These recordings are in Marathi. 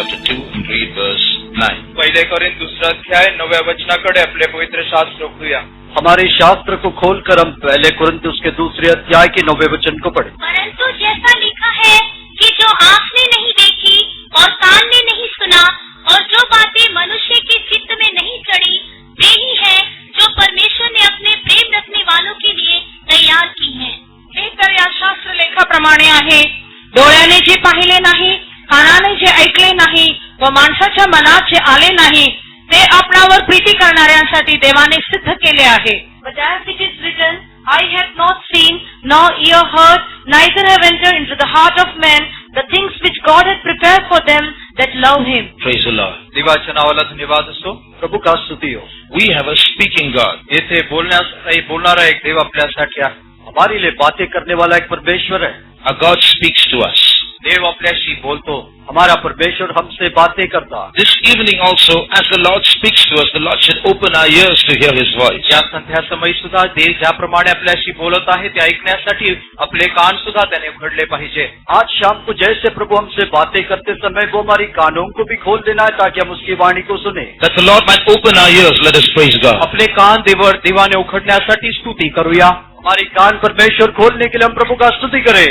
chapter 2 and read verse 9. पहिले कोरिन्थ 2 9 वचनाकडे आपले पवित्र शास्त्र उघडूया. हमारे शास्त्र को खोलकर हम पहले कुरिन्थ उसके 2 के 9 वचन को पढ़े। परंतु जैसा लिखा है कि जो आँख ने नहीं देखी और कान ने नहीं सुना और जो बातें मनुष्य के चित्त में नहीं चढ़ी वे ही है जो परमेश्वर ने अपने प्रेम रखने वालों के लिए तैयार की है। हे तर या शास्त्र लेखाप्रमाणे आहे, डोळ्याने जे पाहिले नाही, कानाने जे ऐकले नाही व माणसाच्या मनात जे आले नाही ते आपणावर प्रीती करणाऱ्यांसाठी देवाने सिद्ध केले आहे. But as it is written, I have not seen, nor ear heard, neither have entered into the heart of man the things which God had prepared for them that love Him. Praise the Lord. देवाच्या नावाला धन्यवाद असो. प्रभु का स्तुति हो। We have a speaking God. येथे बोलणारा एक देव आपल्यासाठी आहे. हमारे लिए बातें करने वाला एक परमेश्वर है। Our God speaks to us. देव आपल्याशी बोलतो. हमारा परमेश्वर हमसे बातें करता। This evening also, as the Lord speaks to us, the Lord should open our ears to hear His voice. या संध्या समय सुद्धा देव ज्याप्रमाणे आपल्याशी बोलत आहे ते ऐकण्यासाठी आपले कान सुद्धा त्याने उघडले पाहिजे. आज शाम को जैसे प्रभु हमसे बातें करते समय वो हमारी कानों को भी खोल देना है ताकि हम उसकी वाणी को सुने। That the Lord might open our ears, let us praise God. आपले कान देवाने उघडण्यासाठी स्तुती करूया. हमारी कान परमेश्वर खोलने के लिए हम प्रभु का स्तुति करें।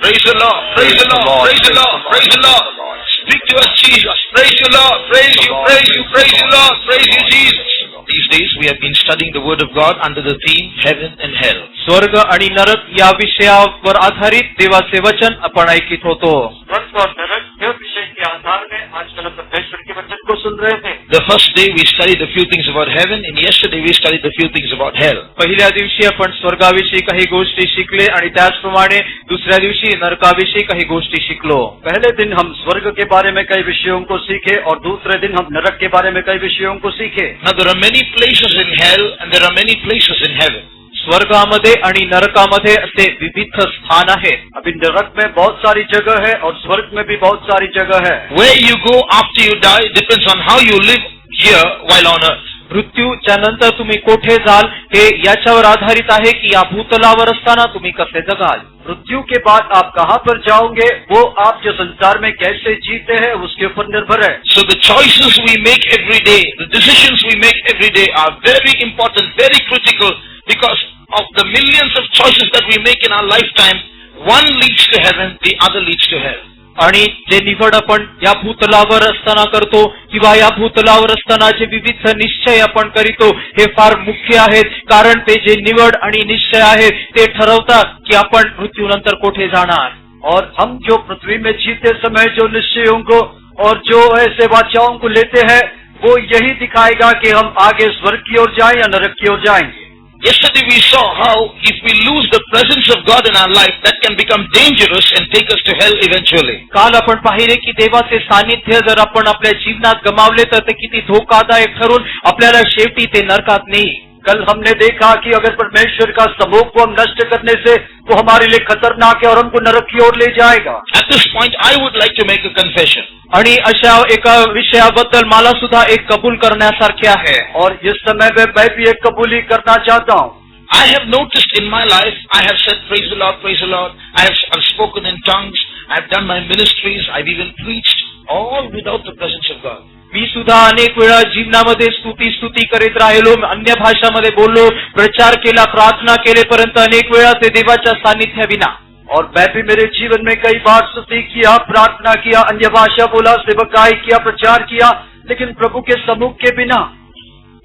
Praise the Lord, praise the Lord, praise the Lord, praise the Lord. Speak to us, Jesus. Praise you, Lord. Praise you, praise you, praise you, Lord. Praise you, Jesus. These days we have been studying the Word of God under the theme Heaven and Hell. स्वर्ग आणि नरक या विषयावर आधारित देवाचे वचन आपण ऐकित होतो. स्वर्ग और नरक के विषय के आधार में आजकल परमेश्वर के वचन को सुन रहे थे। The first day we studied a few things about heaven, and yesterday we studied a few things about hell. पहिल्या दिवशी आपण स्वर्गाविषयी काही गोष्टी शिकले आणि त्याचप्रमाणे दुसऱ्या दिवशी नरकाविषयी काही गोष्टी शिकलो. पहले दिन हम स्वर्ग के बारे में कई विषयों को सीखे और दूसरे दिन हम नरक के बारे में कई विषयों को सीखे। Now there are many places in hell and there are many places in heaven. स्वर्गामध्ये आणि नरकामध्ये असे विविध स्थान आहेत. अभी नरक में बहुत सारी जगह है और स्वर्ग में भी बहुत सारी जगह है। Where you go after you die depends on how you live here while on earth. मृत्यूच्या नंतर तुम्ही कोठे जाल हे याच्यावर आधारित आहे की या भूतलावर असताना तुम्ही कसे जगाल. मृत्यु के बाद आप कहाँ पर जाओगे वो आप जो संसार में कैसे जीते हैं उसके ऊपर निर्भर है। So the choices we make every day, the decisions we make every day are very important, very critical, because of the millions of choices that we make in our lifetime, one leads to heaven, the other leads to hell. आणि जे निवड आपण या भूतलावर असताना करतो किंवा या भूतलावर असताना जे विविध निश्चय आपण करीतो हे फार मुख्य आहेत, कारण ते जे निवड आणि निश्चय आहेत ते ठरवतात की आपण मृत्यूनंतर कोठे जाणार. और हम जो पृथ्वी में जीते समय जो निश्चयों को और जो ऐसे वाचाओं को लेते हैं वो यही दिखाएगा कि हम आगे स्वर्ग की ओर जाएं या नरक की ओर जाएंगे. Yesterday we saw how if we lose the presence of God in our life, that can become dangerous and take us to hell eventually. काल आपण पाहिले की देवाचे सानिध्य जर आपण आपल्या जीवनात गमावले तर ते किती धोकादायक ठरून आपल्याला शेवटी ते नरकात नेईल. कल हमने देखा कि अगर परमेश्वर का समूह को हम नष्ट करने से वो हमारे लिए खतरनाक है और हमको नरक की ओर ले जाएगा. At this point I would like to make a confession. आणि अशा एका विषयाबद्दल मला सुद्धा एक कबूल करण्यासारखे आहे. और इस समय में मैं भी एक कबूली करना चाहता हूँ. I have noticed in my life, I have said praise the Lord, praise the Lord. I've spoken in tongues, I've done my ministries, I've even preached, all without the presence of God. मी सुद्धा अनेक वेळा जीवनामध्ये स्तुती करीत राहिलो, अन्य भाषामध्ये बोललो, प्रचार केला, प्रार्थना केले, परंतु अनेक वेळा ते देवाच्या सानिध्याविना. और मैं भी मेरे जीवन में कई बार स्तुति किया, प्रार्थना किया, अन्य भाषा बोला, सेवकाई किया, प्रचार किया, लेकिन प्रभु के समूह के बिना.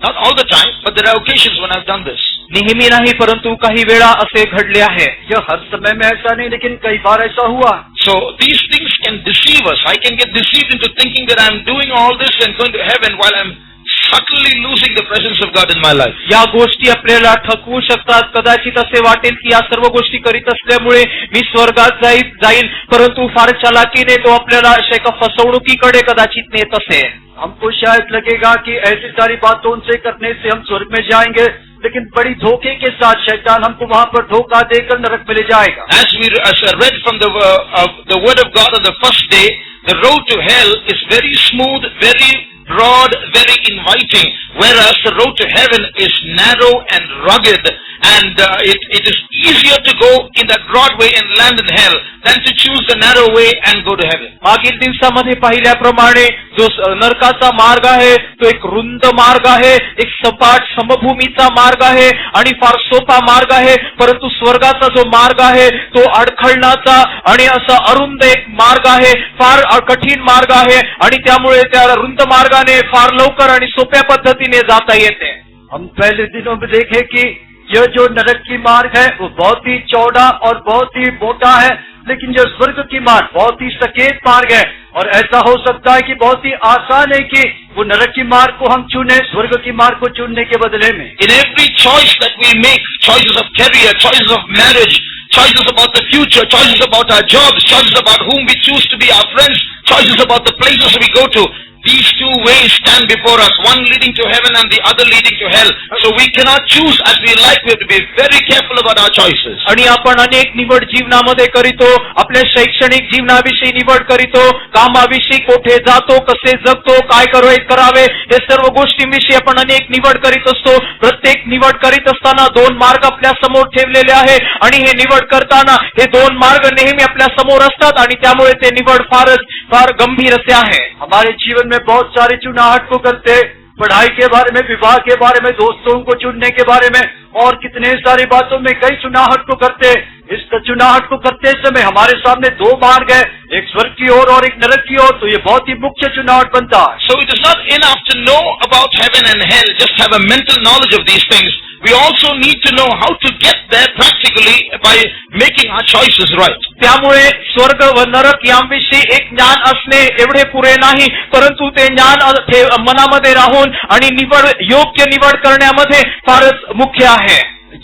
Not all the time, but there are occasions when I've done this. नेहमी नाही, परंतु काही वेळा असे घडले आहे. यह हर समय में ऐसा नहीं, लेकिन कई बार ऐसा हुआ. So these things can deceive us. I can get deceived into thinking that I'm doing all this and going to heaven while I'm subtly losing the presence of God in my life. या गोष्टी आपल्याला ठकवू शकतात. कदाचित असे वाटेल की या सर्व गोष्टी करीत असल्यामुळे मी स्वर्गात जाईल, परंतु फार चालाकीने तो आपल्याला अशा एका फसवणुकीकडे कदाचित नेत असेल. हमको शायद लगेगा कि ऐसी सारी बातों से करने से हम स्वर्ग में जाएंगे, लेकिन बड़ी धोखे के साथ शैतान हमको वहाँ पर धोखा देकर नरक में ले जाएगा. As I read from the word of God on the first day, the road to hell is very smooth, very broad, very inviting, whereas the road to heaven is narrow and rugged, and it is easier to go in that broad way and land in hell than to choose the narrow way and go to heaven. मागील दिवसामध्ये पाहिल्याप्रमाणे जो नरकाचा मार्ग आहे तो एक रुंद मार्ग आहे, एक सपाट समभूमीचा मार्ग आहे आणि फार सोपा मार्ग आहे, परंतु स्वर्गाचा जो मार्ग आहे तो अडखळणाचा आणि असा अरुंद एक मार्ग आहे, फार कठीण मार्ग आहे आणि त्यामुळे त्या रुंद मार्गाने फार लवकर आणि सोप्या पद्धतीने जाता येते. हम पहले दिनों में देखे कि यह जो नरक की मार्ग है वो बहुत ही चौड़ा और बहुत ही मोटा है, लेकिन जो स्वर्ग की मार्ग बहुत ही सकेत मार्ग है. और ऐसा हो सकता है कि बहुत ही आसान है कि वो नरक की मार्ग को हम चुने स्वर्ग की मार्ग को चुनने के बदले में. In every choice that we make, choices of career, choices of marriage, choices about the future, choices about our jobs, choices about whom we choose to be our friends, choices about the places we go to, these two ways stand before us, one leading to heaven and the other leading to hell. So we cannot choose as we like. We have to be very careful about our choices. आणि आपण अनेक निवड जीवनामध्ये करीतो, आपल्या शैक्षणिक जीवनाविषयी निवड करीतो, कामाविषयी कुठे जातो, कसे जगतो, काय करावे, हे सर्व गोष्टींविषयी आपण अनेक निवड करीत असतो. प्रत्येक निवड करीत असताना दोन मार्ग आपल्या समोर ठेवलेले आहे आणि हे निवड करताना हे दोन मार्ग नेहमी आपल्या समोर असतात आणि त्यामुळे ते निवड फार गंभीर असे आहे. हमारे जीवन में बहुत सारे चुनाहट को करते, पढ़ाई के बारे में, विवाह के बारे में, दोस्तों को चुनने के बारे में और कितने सारी बातों में कई चुनाहट को करते. इस चुनाहट को करते समय हमारे सामने दो मार्ग है, एक स्वर्ग की ओर और एक नरक की ओर, तो ये बहुत ही मुख्य चुनाहट बनता है. So it is not enough to know about heaven and hell, just have a mental knowledge of these things. We also need to know how to get there practically by making our choices right. त्यामुळे स्वर्ग व नरक यांविषयी एक ज्ञान असणे एवढे पुरे नाही, परंतु ते ज्ञान मनामध्ये राहून आणि योग्य निवड करण्यामध्ये फारच मुख्य आहे.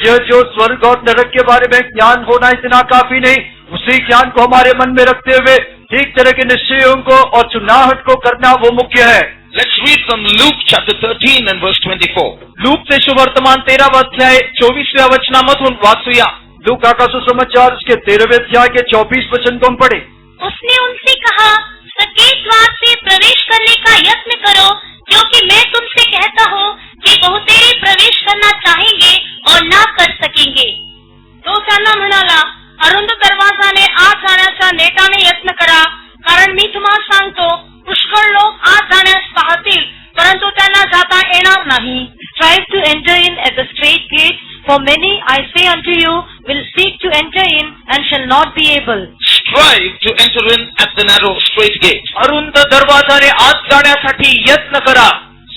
यह जो स्वर्ग और नरक के बारे में ज्ञान होना इतना काफी नहीं, उसी ज्ञान को हमारे मन में रखते हुए ठीक तरह के निश्चयों को और चुनाहट को करना वो मुख्य है. Let's read from Luke chapter 13 and verse 24. लूकचे सुवर्तमान 13 अध्याय 24व्या वचनामधून वाचूया. लूका का सुसमाचार उसके 13वें अध्याय के 24 वचन को हम पढ़े. उसने उनसे कहा, सकेत द्वार से प्रवेश करने का यत्न करो, क्योंकि मैं तुमसे कहता हूँ कि बहुतेरे प्रवेश करना चाहेंगे और ना कर सकेंगे. तो त्यांना म्हणाला, अरुंद दरवाजाने आत जाण्याचा नेटाने यत्न करा, कारण मी तुम्हाला सांगतो पुष्कळ लोक आत जाण्यास पाहतील, परंतु त्यांना जाता येणार नाही. Strive to enter in at the straight gate, for many, I say unto you, will seek to enter in and shall not be able. Strive to enter in at the narrow straight gate. अरुंद दरवाजाने आत जाण्यासाठी यत्न करा.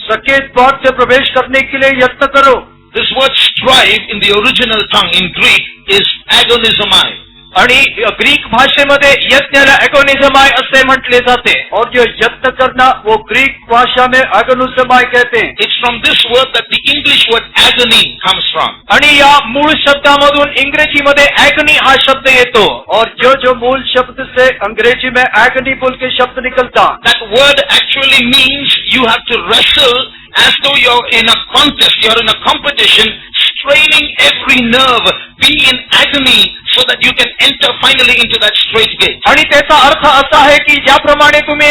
सकेत द्वार से प्रवेश करने के लिए यत्न करो. This word strive in the original tongue in Greek is agonizomai. आणि ग्रीक भाषेमध्ये यज्ञाला एगोनिझमाय असे म्हटले जाते. और जो यत्न करना वो ग्रीक भाषा में अगनुसमाय कहते हैं. It's from this word that the English word agony comes from. आणि या मूळ शब्दामधून इंग्रजीमध्ये ॲगनी हा शब्द येतो. और जो मूल शब्द से अंग्रेजी में एगनी बोल के शब्द निकलता. That word actually means you have to wrestle as though you're in a contest, you're in a competition, straining every nerve, be in agony so that you can enter finally into that straight gate. आणि त्याचा अर्थ असा आहे की ज्याप्रमाणे तुम्ही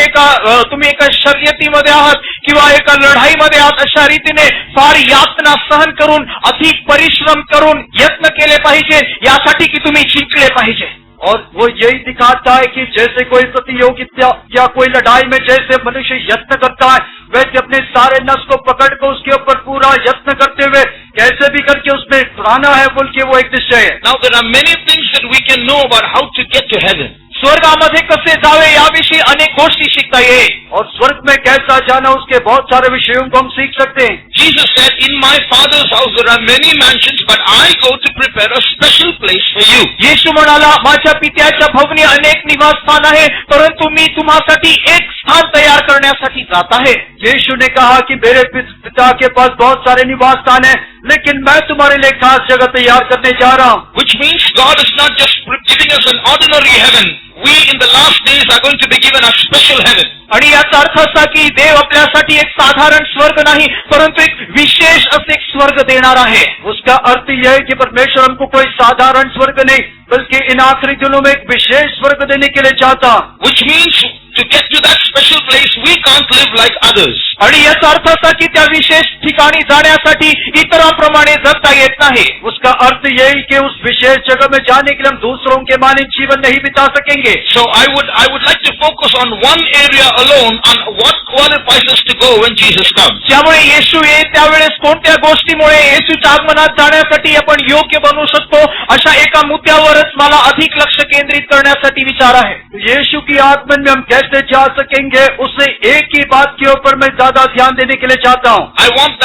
एका शर्यतीमध्ये आहात किंवा एका लढाईमध्ये आहात, अशा रीतीने फार यातना सहन करून अधिक परिश्रम करून यत्न केले पाहिजे यासाठी की तुम्ही जिंकले पाहिजे. और वो यही दिखाता है कि जैसे कोई प्रतियोगिता या कोई लड़ाई में जैसे मनुष्य यत्न करता है, वैसे अपने सारे नस को पकड़ कर उसके ऊपर पूरा यत्न करते हुए कैसे भी करके उसमें उतराना है बोल के वो एक निश्चय है. Now there are many things that we can know about how to get to heaven. स्वर्गामध्ये कसे जावे याविषयी अनेक गोष्टी शिकता येईल. और स्वर्ग में कैसा जाना उसके बहुत सारे विषयों को हम सीख सकते हैं. Jesus said, in my Father's house there are many mansions, but I go to prepare a special place for you. येशू म्हणाला, माझ्या पित्याच्या भवनी अनेक निवासस्थान आहे, परंतु मी तुम्हासाठी एक स्थान तयार करण्यासाठी जात आहे. यीशु ने कहा कि मेरे पिता के पास बहुत सारे निवास स्थान है, लेकिन मैं तुम्हारे लिए खास जगह तैयार करने जा रहा हूँ. Which means God is not just giving us an ordinary heaven. We in the last days are going to be given a special heaven. आणि याचा अर्थ असा की देव आपल्यासाठी एक साधारण स्वर्ग नाही, परंतु एक विशेष असे एक स्वर्ग देणार आहे. उसका अर्थ यह है कि परमेश्वर हमको कोई साधारण स्वर्ग नहीं, बल्कि इन आखिरी दिनों में एक विशेष स्वर्ग देने के लिए चाहता. Which means to get to that special place we can't live like others. आणि याचा अर्थ असा की त्या विशेष ठिकाणी जाण्यासाठी इतरांप्रमाणे जगता येत नाही. उसका अर्थ यही कि उस विशेष जगह में जाने के लिए हम दूसरों के माने जीवन नहीं बिता सकेंगे. So I would like to focus on one area alone on what qualifies us to go when Jesus comes. ज्यामुळे येशू येईल त्यावेळेस कोणत्या गोष्टीमुळे येशूच्या आगमनात जाण्यासाठी आपण योग्य बनू शकतो अशा एका मुद्द्यावरच मला अधिक लक्ष केंद्रित करण्यासाठी विचार आहे. यीशु की आगमन में हम कैसे जा सकेंगे, उससे एक ही बात के ऊपर मैं ज्यादा ध्यान देने के लिए चाहता हूँ. I want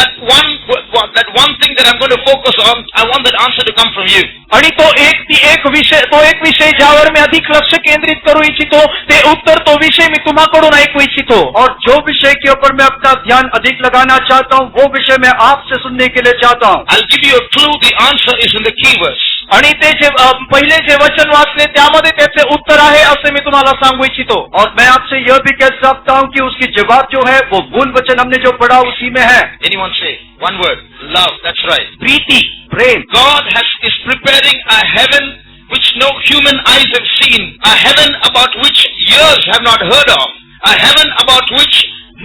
that one thing that I'm going to focus on. I want that answer to come from you. आणि तो एक विषय ज्यावर मी अधिक लक्ष केंद्रित करू इच्छितो ते उत्तर तो विषय मी तुम्हाकडून ऐकू इच्छितो. और जो विषय के ऊपर मैं अपना ध्यान अधिक लगाना चाहता हूँ वो विषय मैं आपसे सुनने के लिए चाहता हूँ. I'll give you a clue. The answer is in the key verse. आणि ते जे पहिले जे वचन वाचले त्यामध्ये त्याचे उत्तर आहे असे मी तुम्हाला सांगू इच्छितो. और मैं आपसे यह भी कह सकता हूँ कि उसकी जवाब जो है वो मूल वचन हमने जो पढ़ा उसी में है. Anyone say one word? Love. That's right. Preeti, Prem. God is preparing a heaven which no human eyes have seen, a heaven about which ears have not heard of, a heaven about which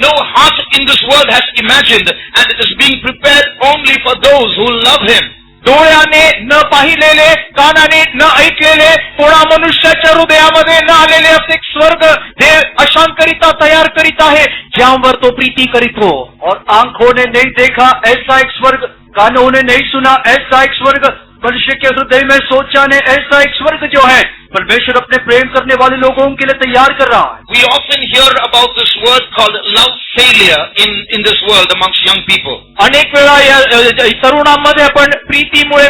no heart in this world has imagined, and it is being prepared only for those who love Him. डोळ्याने न पाहिलेले, कानाने न ऐकलेले, कोणा मनुष्याच्या हृदयामध्ये न आलेले असे एक स्वर्ग देव अशांकरिता तयार करीत आहे ज्यावर तो प्रीती करीत हो. और आंखों ने नहीं देखा ऐसा एक स्वर्ग, कानों ने नहीं सुना ऐसा एक स्वर्ग, मनुष्य के हृदय में सोचा ने ऐसा एक स्वर्ग जो है परमेश्वर अपने प्रेम करने वाले लोगों के लिए तैयार कर रहा है. We often hear about this word called love failure in this world amongst young people. अनेक वेळा या तरुणांमध्ये आपण प्रीतीमध्ये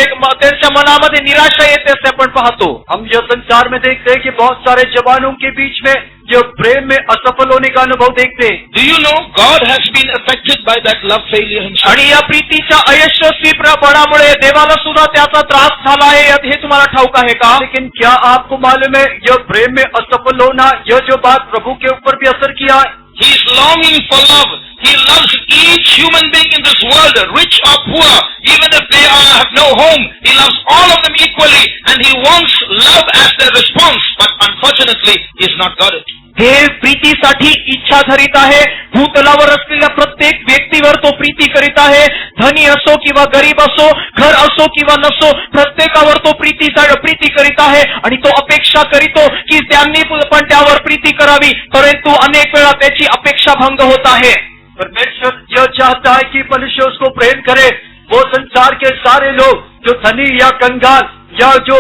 एक त्यांच्या मनामध्ये निराशा येते असे आपण पाहतो. हम यह संसार में देखते हैं कि बहुत सारे जवानों के बीच में जो प्रेम में असफल होने का अनुभव देखते हैं. Do you know God has been affected by that love failure himself? आणि या प्रीतीच्या अयशस्वीपणामुळे देवाला सुद्धा त्याचा त्रास झाला आहे हे तुम्हाला ठाऊक आहे का? लेकिन क्या आपको मालूम है यह प्रेम में असफल होना, यह जो बात प्रभु के ऊपर भी असर किया है. He is longing for love. He loves each human being in this world, rich or poor, even if they have no home. He loves all of them equally, and he wants love as their response. But unfortunately, he has not got it. हे प्रीतीसाठी इच्छा धरीत आहे. भूतलावर असलेल्या प्रत्येक व्यक्तीवर तो प्रीती करीत आहे. धनी असो किंवा गरीब असो, घर असो किंवा नसो, प्रत्येकावर तो प्रीती करीत आहे आणि तो अपेक्षा करीतो की त्यांनी पण त्यावर प्रीती करावी, परंतु अनेक वेळा त्याची अपेक्षा भंग होत आहे. परमेश्वर यह चाहता है कि मनुष्य उसको प्रेम करे. वो संसार के सारे लोग जो धनी या कंगाल या जो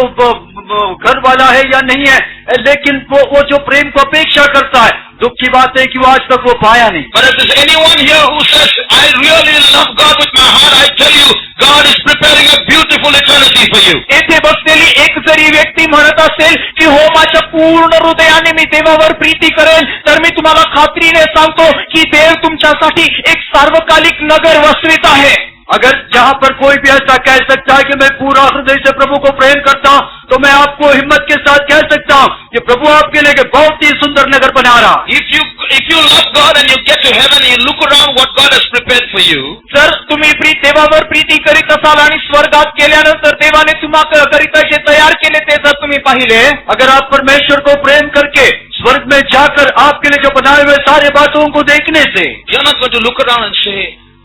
घर वाला है या नहीं है, लेकिन वो जो प्रेम को अपेक्षा करता है, दुख की बात है कि वो आज तक वो पाया नहीं. But if there's anyone here who says, I really love God with my heart, I tell you, God is preparing a beautiful eternity for you. येथे बसलेली एक जरी व्यक्ती म्हणत असेल की हो माझ्या पूर्ण हृदयाने मी देवावर प्रीती करेल, तर मी तुम्हाला खात्रीने सांगतो की देव तुमच्यासाठी एक सार्वकालिक नगर वसवित आहे. अगर जहाँ पर कोई भी ऐसा कह सकता है कि मैं पूरा हृदय से प्रभु को प्रेम करता हूँ, तो मैं आपको हिम्मत के साथ कह सकता हूँ कि प्रभु आपके लिए बहुत ही सुंदर नगर बना रहा. If you love God and you get to heaven and you look around what God has prepared for you, जर तुम्ही देवावर प्रीती करीत असाल आणि स्वर्गात गेल्यानंतर देवाने तुम्हाला करिता जे तयार केले ते जर तुम्ही पाहिले, अगर आप परमेश्वर को प्रेम करके स्वर्ग में जाकर आपके लिए जो बनाए हुए सारे बातों को देखने से, you're not going to look around and say,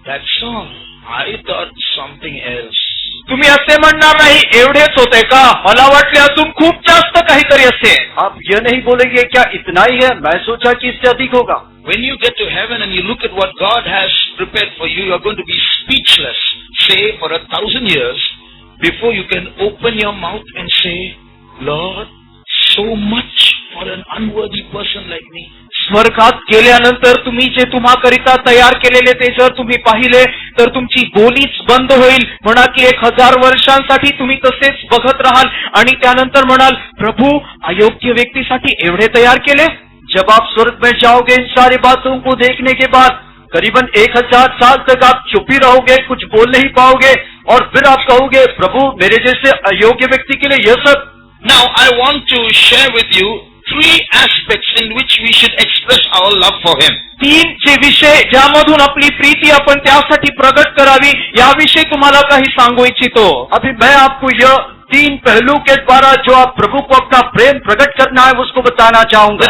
that's all. I thought something else. तुम्ही असे म्हणणार नाही एवढेच होते का, मला वाटले अजून खूप जास्त काहीतरी असेल. आप यह नहीं बोलेंगे क्या इतना ही है, मैं सोचा कि इससे अधिक होगा. When you get to heaven and you look at what God has prepared for you, you're going to be speechless, say for 1,000 years, before you can open your mouth and say, Lord, so much for an unworthy person like me. स्वर्गात गेल्यानंतर तुम्ही जे तुम्हाकरिता तयार केलेले ते जर तुम्ही पाहिले तर तुमची बोलीच बंद होईल. म्हणा की 1000 वर्षांसाठी तुम्ही तसेच बघत राहाल आणि त्यानंतर म्हणाल प्रभू अयोग्य व्यक्तीसाठी एवढे तयार केले. जब आप स्वर्ग में जाओगे इन सारी बातों को देखने के बाद करीबन 1000 साल तक आप चुप ही रहोगे, कुछ बोल नहीं पाओगे और फिर आप कहोगे प्रभु मेरे जैसे अयोग्य व्यक्ति के लिए यह सब. Now I want to share with you 3 aspects in which we should express our love for Him. 3 जे विषय ज्यामधून आपली प्रीती आपण त्यासाठी प्रगट करावी याविषयी तुम्हाला काही सांगू इच्छितो. अभी मैं आपको यह तीन पहलू के द्वारा जो आप प्रभु को अपना प्रेम प्रकट करना है उसको बताना चाहूंगा।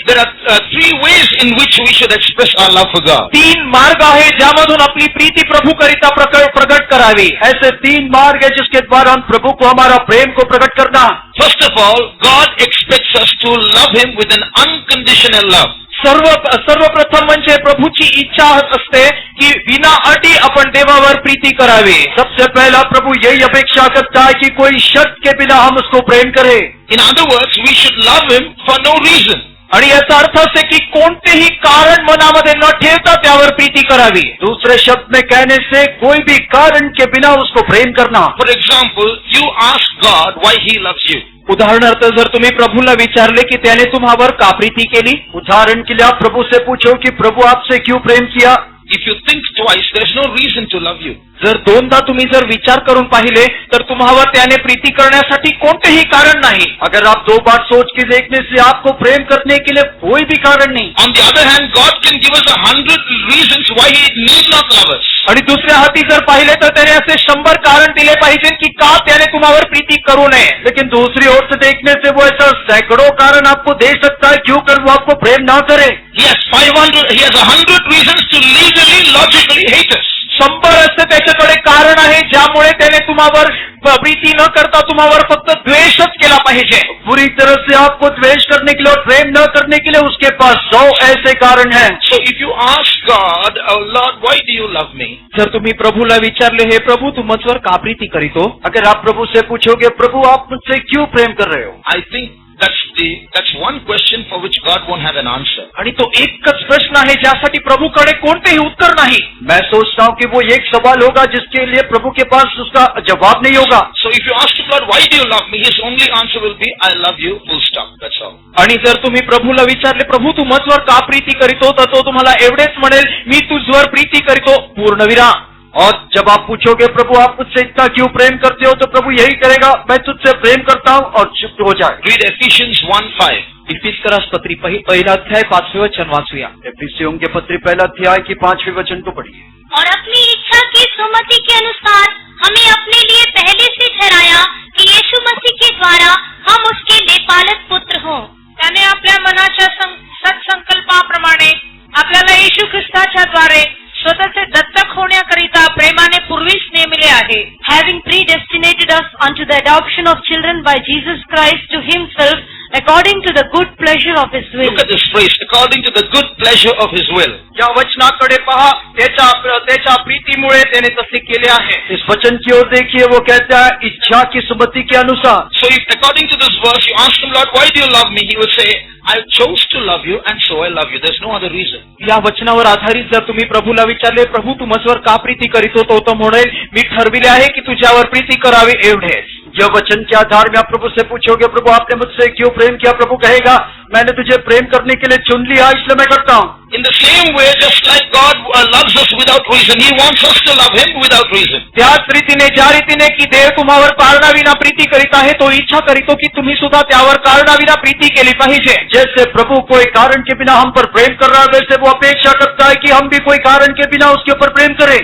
There are three ways in which we should express our love for God. तीन मार्ग आहे ज्यामधून आपली प्रीती प्रभु करिता प्रकट करावी। ऐसे तीन मार्ग है जिसके द्वारा हम प्रभु को हमारा प्रेम को प्रकट करना। First of all, God expects us to love Him with an unconditional love. सर्वप्रथम म्हणजे प्रभूची इच्छा असते की विना अटी आपण देवावर प्रीती करावी। सबसे पहला प्रभु यही अपेक्षा करता है कि कोई शर्त के बिना हम उसको प्रेम करें। In other words, we should love Him for no reason. आणि याचा अर्थ असे की कोणतेही कारण मनामध्ये न ठेवता त्यावर प्रीती करावी। दूसरे शब्द में कहने से कोई भी कारण के बिना उसको प्रेम करना। For example, you ask God why He loves you. उदाहरणार्थ जर तुम्ही प्रभूला विचारले की त्याने तुम्हावर का प्रीती केली, उदाहरण के लिए आप प्रभु से पूछो कि प्रभु आपसे क्यों प्रेम KIA. If you think twice, there's no reason to love you. जर दोनदा तुम्ही जर विचार करून पाहिले तर तुम्हावर त्याने प्रीती करण्यासाठी कोणतेही कारण नाही। अगर आप दो बार सोच के देखने से आपको प्रेम करने के लिए कोई भी कारण नहीं। On the other hand, God can give us 100 reasons why He need not love us. आणि दुसऱ्या हाती जर पाहिले तर त्याने असे 100 कारण दिले पाहिजे की का त्याने तुम्हावर प्रीती करू नये। लेकिन दूसरी ओर से देखने से वो ऐसा सैकड़ों कारण आपको दे सकता है क्यों कर वो आपको प्रेम ना करे। He has 100 reasons to legally, logically hate us. 100 असे त्याच्याकडे कारण आहे ज्यामुळे त्याने तुम्हावर प्रीती न करता तुम्हावर फक्त द्वेषच केला पाहिजे। पूरी तरह से आपको द्वेष करने के लिए और प्रेम न करने के लिए उसके पास 100 ऐसे कारण हैं। So if you ask God, oh Lord, why do you love me? जर तुम्ही प्रभूला विचारले हे प्रभू तू मुझवर का प्रीती करीतो, अगर आप प्रभु से पूछोगे प्रभु आप मुझसे क्यों प्रेम कर रहे हो, I think that's one question for which God won't have an answer. आणि तो एकच प्रश्न आहे ज्यासाठी प्रभूकडे कोणतेही उत्तर नाही। मैं सोचता हूँ कि वो एक सवाल होगा जिसके लिए प्रभु के पास उसका जवाब नहीं होगा। So if you ask God, why do you love me? His only answer will be, I love you, full stop. That's all. आणि जर तुम्ही प्रभूला विचारले प्रभू तू मुझवर का प्रीती करीतो तर तो तुम्हाला एवढेच म्हणेल मी तुझवर प्रीती करीतो, पूर्णविराम। और जब आप पूछोगे प्रभु आप मुझसे इतना क्यों प्रेम करते हो तो प्रभु यही करेगा मैं तुझसे प्रेम करता हूँ और चुप हो जाए। Read Ephesians 1:5. इफिसियन्स पत्री पहिला अध्याय 5वें वचन वाचूया। इफिसियों के पत्री पहला अध्याय की 5वें वचन को पढ़िए। और अपनी इच्छा की सुमति के अनुसार हमें अपने लिए पहले से ठहराया कि यीशु मसीह के द्वारा हम उसके लेपालक पुत्र हों। त्याने आपल्या मनाच्या सत्संकल्पाप्रमाणे आपल्याला येशू ख्रिस्ताच्या द्वारे स्वतःचे दत्तक होण्याकरिता प्रेमाने पूर्वीच नेमले आहे। Having predestinated us unto the adoption of children by Jesus Christ to Himself according to the good pleasure of His will. Look at this phrase, according to the good pleasure of His will. या वचनाकडे पहा, त्याच्या प्रीतीमुळे त्याने तसे केले आहे। इस वचन की ओर देखिए, वो कहता है इच्छा की सुमति के अनुसार। So if according to this verse you ask Him, Lord, why do you love me? He will say, I chose to love you and so I love you. There's no other reason. या वचनावर आधारित जर तुम्ही प्रभूला विचारले प्रभू तू मुझवर का प्रीती करीतो तो म्हणेल मी ठरविले आहे की तुझ्यावर प्रीती करावी एवढेच। यह वचन के आधार में आप प्रभु से पूछोगे प्रभु आपने मुझसे क्यों प्रेम किया, प्रभु कहेगा मैंने तुझे प्रेम करने के लिए चुन लिया इसलिए मैं करता हूँ। In the same way, just like God loves us without reason, He wants us to love Him without reason. त्याच रीतीने ज्या रीतीने की देव तुम्हावर कारणाविना प्रीती करीत आहे तो इच्छा करीतो की तुम्ही सुद्धा त्यावर कारणाविना प्रीती केली पाहिजे। जैसे प्रभु कोई कारण के बिना हम पर प्रेम कर रहा है वैसे वो अपेक्षा करता है कि हम भी कोई कारण के बिना उसके ऊपर प्रेम करें।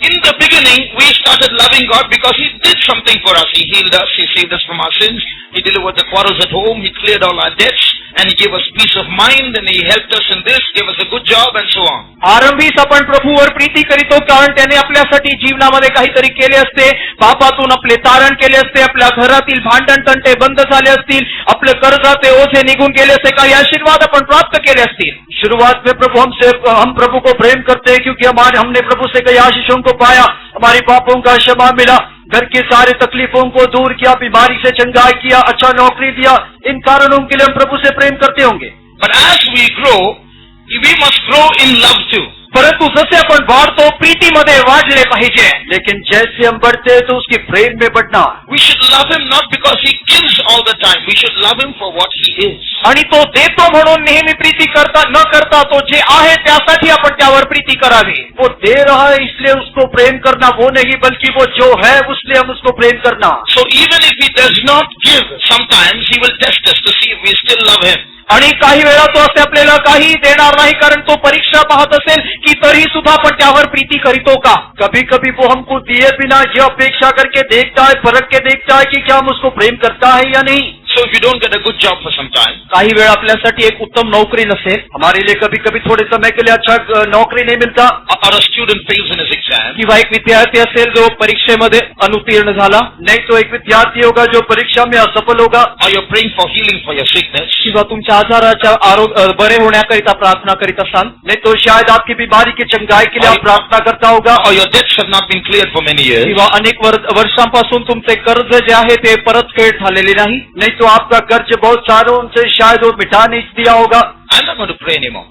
In the beginning, we started loving God because He did something for us. He healed us, He saved us from our sins, He delivered the quarrels at home, He cleared all our debts, and He gave us peace of mind, and He helped us in this, gave us a good job, and so on. आरंभीच आपण प्रभूवर प्रीती करीतो कारण त्याने आपल्यासाठी जीवनामध्ये काहीतरी केले असते, पापातून आपले तारण केले असते, आपल्या घरातील भांडण तंटे बंद झाले असतील, आपले कर्जाचे ओझे निघून गेले असते, काही आशीर्वाद आपण प्राप्त केले असतील। शुरुआत में हम प्रभु को प्रेम करते हैं क्योंकि हमने प्रभु से कई आशीषों को पाया, हमारी पापों का क्षमा मिला, घर की सारी तकलीफों को दूर किया, बीमारी से चंगाई किया, अच्छा नौकरी दिया। इन कारणों के लिए हम प्रभु से प्रेम करते होंगे। But as we grow, we must grow in love too. परंतु जसे आपण वाढतो प्रीतीमध्ये वाढले पाहिजे। लेकिन जैसे हम बढ़ते हैं तो उसकी प्रेम में बढ़ना। We should love Him not because He gives all the time. We should love Him for what He is. आणि तो देतो म्हणून नेहमी प्रीती न करता तो जे आहे त्यासाठी आपण त्यावर प्रीती करावी। वो दे रहा है इसलिए उसको प्रेम करना वो नहीं, बल्कि वो जो है उसलिए हम उसको प्रेम करना। So even if He does not give, sometimes He will test us to see receive, we still love him. आणि काही वेळा तो असे आपल्याला काही देणार नाही, कारण तो परीक्षा पाहत असेल की तरी सुद्धा आपण त्यावर प्रीती करीतो का. कभी कभी वो हमको दिए बिना ये अपेक्षा करके देखता है, परख के देखता है कि क्या हम उसको प्रेम करता है या नहीं. So if you don't get a good job for some time, काही वेळ आपल्यासाठी एक उत्तम नोकरी नसेल, हमारे लिए कभी कभी थोड़े समय के लिए अच्छा नौकरी नहीं मिलता, or a student fails in his exam, किंवा एक विद्यार्थी असेल जो परीक्षेमध्ये अनुत्तीर्ण झाला, नहीं तो एक विद्यार्थी होगा जो परीक्षा में असफल होगा, or you're praying for healing for your sickness, किंवा तुमच्या आजाराच्या बरे होण्याकरिता प्रार्थना करीत असाल, नहीं तो शायद आपकी बीमारी की चंगाई के लिए आप प्रार्थना करता होगा, or your debts have not been cleared for many years, किंवा अनेक वर्षांपासून तुमचे कर्ज जे आहे ते परतफेड झालेले नाही, नहीं तो आपका कर्ज बहुत सारों से शायद वो मिटा नहीं दिया होगा. I'm not going to pray anymore.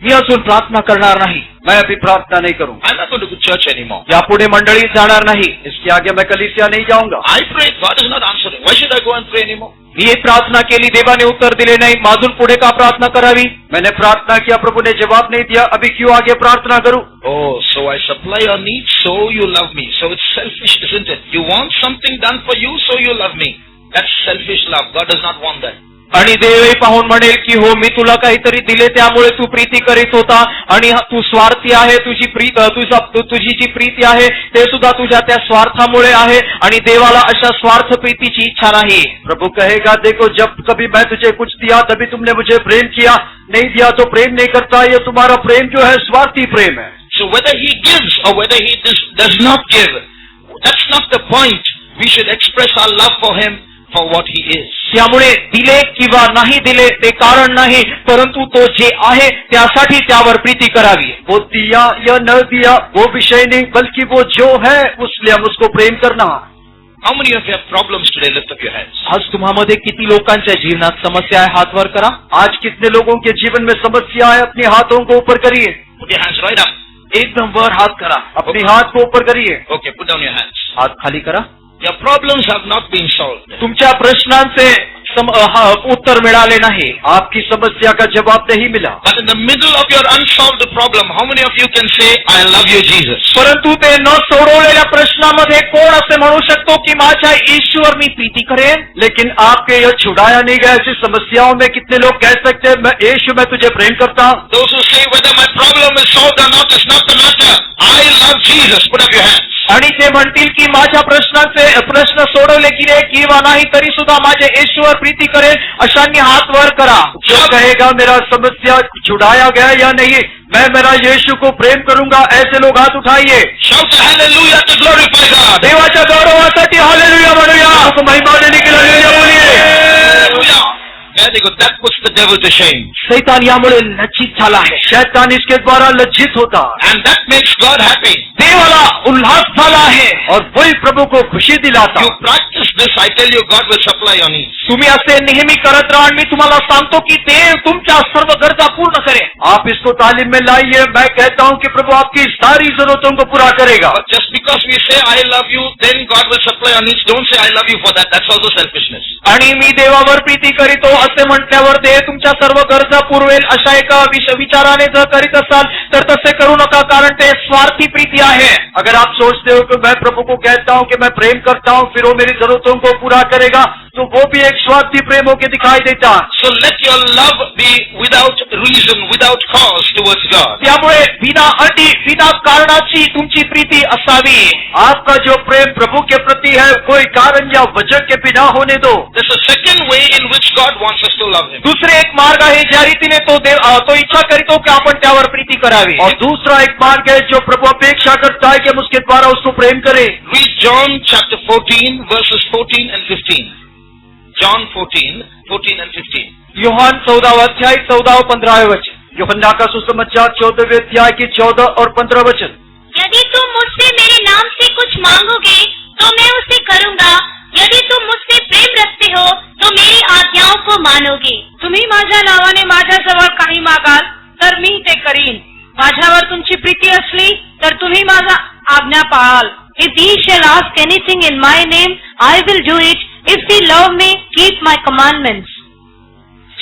मी अजून प्रार्थना करणार नाही, मैं अभी प्रार्थना नहीं करूँ, I'm not going to go to church anymore. यापुढे मंडळीत जाणार नाही, इसके आगे मैं कलीसिया नहीं जाऊंगा. I prayed, God is not answering. Why should I go and pray anymore? मी एक प्रार्थना केली, देवाने उत्तर दिले नाही, अजून पुढे का प्रार्थना करावी. मैंने प्रार्थना किया, प्रभु ने जवाब नहीं दिया, अभी क्यों आगे प्रार्थना करूं. Oh, so I supply your needs, so you love me. So it's selfish, isn't it? You want something done for you, so you love me. That's selfish love. God does not want that. आणि देवही पाहून म्हणेल की हो, मी तुला काहीतरी दिले त्यामुळे तू प्रीती करीत होता, आणि तू स्वार्थी आहे, तुझी जी प्रीती आहे ते सुद्धा तुझ्या त्या स्वार्थामुळे आहे, आणि देवाला अशा स्वार्थ प्रीतीची इच्छा नाही. प्रभु कहेगा, देखो जब कभी मैं तुझे कुछ दिया तभी तुमने मुझे प्रेम किया, नहीं दिया तो प्रेम नहीं करता. ये तुम्हारा प्रेम जो है स्वार्थी प्रेम है. So whether he gives or whether he does not give, that's not the point. We should express our love for him for what he is. त्यामुळे दिले किंवा नाही दिले ते कारण नाही, परंतु तो जे आहे त्यासाठी त्यावर प्रीती करावी. वो दिया या न दिया वो विषय नहीं, बल्कि वो जो है उसलिए हम उसको प्रेम करना. How many of you have problems today? Lift up your hands. आज तुम्हामध्ये किती लोकांच्या जीवनात समस्या आहे, हात वर करा. आज कितने लोगों के जीवन में समस्या है, अपने हाथों को ऊपर करिए. Put your hands right up. एकदम वर हात करा. अपने हाथ को ऊपर करिए. Okay, put down your hands. हात खाली करा. Your problems have not been solved. तुमच्या प्रश्नांचे उत्तर मिळाले नाही, आपकी समस्या का जवाब नहीं मिला. But in the middle of your unsolved problem, how many of you can say, I love you, Jesus? परंतु ते न सोडवलेल्या प्रश्नामध्ये कोण असे म्हणू शकतो की माझ्या ईश्वर मी प्रीती करेन. लेकिन आपके यह छुड़ाया नहीं गया ऐसी समस्याओं में कितने लोग कह सकते हैं, मैं यीशु मैं तुझे प्रेम करता हूँ. Those who say whether my problem is solved or not is not the matter. I love Jesus. Put up your hands. आणि ते म्हणतील की माझ्या प्रश्न सोडवले की रे किंवा नाही तरी सुद्धा माझे ईश्वर प्रीती करेल, अशांनी हात वर करा. जो कहेगा मेरा समस्या छुड़ाया गया या नहीं, मैं मेरा यीशु को प्रेम करूंगा, ऐसे लोग हाथ उठाइए. Shout hallelujah to glorify God. देवाच्या गौरवासाठी हालेलुया म्हणूया. महिमा देने के लिए हालेलुया बोलिए. Hallelujah. Very good. That puts the devil to shame. शैतान यामुळे लज्जित झाला आहे, शैतान इसके द्वारा लज्जित होता And that makes God happy. देवाला उल्हास झाला आहे, और वही प्रभु को खुशी दिलाता. You practice this, I tell you, God will supply your needs. तुम्ही असे नेहमी करत राहा, मी तुम्हाला सांगतो की देव तुमच्या सर्व गरजा पूर्ण करेल. आप इसको तालीम में लाइए, मैं कहता हूँ कि प्रभु आपकी सारी जरूरतों को पूरा करेगा. But just because we say I love you, then God will supply your needs. Don't say I love you for that. That's also selfishness. आणि मी देवावर प्रीती करीतो असे म्हटल्यावर देव तुमच्या सर्व गरजा पुरवेल अशा एका विचाराने जर करीत असाल तर तसे करू नका, कारण ते स्वार्थी प्रीती आहे. अगर आप सोचते हो कि मैं प्रभु को कहता हूँ कि मैं प्रेम करता हूँ फिर वो मेरी जरूरतों को पूरा करेगा, तो वो भी एक स्वार्थी प्रेम होकर दिखाई देता. So let your love be without reason, without cause towards God. त्यामुळे बिना अटी बिना कारणाची तुमची प्रीती असावी. आपका जो प्रेम प्रभु के प्रति है कोई कारण या वजह के बिना होने दो. There's a second way in which God wants us to love Him. दुसरे एक मार्ग आहे ज्या रीतीने तो इच्छा करीतो की आपण त्यावर प्रीती करावी. और दूसरा एक मार्ग है जो प्रभु अपेक्षा करता है कि हम उसके द्वारा उसको प्रेम करें. Read John chapter 14 verses 14 and 15. John 14 and 15. Yohan 14 अध्याय 14-15 वचन. यूहन्ना का सुसमाचार 14वें अध्याय की 14 और 15 वचन. यदि तुम मुझसे मेरे नाम से कुछ मांगोगे तो मैं उसे करूंगा. यदि तुम मुझसे प्रेम रखते हो तो मेरी आज्ञाओं को मानोगे. तुम्ही माझ्या नावाने माझ्याजवळ काही मागाल तर मी ते करीन. माझ्यावर तुमची प्रीती असली तर तुम्ही माझा आज्ञा पाळाल. If ye shall ask anything in my name, I will do it. If ye love me, keep my commandments.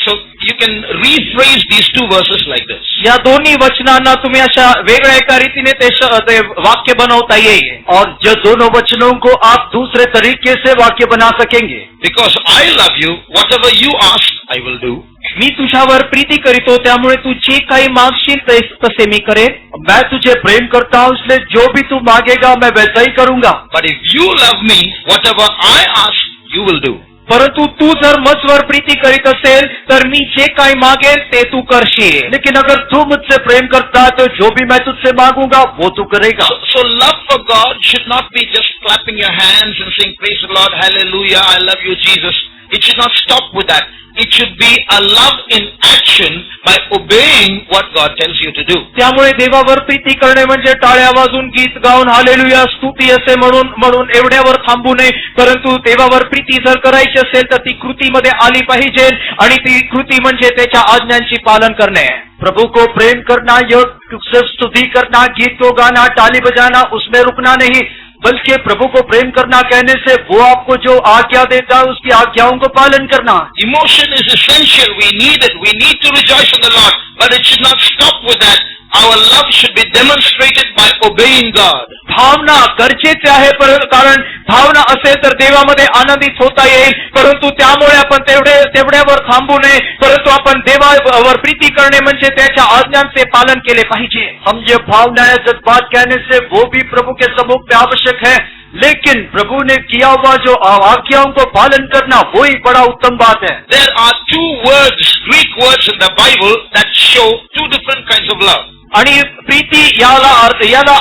So you can rephrase these two verses like this. या दोन्ही वचनांना तुम्ही अशा वेगळ्या एका रीतीने ते वाक्य बनवता येईल. और ये दोनों वचनों को आप दूसरे तरीके से वाक्य बना सकेंगे. Because I love you, whatever you ask, I will do. मी तुझ्यावर प्रीती करीतो, त्यामुळे तू जे काही मागशील तसे मी करेन. मैं तुझे प्रेम करता हूँ, इसलिए जो भी तू मांगेगा मैं वैसा ही करूंगा. But if you love me, whatever I ask, you will do. परंतु तू जर मुझवर प्रीती करीत असेल तर मी जे काही मागेन ते तू करशील. लेकिन अगर तू मुझसे प्रेम करता है तो जो भी मैं तुझसे मांगूंगा वो तू करेगा. So love for God should not be just clapping your hands and saying, praise the Lord, hallelujah, I love you, Jesus. It should not stop with that. It should be a love in action by obeying what God tells you to do. त्यामुळे देवावर प्रीती करणे म्हणजे टाळ्या वाजून गीत गाऊन हालेलुया स्तुती असे म्हणून एवढ्यावर थांबू नये. परंतु देवावर प्रीती जर करायची असेल तर ती कृतीमध्ये आली पाहिजे आणि ती कृती म्हणजे त्याच्या आज्ञांची पालन करणे. प्रभु को प्रेम करना, यह सिर्फ स्तुति करना, गीत को गाना, ताली बजाना, उसमें रुकना नहीं, बल्कि प्रभु को प्रेम करना कहने से वो आपको जो आज्ञा देता है उसकी आज्ञाओं को पालन करना. Emotion is essential. We need it. We need to rejoice in the Lord. But it should not stop with that. Our love should be demonstrated by obeying God. भावना गरजेचे आहे, कारण भावना असेल तर देवामध्ये आनंदित होता येईल. परंतु त्यामुळे आपण तेवढ्यावर थांबू नये, परंतु आपण देवावर प्रीती करणे म्हणजे त्याच्या आज्ञांचे पालन केले पाहिजे. हम ये भावनाएं जज्बात कहने से वो भी प्रभु के सम्मुख में आवश्यक है, लेकिन प्रभु ने किया हुआ जो आज्ञाओं को पालन करना वो ही बड़ा उत्तम बात है. There are two words, Greek words in the Bible that show two different kinds of love. आणि प्रीती याला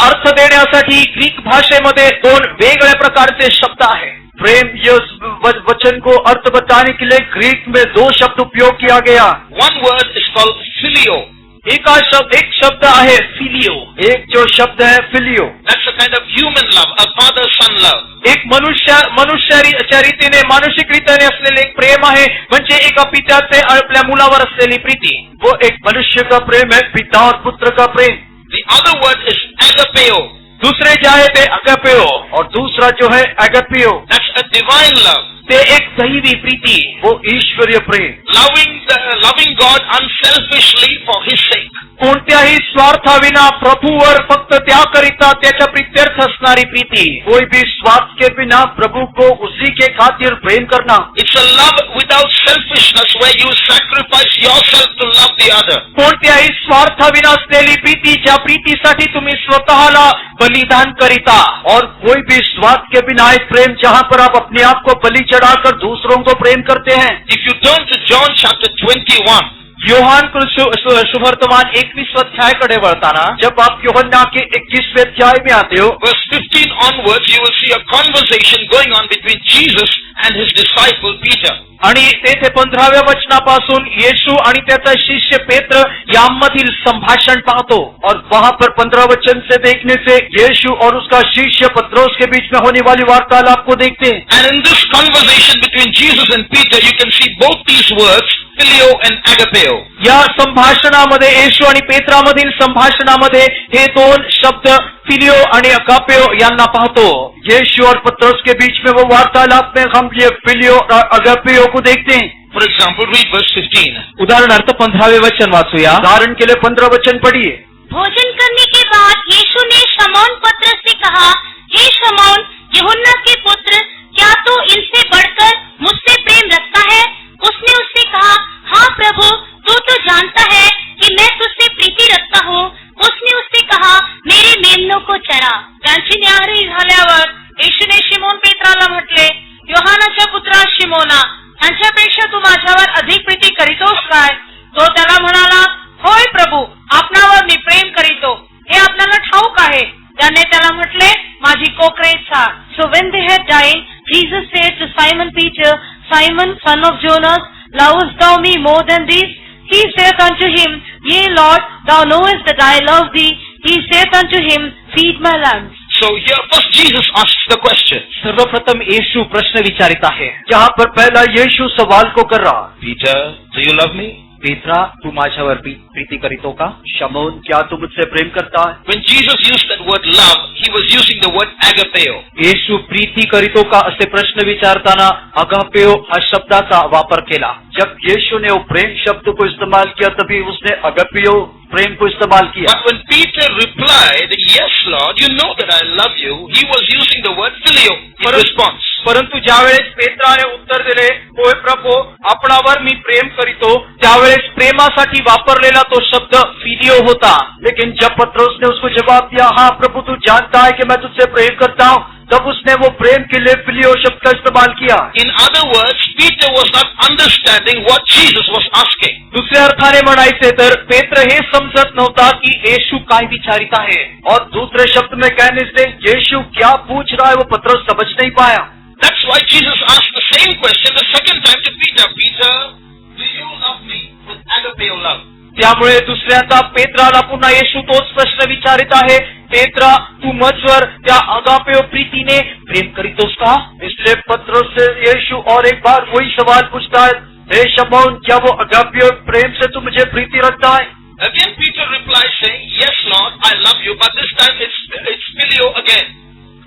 अर्थ देण्यासाठी ग्रीक भाषेमध्ये दोन वेगळ्या प्रकारचे शब्द आहेत. प्रेम ये वचन को अर्थ बताने के लिए ग्रीक में दो शब्द उपयोग किया गया. One word is called phileo. एक शब्द आहे फिलियो. एक जो शब्द है फिलियो, That's a kind of human love, a father-son love. एक मनुष्याच्या रीतीने मानसिक रीतीने असलेले एक प्रेम आहे, म्हणजे एका पित्याचे आपल्या मुलावर असलेली प्रीती. वो एक मनुष्य का प्रेम है, पिता और पुत्र का प्रेम. The other word is agapeo. दुसरे जे आहे ते अगापेओ, और दूसरा जो है अगपियो, That's a divine love. ते एक दैवी प्रीती. वो ईश्वरीय प्रेम. Loving God unselfishly for His sake. कोणत्याही स्वार्थाविना प्रभूवर फक्त त्याकरिता त्याच्या प्रीत्यर्थ असणारी प्रीती. कोई भी स्वार्थ के बिना प्रभु को उसी के खातिर प्रेम करना. It's a love without selfishness where you sacrifice yourself to love the other. कोणत्याही स्वार्थाविना असलेली प्रीती, ज्या प्रीतीसाठी तुम्ही स्वतःला बलिदान करिता. और कोई भी स्वार्थ के बिना एक प्रेम जहाँ पर आप अपने आप को बलि चढ़ाकर दूसरों को प्रेम करते हैं. If you turn to John chapter 21, Yohan सुवर्तमान 21 अध्यायाकडे वळताना जब आप यूहन्ना के 21वें अध्याय में आते हो, verse 15 onwards, you will see a conversation going on between Jesus and his disciple Peter. आणि तेथे 15व्या वचनापासून येशू आणि त्याचा शिष्य पेत्र यांमधील संभाषण पाहतो. और वहाँ पर 15 वचन से देखने से यीशु और उसका शिष्य पत्रोस के बीच में होने वाली वार्तालाप को देखते हैं. And in this conversation between Jesus and Peter, you can see both these words, phileo and agapeo. या संभाषणामध्ये येशू आणि पेत्रामधील संभाषणामध्ये हे दोन शब्द फिलियो आणि अगापेओ यांना पाहतो. यीशु और पत्रोस के बीच में वो वार्तालाप में हम ये फिलियो और अगपियो को देखते हैं. For example, read verse 15. उदाहरणार्थ 15वे वचन वाचूया. उदाहरण के लिए 15 वचन पढ़िए. भोजन करने के बाद यीशु ने शमौन पतरस से कहा, हे शमौन, यूहन्ना के पुत्र, क्या तू इनसे बढ़कर मुझसे प्रेम रखता है? उसने उससे कहा, हाँ प्रभु, तू तो जानता है कि मैं तुझसे प्रीति रखता हूँ. उसने उससे कहा, मेरे मेमनों को चरा. त्यांची न्याहारी झाल्यावर येशूने शिमोन पेत्राला म्हटले, योहानाच्या पुत्रा शिमोना, त्यांच्यापेक्षा तू माझ्यावर अधिक प्रीती करीतोस काय? तो त्याला म्हणाला, होय प्रभू, आपणावर मी प्रेम करीतो, हे आपल्याला ठाऊक आहे. त्याने त्याला म्हटले, माझी कोकरे चार. So when they had dined, Jesus said to Simon Peter, Simon, son of Jonas, lovest thou me more than these? He saith unto him, Yea, Lord, thou knowest that I love thee. He saith unto him, Feed my lambs. So here first Jesus asks the question. सर्वप्रथम येशू प्रश्न विचारित आहे. यहाँ पर पहला यीशु सवाल को कर रहा. Peter, do you love me? पेत्रा तू माझ्यावर प्रीती करीतो का? शमौन, क्या तू मुझसे प्रेम करता है? When Jesus used that word love, he was using the word agapeo. येशू प्रीती करीतो का असे प्रश्न विचारताना अगापेओ हा शब्दाचा वापर केला. जब यीशु ने वो प्रेम शब्द को इस्तेमाल किया तभी उसने अगपियो प्रेम को इस्तेमाल KIA. But when Peter replied, yes Lord, you know that I love you, he was using the word phileo in response. परंतु ज्यावेळेस पेत्राने उत्तर दिले, होय प्रभो आपणावर मी प्रेम करीतो, त्यावेळेस प्रेमासाठी वापरलेला तो शब्द फिलिओ होता. लेकिन जब पत्रोस ने उसको जवाब दिया, हाँ प्रभु तू जानता है कि मैं तुझसे प्रेम करता हूँ, तब उसने वो प्रेम के लिए फिलियो शब्द का इस्तेमाल KIA. In other words, Peter was not understanding what Jesus was asking. दुसऱ्या अर्थाने म्हणायचे तर पेत्र हे समजत नव्हता की येशू काय विचारित आहे. और दूसरे शब्द में कहने से यीशु क्या पूछ रहा है वो पत्रोस समझ नहीं पाया. That's why Jesus asked the same question the second time to Peter. Peter, do you love me with agapeo love? त्यामुळे दुसऱ्यांदा पेत्राला पुन्हा येशू तोच प्रश्न विचारित आहे, पेत्रा तू मजवर त्या अगापेओ प्रीतीने प्रेम करीतोस का? इसलिए पत्रोस से यीशु और एक बार वही सवाल पूछता है, हे शमौन क्या वो अगापियो प्रेम से तू मुझे प्रीति रखता है? Again Peter replies saying, yes Lord, I love you, but this time it's phileo again.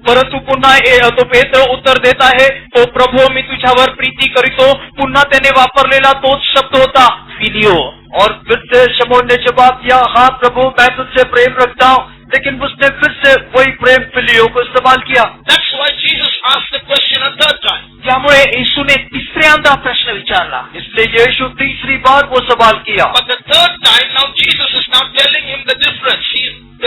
परंतु पुन्हा तो पेत्र उत्तर देत आहे, तो प्रभू मी तुझ्यावर प्रीती करीतो. पुन्हा त्याने वापरलेला तोच शब्द होता फिलिओ. और फिर से शमौन ने जवाब दिया, हाँ प्रभु मैं तुझसे प्रेम रखता हूँ, लेकिन उसने फिर से वही प्रेम फिलियो को इस्तेमाल KIA. That's why Jesus asked the question a third time. त्यामुळे येशूने तिसऱ्यांदा प्रश्न विचारला. इसलिए यीशु तीसरी बार वो सवाल KIA. But the third time now Jesus is now telling him the difference.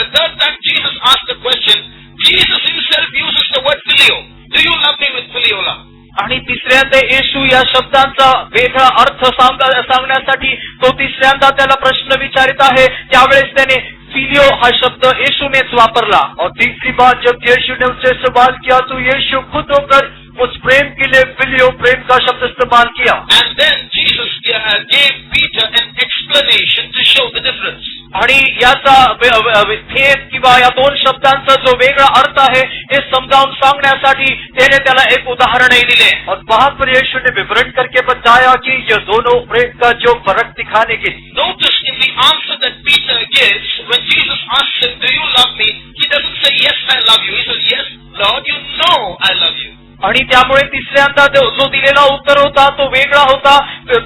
The third time Jesus asked the question, Jesus himself uses the word phileo. Do you love me with phileo love? आणि तिसऱ्यांदा येशू या शब्दांचा वेगळा अर्थ सांगण्यासाठी तो तिसऱ्यांदा त्याला प्रश्न विचारित आहे. त्यावेळेस त्याने फिलिओ हा शब्द येशूनेच वापरला. और तीसरी बार जब यीशु ने उससे सवाल किया तो यीशु खुद होकर उस प्रेम के लिए फिलियो प्रेम का शब्द इस्तेमाल KIA. And then Jesus gave Peter an explanation to show the difference. आणि याचा भेद किंवा या दोन शब्दांचा जो वेगळा अर्थ आहे हे समजावून सांगण्यासाठी त्याने त्याला एक उदाहरणही दिले. और वहां पर यीशु ने विवरण करके बताया कि ये दोनों प्रेम का जो फर्क दिखाने के लिए. Notice in the answer that Peter gives, when Jesus asks him, do you love me? He doesn't say, yes, I love you. He says, yes, Lord, you know I love you. आणि त्यामुळे तिसऱ्यांदा जो दिलेला उत्तर होता तो वेगळा होता.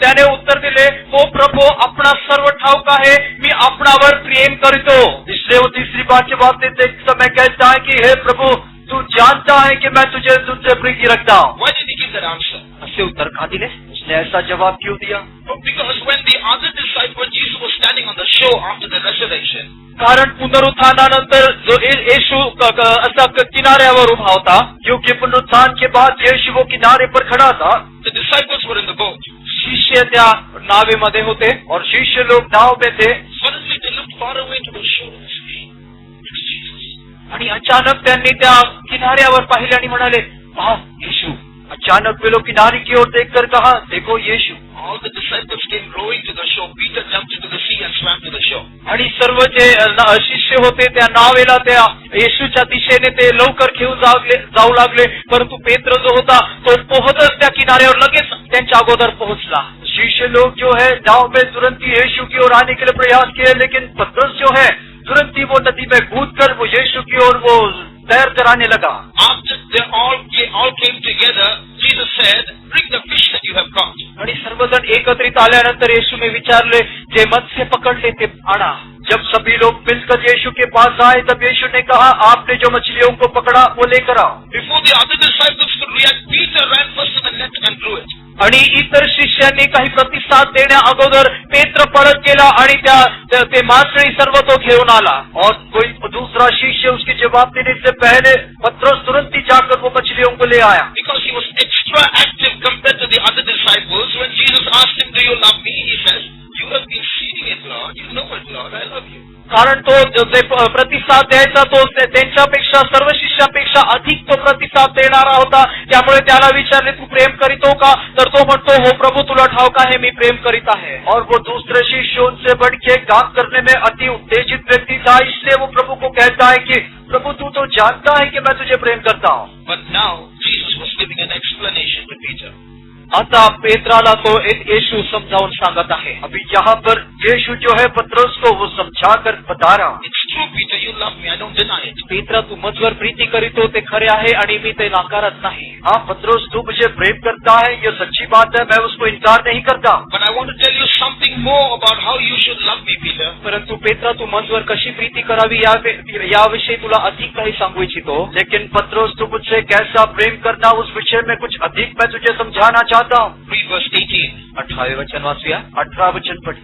त्याने उत्तर दिले, हो प्रभू आपणा सर्व ठाऊक आहे, मी आपणावर प्रेम करतो. इसलिए वो तीसरी बार जवाब देते समय कहता है कि हे प्रभु तू जानता है कि मैं तुझसे प्रीति रखता हूँ. Why did he give that answer? असे उत्तर का दिले? उसने ऐसा जवाब क्यों दिया? Because when the other disciple, Jesus was standing on the shore after the resurrection, कारण पुनरुत्थानानंतर जो येशू असा किनाऱ्यावर उभा होता, क्योंकि पुनरुत्थान के बाद यीशु वो किनारे पर खड़ा था. the disciples were in the boat. शिष्य त्या नावेमध्ये होते और शिष्य लोग नाव में थे. Suddenly they looked far away to the shore and said, hey, it's Jesus. आणि अचानक त्यांनी त्या किनाऱ्यावर पाहिले आणि म्हणाले, पहा येशू. अचानक वे लोग किनारे की ओर देखकर कहा, देखो यीशु. All the disciples came rowing to the shore. Peter jumped into the sea and swam to the shore. आणि सर्व जे शिष्य होते त्या नावेला त्या येशूच्या दिशेने ते लवकर घेऊन जाऊ लागले. परंतु पेत्र जो होता तो पोहतच त्या किनाऱ्यावर लगेच त्यांच्या अगोदर पोहोचला. शिष्य लोग जो है नाव में तुरंत ही यीशु की ओर आने के लिए प्रयास किए, लेकिन पतरस जो है तुरंत ही वो नदी में कूदकर वो यीशु की ओर वो तैर कराने लगा. After they all came together, Jesus said, bring the fish that you have caught. आणि सर्वजण एकत्रित आल्यानंतर येशूने विचारले, जे मत्स्य पकडले ते आणा. जब सभी लोग मिलकर यीशु के पास आए तब यीशु ने कहा, आपने जो मछलियों को पकड़ा वो लेकर आओ. Before the other disciples could react, Peter ran first to the net and drew it. आणि इतर शिष्यांनी काही प्रतिसाद देण्या अगोदर पेत्र पळत गेला आणि ते मासळी सर्व तो घेऊन आला. और कोई दूसरा शिष्य उसके जवाब देने से पहले पतरस तुरंत ही जाकर वो मछलियों को ले आया. Because he was extra active compared to the other disciples. When Jesus asked him, do you love me? He says, you have been seeing it, Lord. You know it, Lord. I love you. कारण तो जे प्रतिसाद द्यायचा तो त्यांच्यापेक्षा सर्व शिष्यापेक्षा अधिक तो प्रतिसाद देणारा होता. त्यामुळे त्याला विचारले, तू प्रेम करीतो का? तर तो म्हणतो, हो प्रभू तुला ठाऊक आहे मी प्रेम करीत आहे. और वो दूसरे शिष्य उनसे बढ़ के काम करने में अति उत्तेजित व्यक्ति था, इसलिए वो प्रभु को कहता है कि प्रभु तू तो जानता है कि मैं तुझे प्रेम करता हूँ. But now Jesus was giving an explanation to Peter. आता पेत्राला तो येशू समजावून सांगत आहे. अभी यहाँ पर यीशु जो है पतरस को वो समझाकर बता रहा, It's true, Peter, you love me. I don't deny it. पेत्रा, तू मजवर प्रीती करीतो ते खरे आहे आणि मी ते नाकारत नाही. हाँ पतरस तू मुझे प्रेम करता है, ये सच्ची बात है, मैं उसको इनकार नहीं करता. But I want to tell you something more about how you should love me, Peter. परंतु पेत्रा, तू मजवर कशी प्रीती करावी याविषयी तुला अधिक काही सांगू इच्छितो. लेकिन पतरस तू मुझसे कैसा प्रेम करना, उस विषय में कुछ अधिक मैं तुझे समझाना चाहता हूँ. Read verse 18. 18वें वचन वाचूया. 18 वचन पढ़.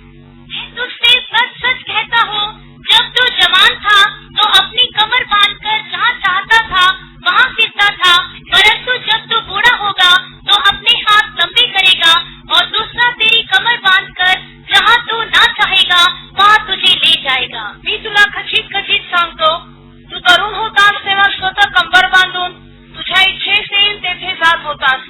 तुझसे सच सच कहता हूँ, जब तू जवान था तो अपनी कमर बांधकर जहाँ चाहता था वहाँ फिरता था, परंतु जब तू बूढ़ा होगा तो अपने हाथ लंबे करेगा और दूसरा तेरी कमर बांधकर जहाँ तू ना चाहेगा वहाँ तुझे ले जाएगा. मी तुला खचित खचित सांगतो, तू तरुण होतास तेव्हा स्वतः कंबर बांधून तुझ्या इच्छेस येईल तेथे जात होतास,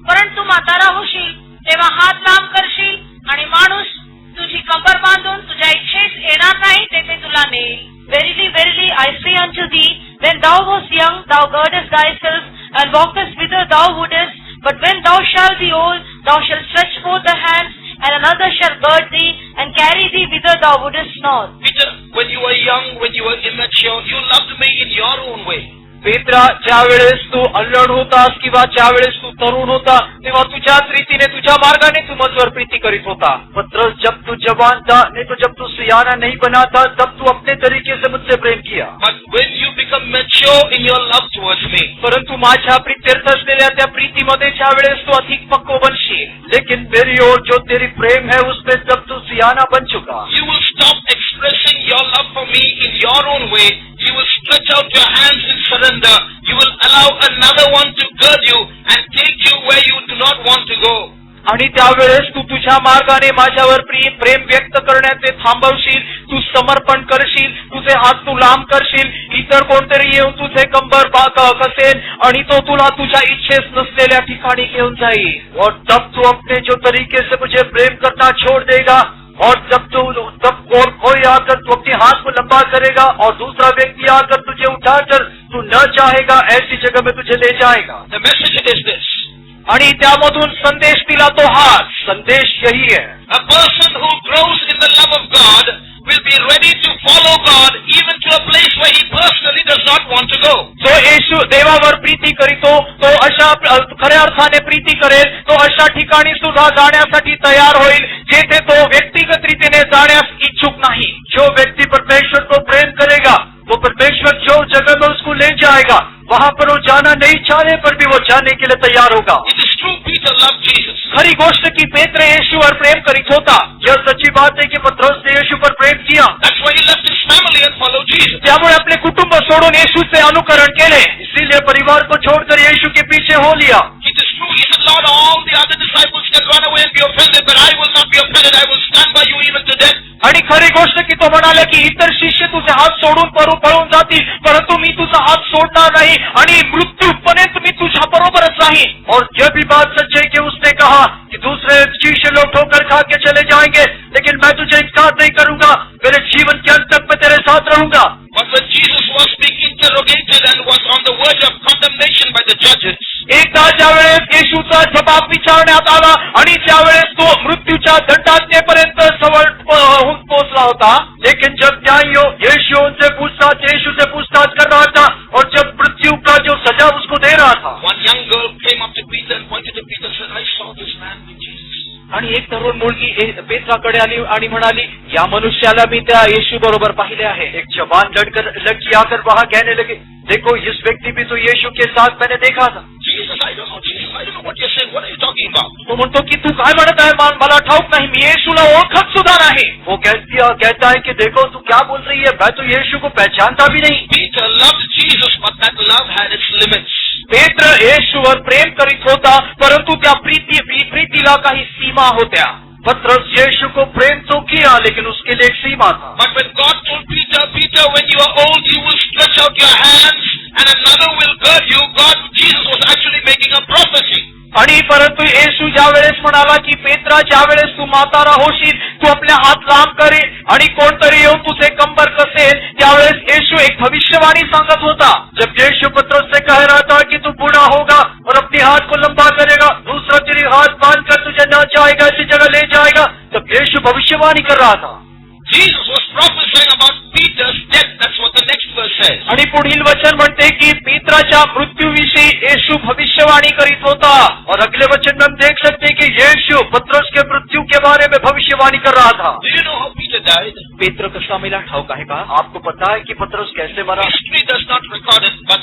परंतु म्हातारा होशील तेव्हा हात लांब करशील आणि माणूस तुझी कंबर बांधून तुझ्या इच्छेस येणार नाही तेथे तुला नेईल. Verily, verily, I say unto thee, when thou wast young, thou girdest thyself and walkest whither thou wouldest. But when thou shalt be old, thou shalt stretch forth the hands, and another shall gird thee and carry thee whither thou wouldest not. Peter, when you were young, when you were immature, you loved me in your own way. Petra, ज्या वेळेस तू अल्लड होतास किंवा ज्या वेळेस तू तरुण होता तेव्हा तुझ्याच रीतीने तुझ्या मार्गाने तू मजवर प्रीती करीत होता. पतरस जब तू जवान था, नहीं तो जब तू सियाना नहीं बना था, तब तू अपने तरीके से मुझसे प्रेम KIA. But when you become mature in your love towards me, परंतु माझ्या प्रीत्यर्थ असलेल्या त्या प्रीतीमध्ये ज्या वेळेस तू अधिक पक्व बनशील, लेकिन मेरी ओर जो तेरी प्रेम है उसमें जब तू सियाना बन चुका, you will stop expressing your love for me in your own way. You will stretch out your hands in surrender. You will allow another one to gird you and take you where you do not want to go. आणि त्यावेळेस तू तुझ्या मार्गाने माझ्यावर प्रेम व्यक्त करण्याचे थांबवशील, तू समर्पण करशील, तुझे हात तू लांब करशील, इतर कोणतरी येऊन तुझे कंबर कसेल आणि तो तुला तुझ्या इच्छेस नसलेल्या ठिकाणी घेऊन जाईल. और तब तू अपने जो तरीके से मुझे प्रेम करना छोड़ देगा, और जब और कोई आकर तू अपने हाथ को लंबा करेगा और दूसरा व्यक्ति आकर तुझे उठाकर तू न चाहेगा ऐसी जगह में तुझे ले जाएगा. The message is this. आणि त्यामधून संदेश दिला तो हाच. संदेश यही है. A person who grows in the love of God will be ready to follow God even to a place where he personally does not want to go. जो येशू देवावर प्रीती करीतो तो अशा खऱ्या अर्थाने प्रीती करेल, तो अशा ठिकाणी सुद्धा जाण्यासाठी तयार होईल जेथे तो व्यक्तिगत रीतीने जाण्यास इच्छुक नाही. जो व्यक्ति परमेश्वर को प्रेम करेगा वो परमेश्वर जो जगह में उसको ले जाएगा वहाँ पर वो जाना नहीं चाहने पर भी वो जाने के लिए तैयार होगा. It is true Peter loved Jesus. खरी गोष्ट की पेत्र येशूवर प्रेम करीत होता. यह सच्ची बात है कि पतरस ने यीशु पर प्रेम KIA. That's why he left his family and followed Jesus. त्यामुळे आपले कुटुंब सोडून येशूचे अनुकरण केले. इसीलिए परिवार को छोड़कर यीशु के पीछे हो लिया. It is true. He said, Lord, all the other disciples can run away and be offended, but I will not be offended. I will stand by you even to death. आणि खरी गोष्ट की तो म्हणाला की इतर शिष्य तुझे हात सोडून पळून जातील, परंतु मी तुझा हात सोडणार नाही आणि मृत्यूपर्यंत मी तुझ्या बरोबरच राहीन. और यह भी बात सच है कि उसने कहा कि दूसरे शिष्य लोग ठोकर खा के चले जाएंगे, लेकिन मैं तुझे इनकार नहीं करूंगा, मेरे जीवन के अंत तक मैं तेरे साथ रहूंगा. But when Jesus was being interrogated and was on the verge of condemnation by the judges, एकदा ज्या वेळेस येशूचा जबाब विचारण्यात आला आणि त्यावेळेस तो मृत्यूच्या दंडाज्ञेपर्यंत जवळ होऊन पोहोचला होता, लेकिन जब न्यायियों यीशु से पूछताछ कर रहा था और जब मृत्यु का जो सजा उसको दे रहा था, one young girl came up to Peter and pointed to Peter and said, I saw this man with Jesus. आणि एक तरुण मुलगी पेत्राकडे आली आणि म्हणाली, या मनुष्याला मी त्या येशू बरोबर पाहिले आहे. एक जवान लड़की आकर वहाँ कहने लगी, देखो इस व्यक्ति भी तो यीशु के साथ मैंने देखा था. Jesus, I don't know, Jesus, I don't know what you're saying. What are you talking about? तो म्हणतो की तू काय म्हणत आहे, मला ठाऊक नाही, मी येशूला ओळखत सुद्धा नाही. वो कहता है कि देखो तू क्या बोल रही है, मैं तो यीशु को पहचानता भी नहीं. Peter loved Jesus, but that love had its limits. पेत्र येशूवर प्रेम करीत होता, परंतु त्या प्रीतीला काही सीमा होत्या. पतरस यीशु को प्रेम तो किया, लेकिन उसके लिए एक सीमा था. But when God told Peter, Peter, when you are old, you will stretch out your hands and another will gird you, Jesus was actually making a prophecy. आणि परंतु येशू ज्या वेळेस म्हणाला की पेत्रा, ज्या वेळेस तू म्हातारा होशील, तू आपले हात लांब करेल आणि कोणतरी येऊन तुझे कंबर कसेल, त्यावेळेस येशू एक भविष्यवाणी सांगत होता. जब यीशु पतरस से कह रहा था कि तू बूढ़ा होगा और अपने हाथ को लंबा करेगा, दूसरा तेरी हाथ बांध भविष्यवाणी कर रहा था। Jesus was prophesying about Peter's death. That's what the next verse says. आणि पुढील वचन म्हणते की पेत्राच्या मृत्यूविषयी येशू भविष्यवाणी करीत होता। और अगले वचन में हम देख सकते हैं कि यीशु पतरस के मृत्यु के बारे में भविष्यवाणी कर रहा था। Do you know how Peter died? पेत्र कसा मेला ठाऊक आहे का? आपको पता है कि पतरस कैसे मरा? History does not record it, but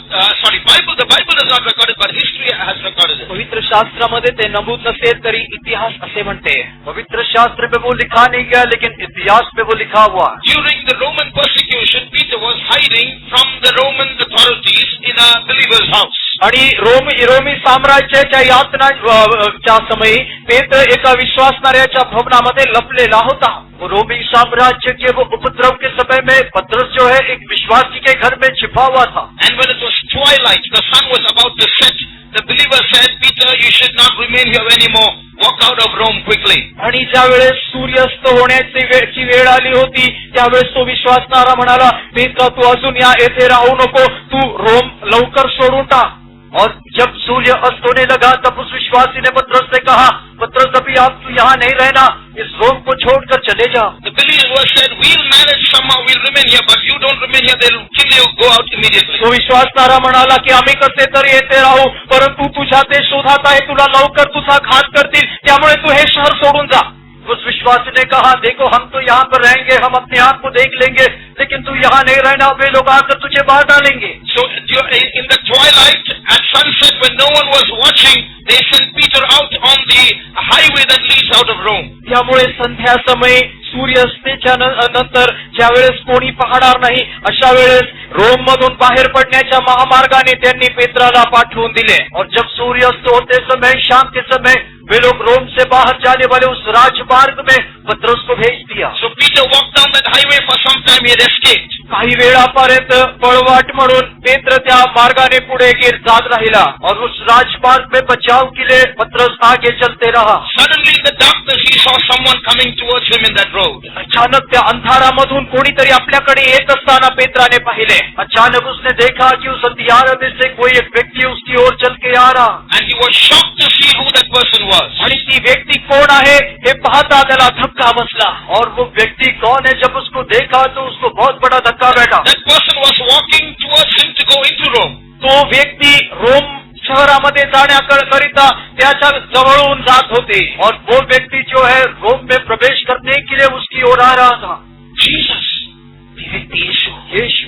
the Bible does not record it, but history has recorded it. पवित्र शास्त्रामध्ये ते नमूद नसेल तरी इतिहास असे म्हणते। पवित्र शास्त्र में वो लिखा नहीं गया, लेकिन इतिहास में वो लिखा हुआ है। During the Roman persecution, Peter was hiding from the Roman authorities in a believer's house. आणि रोमी साम्राज्याच्या यातनाच्या समयी पेत्र एका विश्वासणाऱ्याच्या भवनामध्ये लपलेला होता। रोमी साम्राज्य के वो उपद्रव के समय में पतरस जो है एक विश्वासी के घर में छिपा हुआ था। And when it was twilight, the sun was about to set, the believer said, Peter, you should not remain here anymore. Walk out of Rome quickly. आणि ज्या वेळेस सूर्यास्त होण्याची वेळ आली होती त्यावेळेस तो विश्वासणारा म्हणाला, पेत्र तू अजून येथे राहू नको, तू रोम लवकर सोडून टाक। और जब सूर्य अस्त होने लगा तब उस विश्वासी ने पतरस से कहा, पतरस अभी आप तू यहाँ नहीं रहना, इस रोम को छोड़कर चले जा। The believer said, we'll manage somehow, we'll remain here, but you don't remain here, they'll kill you, go out immediately. तो विश्वासणारा म्हणाला की आम्ही कसे तरी येथे राहू, परंतु तुझ्या ते शोधात आहे, तुला लवकर तुझा घात करतील, त्यामुळे तू हे शहर सोडून जा। उस विश्वासी ने कहा, देखो हम तो यहाँ पर रहेंगे, हम अपने आप को देख लेंगे, लेकिन तू यहाँ नहीं रहना, वे लोग आकर तुझे बाहर डालेंगे। So in the twilight, at sunset, when no one was watching, they sent Peter out on the highway that leads out of Rome. त्यामुळे संध्या समय सूर्यास्ताच्या नंतर ज्या वेळेस कोणी पाहणार नाही अशा वेळेस रोम मधून बाहेर पडण्याच्या महामार्गाने त्यांनी पेत्राला पाठवून दिले। और जब सूर्यास्त होते समय शाम के समय वे लोग रोम से बाहर जाने वाले उस राजमार्ग में पतरस को भेज दिया। So Peter walked down that highway for some time, he had escaped. काही वेळापर्यंत पळवाट म्हणून पेत्र त्या मार्गाने पुढे जात राहिला और उस राजमार्ग में बचाव के लिए पतरस आगे चलते रहा। Suddenly in the darkness he saw someone coming towards him in that road. अचानक त्या अंधारामधून कोणीतरी आपल्याकडे येत असताना पेत्राने पाहिले। अचानक उसने देखा कि उस अंधियारे में से कोई एक व्यक्ति उसकी ओर चल के आ रहा। And he was shocked to see who that person was. आणि ती व्यक्ती कोण आहे हे पाहता त्याला धक्का बसला। और वो व्यक्ति कौन है, जब उसको देखा तो उसको बहुत बड़ा धक्का बैठा। That person was walking towards him to go into Rome. तो व्यक्ती रोम शहरामध्ये जाण्याकरिता त्याच्या जवळून जात होते। और वो व्यक्ति जो है रोम में प्रवेश करने के लिए उसकी ओर आ रहा था। Jesus. ती व्यक्ती येशू। यीशु,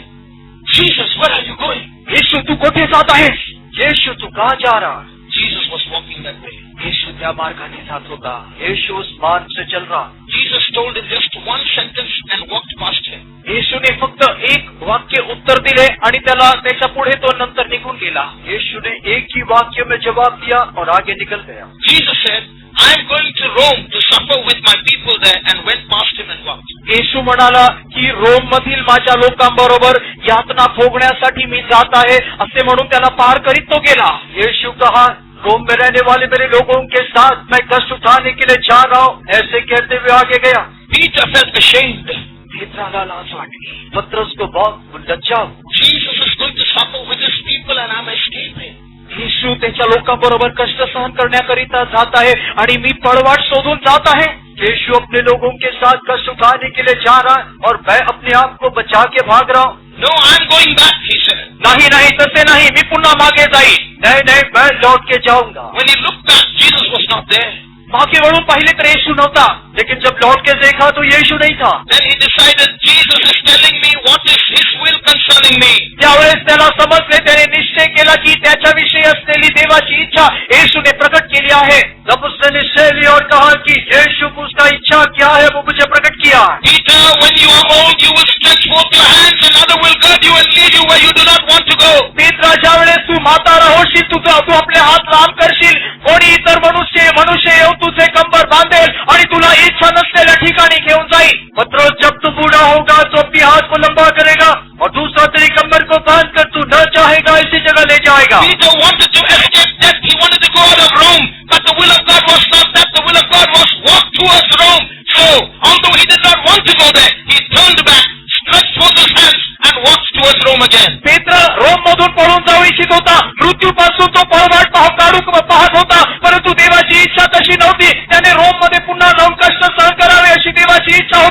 Jesus, where are you going? येशू तू कुठे जात आहेस? यीशु तू कहाँ जा रहा है? Jesus was walking that way. येशू त्या मार्गाने जात होता। यीशु उस मार्ग से चल रहा। Jesus told him just one sentence and walked past him. येशूने फक्त एक वाक्य उत्तर दिले आणि त्याला त्याच्या पुढे तो नंतर निघून गेला। यीशु ने एक ही वाक्य में जवाब दिया और आगे निकल गया। Jesus said, I am going to Rome to suffer with my people there, and went past him and walked. येशू म्हणाला की रोम मधील माझ्या लोकांबरोबर यातना भोगण्यासाठी मी जात आहे असे म्हणून त्याला पार करीत तो गेला। यीशु कहा, रोम में रहने वाले मेरे लोगों के साथ मैं कष्ट उठाने के लिए जा रहा हूँ, ऐसे कहते हुए आगे गया। Peter felt ashamed. पेत्राला लाज वाटली। पतरस को बहुत लज्जा हुई। Jesus is going to suffer with his people and I'm escaping. येशू त्याच्या लोकांबरोबर कष्ट सहन करण्याकरिता जात आहे आणि मी पळवाट शोधून जात आहे। यीशु अपने लोगों के साथ कष्ट उठाने के लिए जा रहा है और मैं अपने आप को बचा के भाग रहा हूँ। No, I'm going back, he said. नाही नाही तसे नाही, मी पुन्हा मागे जाईल। नहीं नहीं, मैं लौट के जाऊंगा। When he looked back, Jesus was not there. मागे वळून पाहिले तर येशू नव्हता। लेकिन जब लौट के देखा तो यीशु नहीं था। Then he decided Jesus is telling me what is his will concerning me. त्यावेळेस त्याला समजले, त्याने निश्चय केला की त्याच्याविषयी असलेली देवाची इच्छा येशूने प्रकट केली आहे। तब उसने निश्चय लिया और कहा कि यीशु को उसका इच्छा क्या है वो मुझे प्रकट KIA. Peter, when you are old, you will stretch forth your hands and another will guard you and lead you where you do not want to go. Petra, ज्या वेळेस तू म्हातारा होशील तू आपले हात लांब करशील, कोणी इतर मनुष्य येऊन तुझे कंबर बांधेल आणि तुला इच्छा नसलेल्या ठिकाणी घेऊन जाईल। पतरस, जब तू बूढ़ा होगा तो अपने हाथ को लंबा करेगा और दूसरा तेरी कमर को बांध कर तू न चाहेगा ऐसी जगह ले जाएगा। Peter wanted to escape death. He wanted to go out of Rome, but the will of God was not that. The will of God was walk towards Rome. So, although he did not want to go there, he turned back, stretched forth his hands, and walked towards Rome again. Peter Rome मधून पळून जाऊ इच्छित होता, मृत्यूपासून तो पळवाट पाहत होता, परंतु देवाची इच्छा तशी नव्हती। त्याने रोम मध्ये पुन्हा जाऊन कष्ट सहन करावे अशी देवाची इच्छा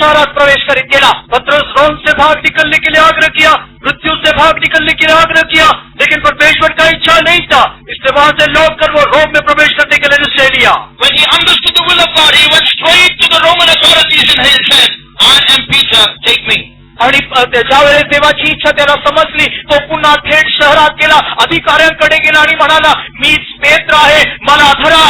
शहरात प्रवेश करीत गेला. पतरस रोम से भाग निकलने के लिए आग्रह किया, मृत्यु से भाग निकलने के लिए आग्रह किया, लेकिन परमेश्वर का इच्छा नहीं था, इसलिए वहां से लौट कर वो रोम में प्रवेश करने के लिए निश्चय लिया. When he understood the will of God, he went straight to the Roman authorities and he said, I am Peter, take me. आणि ज्यावेळेस देवाची इच्छा त्याला समजली, तो पुन्हा थेट शहरात गेला, अधिकाऱ्यांकडे गेला आणि म्हणाला, मीच पेत्र आहे, मला धरा.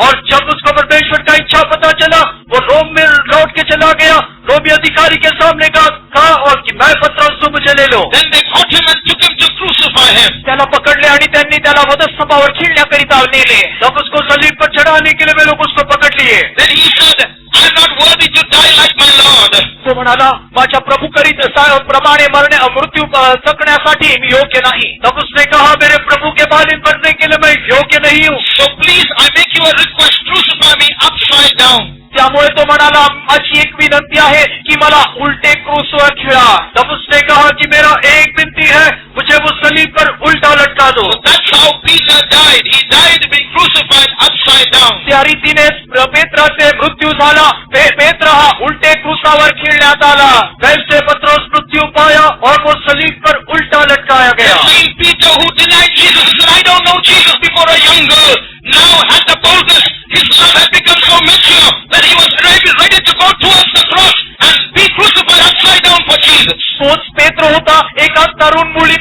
और जब उसको परमेश्वर का इच्छा पता चला, वो रोम में लौट के चला गया, रोमी अधिकारी के सामने कहा और कि मैं पतरस हूं, मुझे ले low. Then they caught him and took him to crucify him. त्याला पकडले आणि त्यांनी त्याला वधस्तंभावर खिळण्याकरिता नेले. जब उसको सलीब पर चढ़ाने के लिए वे लोग उसको पकड़ लिए. Then he said, I am not worthy to die like my Lord. तो म्हणाला, माझ्या प्रभू करीत प्रमाणे मृत्यू जगण्यासाठी मी योग्य नाही. तब उसने कहा, मेरे प्रभु के बालिन बनने के लिए मैं योग्य नहीं हूँ. So please, I make you a request, crucify me upside down. त्यामुळे तो म्हणाला, माझी एक विनंती आहे की मला उलटे क्रूसवर खिळा. तब उसने कहा कि मेरा एक विनती है, मुझे वो सलीब पर उल्टा लटका दो. So that's how Peter died. He died being crucified upside down. त्या रीतीने पेत्राचे मृत्यू झाला. पेत्र हा उलटे क्रूसावर खिळण्यात आला. वैसे पतरस मृत्यु पाया और वो सलीब पर उल्टा लटकाया The Gaya. same Peter who denied Jesus said, I don't know Jesus before a young girl, now had the boldness. His love had become so mature that he was ready to go towards the cross and be crucified upside down for Jesus. तोच पेत्र होता. एका तरुण मुली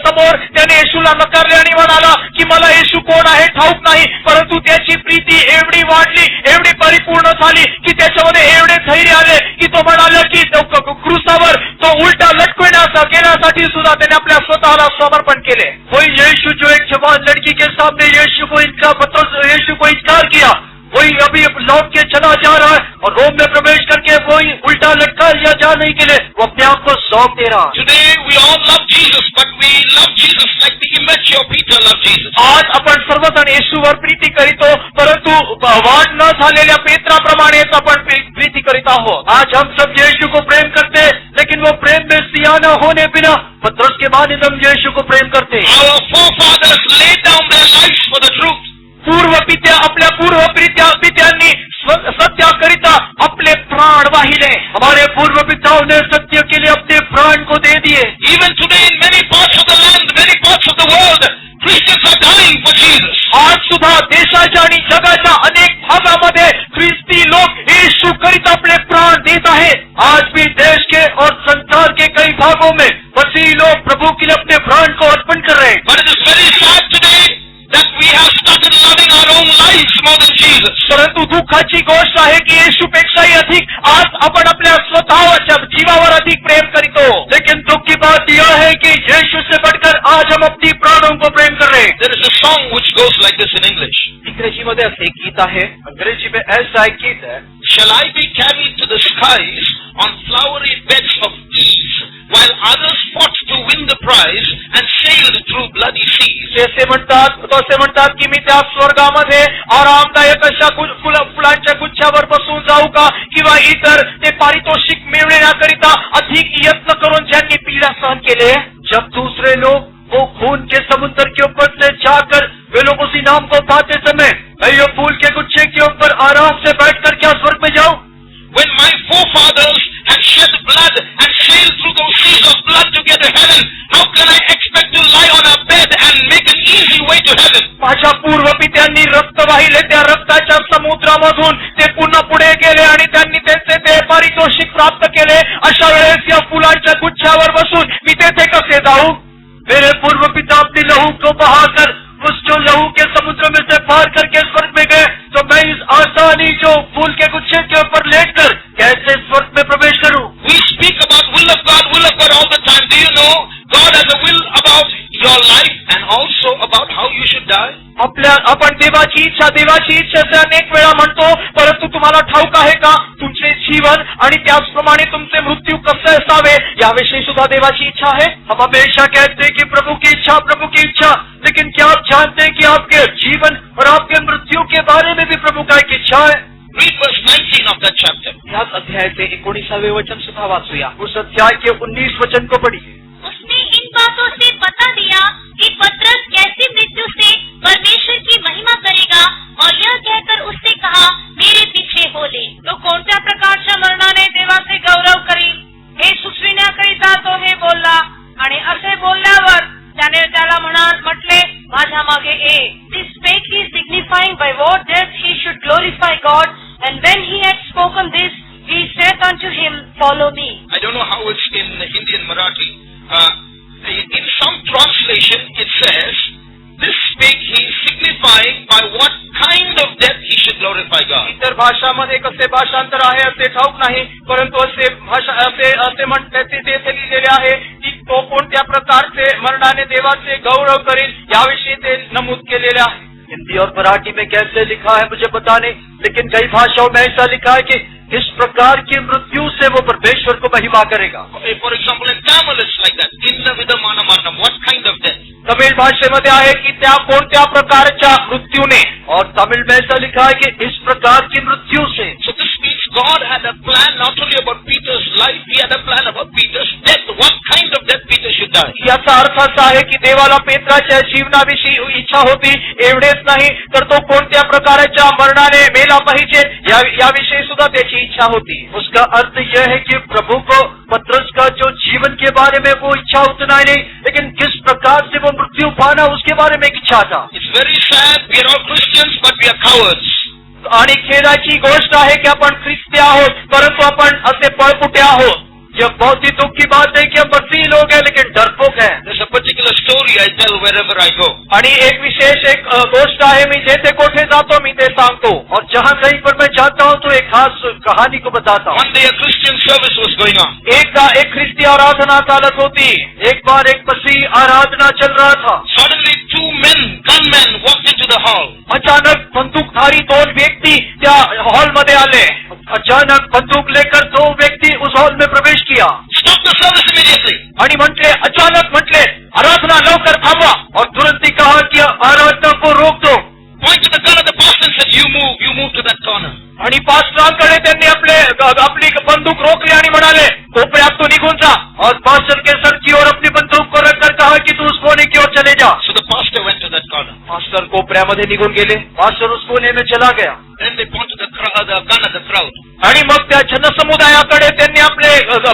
समोर त्याने येशूला नकारले आणि म्हणाला की मला येशू कोण आहे ठाऊक नाही, परंतु त्याची प्रीती एवढी वाढली, एवढी परिपूर्ण झाली की त्याच्यामध्ये एवढे धैर्य आले की तो म्हणाला की क्रूसावर तो उलटा लटकवण्यासाठी सुद्धा त्याने आपल्या स्वतःला समर्पण केले. वही यीशु जो एक जवान लड़की के सामने यीशु को इनकार किया, वही अभी लौट के चला जा रहा है और रोम में प्रवेश करके वही उल्टा लटका लिया जाने के लिए वो अपने आप को सौंप दे रहा. Today we all love Jesus, but we love Jesus like the immature Peter loved Jesus. आज आपण सर्वजण येशूवर प्रीती करीतो, परंतु वाढ न झालेल्या पेत्राप्रमाणेच आपण प्रीती करीत आहोत. आज हम सब यीशु को प्रेम करते, लेकिन वो प्रेम में सियाना होने बिना पतरस के मानिंद हम यीशु को प्रेम करते. Our forefathers laid down their lives for the truth. आपल्या पित्यांनी सत्याकरिता आपले प्राण वाहिले. हमारे पूर्व पिताओं ने सत्य के लिए अपने प्राण को दे दिए. Even today in many parts of the land, many parts of the world, Christians are dying for Jesus. आज सुद्धा देशाच्या आणि जगाच्या अनेक भागामध्ये ख्रिस्ती लोक येशू करिता आपले प्राण देत आहेत. आज भी देश के और संसार के कई भागों में मसीही लोग प्रभु के लिए अपने प्राण को अर्पण कर रहे हैं. But it is very sad today that we have started loving our own lives more than Jesus. परंतु दुःखाची गोष्ट आहे की येशूपेक्षाही अधिक आज आपण आपल्या स्वतःच्या जीवावर अधिक प्रेम करीतो. लेकिन दुख की बात यह है कि यीशु से बढ़कर आज हम अपनी प्राणों को प्रेम कर रहे हैं. There is a song which goes like this in English. इंग्रजीमध्ये असे एक गीत आहे. अंग्रेजी में ऐसा एक गीत है. Shall I be carried to the skies on flowery beds of ease, while others fought to win the prize and sailed through bloody seas? ते म्हणतात की मी त्या स्वर्गामध्ये आरामदायक अशा फुलांच्या गुच्छावर बसून जाऊ का, किंवा इतर ते पारितोषिक मिळवण्याकरिता अधिक यत्न करून ज्यांनी पीडा सहन केले. जब दूसरे लोग वो खून के समुद्र के ऊपर से जाकर वे लोग उस इनाम को पाते समय मैं ये फूल के गुच्छे के ऊपर आराम से बैठकर क्या स्वर्ग में जाऊं? When my forefathers had shed blood and sailed through those seas of blood to get to heaven, how can I expect to lie on a bed and make an easy way to heaven? माझ्या पूर्वपित्यांनी रक्त वाहिले, त्या रक्ताच्या समुद्रामधून ते पुन्हा पुढे गेले आणि त्यांनी त्यांचे ते पारितोषिक प्राप्त केले. अशा वेळेस या फुलांच्या गुच्छावर बसून मी तेथे कसे जाऊ? मेरे पूर्व पिता अपने लहू को बहाकर उस जो लहू के समुद्र में से पार करके स्वर्ग में गए, तो मैं इस आसानी जो फूल के गुच्छे के ऊपर लेटकर कैसे स्वर्ग में प्रवेश करूं? We speak about will of God all the time. Do you know God has a will about your life and also about how you should die? आपण देवाची इच्छा असे अनेक वेळा म्हणतो, परंतु तुम्हाला ठाऊक आहे का तुमचे जीवन आणि त्याचप्रमाणे तुमचे मृत्यू कसे असावे याविषयी सुद्धा देवाची इच्छा आहे. हम हमेशा कहते हैं कि प्रभु की इच्छा, लेकिन क्या आप जानते हैं कि आपके जीवन और आपके मृत्यु के बारे में भी प्रभु का एक इच्छा है? Read verse 19 of that chapter. याच अध्यायाचे 19वें वचन सुद्धा वाचूया. उस अध्याय के 19 वचन को पढ़िए. उसने इन बातों से बता दिया कि पतरस कैसी मृत्यु से परमेश्वर की महिमा करेगा, और यह कहकर उससे कहा, मेरे पीछे हो ले. तो कोणत्या प्रकारच्या मरणाने देवाचे follow me. I don't know how it's in Hindi and Marathi. In some translation it says, this spake he signifying by what kind of death he should glorify God. इतर भाषामध्ये कसे भाषांतर आहे असे ठाऊक नाही, परंतु असे म्हणते ते लिहिलेले आहे की तो कोणत्या प्रकारचे मरणाने देवाचे गौरव करेल याविषयी ते नमूद केलेले आहे. हिंदी और मराठी में कैसे लिखा है मुझे पता नहीं, लेकिन कई भाषाओं में ऐसा लिखा है कि किस प्रकार की मृत्यु से वो परमेश्वर को महिमा करेगा. For example, in Tamil it's like that. Inna vidamana maranam. What kind of death? Tamil भाषेमध्ये आहे की त्या कोणत्या प्रकारच्या मृत्यूने, और तमिल में ऐसा लिखा है कि इस प्रकार की मृत्यु से. So this means God had a plan not only about Peter's life, he had a plan about Peter's death. What kind of death Peter should die? याचा अर्थ असा आहे की देवाला पेत्राच्या जीवनाविषयी इच्छा होती. एवढेच नाही तर तो कोणत्या प्रकारच्या मरणाने मेला पाहिजे याविषयी सुद्धा त्याची इच्छा होती. उसका अर्थ यह है कि प्रभु को पतरस का जो जीवन के बारे में वो इच्छा उतना ही नहीं, लेकिन किस प्रकार से वो मृत्यु पाना उसके बारे में इच्छा था. It's very sad. We are all Christians, but we are cowards. आणि खेदाची गोष्ट आहे की आपण ख्रिस्ती आहोत, परंतु आपण असे पळपुटे आहोत. यह बहुत ही दुख की बात है कि हम मसीही लोग हैं लेकिन डरपोक हैं. There's a particular story I tell wherever I go. आणि एक विशेष गोष्ट आहे, मी जेथे कोठे जातो मी ते सांगतो. और जहाँ कहीं पर मैं जाता हूँ तो एक खास कहानी को बताता हूँ. One day a Christian service was going on. एकदा एक ख्रिस्ती आराधना चालत होती. एक बार एक मसीही आराधना चल रहा था. Suddenly two gunmen walked into the hall. अचानक बंदूकधारी 2 व्यक्ति त्या हॉल मध्ये आले. अचानक बंदूक लेकर 2 व्यक्ति उस हॉल में प्रवेश KIA. Stop the service immediately. आणि अचानक म्हटले आराधना लवकर थांबवा. और तुरंत ही कहा कि आराधना को रोक दो. Pointed the gun at the pastor and said, you move to that corner. आणि पास्टरांकडे त्यांनी आपली बंदूक रोखली आणि म्हणाले कोपऱ्यात तू निघून जा. और पास्टर के सर की ओर अपनी बंदूक को रखकर कहा कि तू उस कोने की ओर चले जा. So the pastor went to that corner. Pastor कोपऱ्यामध्ये निघून गेले. पास्टर उस कोने में चला गया. Then they pointed the gun at the crowd. आणि मग त्या जनसमुदायाकडे त्यांनी आपले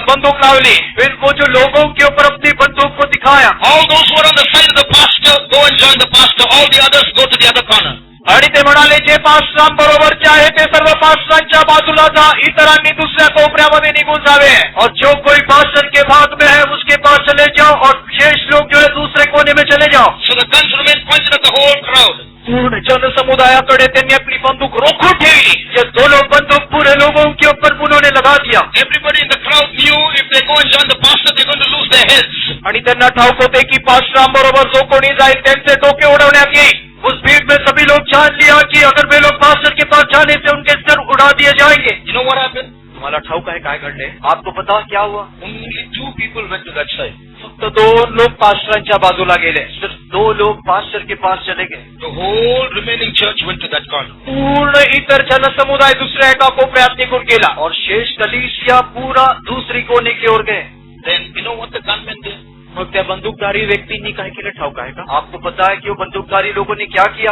बंदूक लावली. फिर वो जो लोगों के ऊपर अपनी बंदूक को दिखाया. All those who are on the side of the pastor go and join the pastor. All the others go to the other corner. आणि ते म्हणाले जे पास्टरांबरोबरचे आहे ते सर्व पास्टरांच्या बाजूला जा, इतरांनी दुसऱ्या कोपऱ्यामध्ये निघून जावे. और जो कोई पास्टर के भाग में है उसके पास चले जाओ और शेष लोग जो है दूसरे कोने में चले जाओ. So the guns remained pointed at the whole crowd. पूर्ण जनसमुदायाकडे त्यांनी आपली बंदूक रोखून ठेवली. ये 2 लोग बंदूक पूरे लोगों के ऊपर उन्होंने लगा दिया. Everybody in the crowd knew if they go and join the pastor, they're going to lose their heads. आणि त्यांना ठाऊक होते की पास्टरांबरोबर जो कोणी जाईल त्यांचे डोके उडवण्यात येईल. उस भीड़ में सभी लोग जान लिया कि अगर वे लोग पास्टर के पास जाने से उनके सर उड़ा दिए जाएंगे. You know what happened? तुम्हाला ठाऊक आहे काय घडले? आपको पता क्या हुआ? Only 2 people went to that side. फक्त 2 लोक पास्टरांच्या बाजूला गेले. सिर्फ 2 लोग पास्टर के पास चले गए. The whole remaining church went to that corner. पूर्ण इतर जनसमुदाय दुसऱ्या एका कोपऱ्यात निघून गेला. और शेष कलीसिया पूरा दूसरी कोने की ओर गए. Then you know what the gunmen did? मग त्या बंदूकधारी व्यक्तींनी काय केलं ठाऊक आहे का? आपको पता है कि वो बंदूकधारी लोगों ने क्या KIA?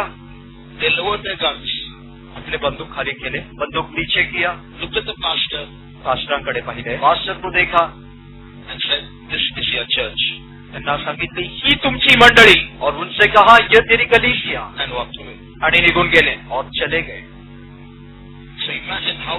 They lowered their guns, आपले बंदूक खाली केले, बंदूक नीचे किया, looked at the pastor पास्टरांकडे पाहिले, पास्टर को देखा and said, "This is your church," त्यांना सांगितले ही तुमची मंडळी, और उनसे कहा ये तेरी कलीसिया, and walked away. आणि निघून गेले. और चले गए. So imagine how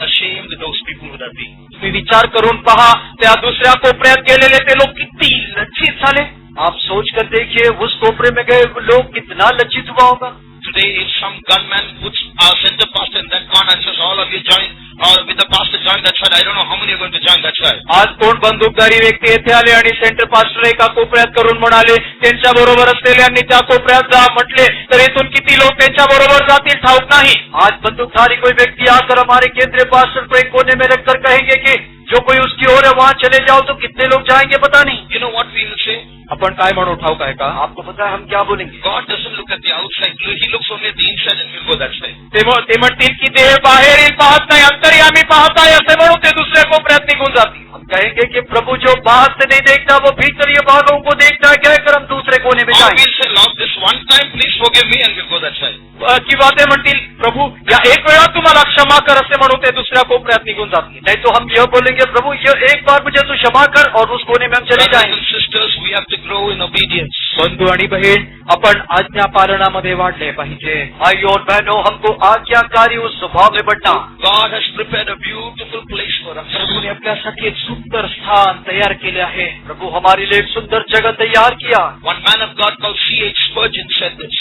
ashamed those people would have been. तुम्ही विचार करून पहा त्या दुसऱ्या कोपऱ्यात गेलेले ते लोक किती लज्जित झाले. आप सोच कर देखिए उस कोपरे में गए लोग कितना लज्जित हुआ होगा. Today, if some gunman puts our center pastor in that corner and says, "All of you join," or with the pastor join that side, I don't know how many are going to join that side. आज कोण बंदूकधारी व्यक्ती येथे आले आणि सेंटर पास्टर एका कोपऱ्यात करून म्हणाले त्यांच्या बरोबर असलेल्यांनी त्या कोपऱ्यात जा म्हटले तर इथून किती लोक त्यांच्या बरोबर जातील ठाऊक नाही. आज बंदूकधारी कोई व्यक्ति आकर हमारे केंद्रीय पास्टर को एक कोने में रखकर कहेंगे कि जो कोई उसकी ओर है वहाँ चले जाओ, तो कितने लोग जाएंगे पता नहीं. You know what we will say? आपण काय म्हणू ठाऊक आहे का? आपको पता है हम क्या बोलेंगे? God doesn't look at the outside; He looks only at the inside, and we'll go that side. ते म्हणतील की देह बाहेरील पाहत नाही अंतर्यामी पाहत आहे असे म्हणून ते दुसऱ्या कोपऱ्यात निघून जातील. हम कहेंगे कि प्रभु जो बाहर से नहीं देखता वो भीतर ये भागों को देखता है, कहकर हम दूसरे कोने में Or जाएंगे. we'll say, "Lord, this one time, please forgive me, and we'll go that side. किंवा ते म्हणतील प्रभु या एक वेळा तुम्हाला क्षमा कर असे म्हणून ते दुसऱ्या कोपऱ्यात निघून जातील. नहीं तो हम यह बोलेंगे प्रभु ये एक बार मुझे तू क्षमा कर और उस कोने में हम चले Brothers जाएंगे. and sisters, we have to grow in obedience. बंधू आणि बहीण आपण आज्ञा पालनामध्ये वाढले पाहिजे. भाई और बहनों, हमको आज्ञाकारी उस स्वभाव में बढ़ना. God has prepared a beautiful place for us. प्रभूने आपल्यासाठी एक सुंदर स्थान तयार केले आहे. प्रभु हमारे लिए एक सुंदर जगह तैयार KIA. One man of God called C.H. Spurgeon said this.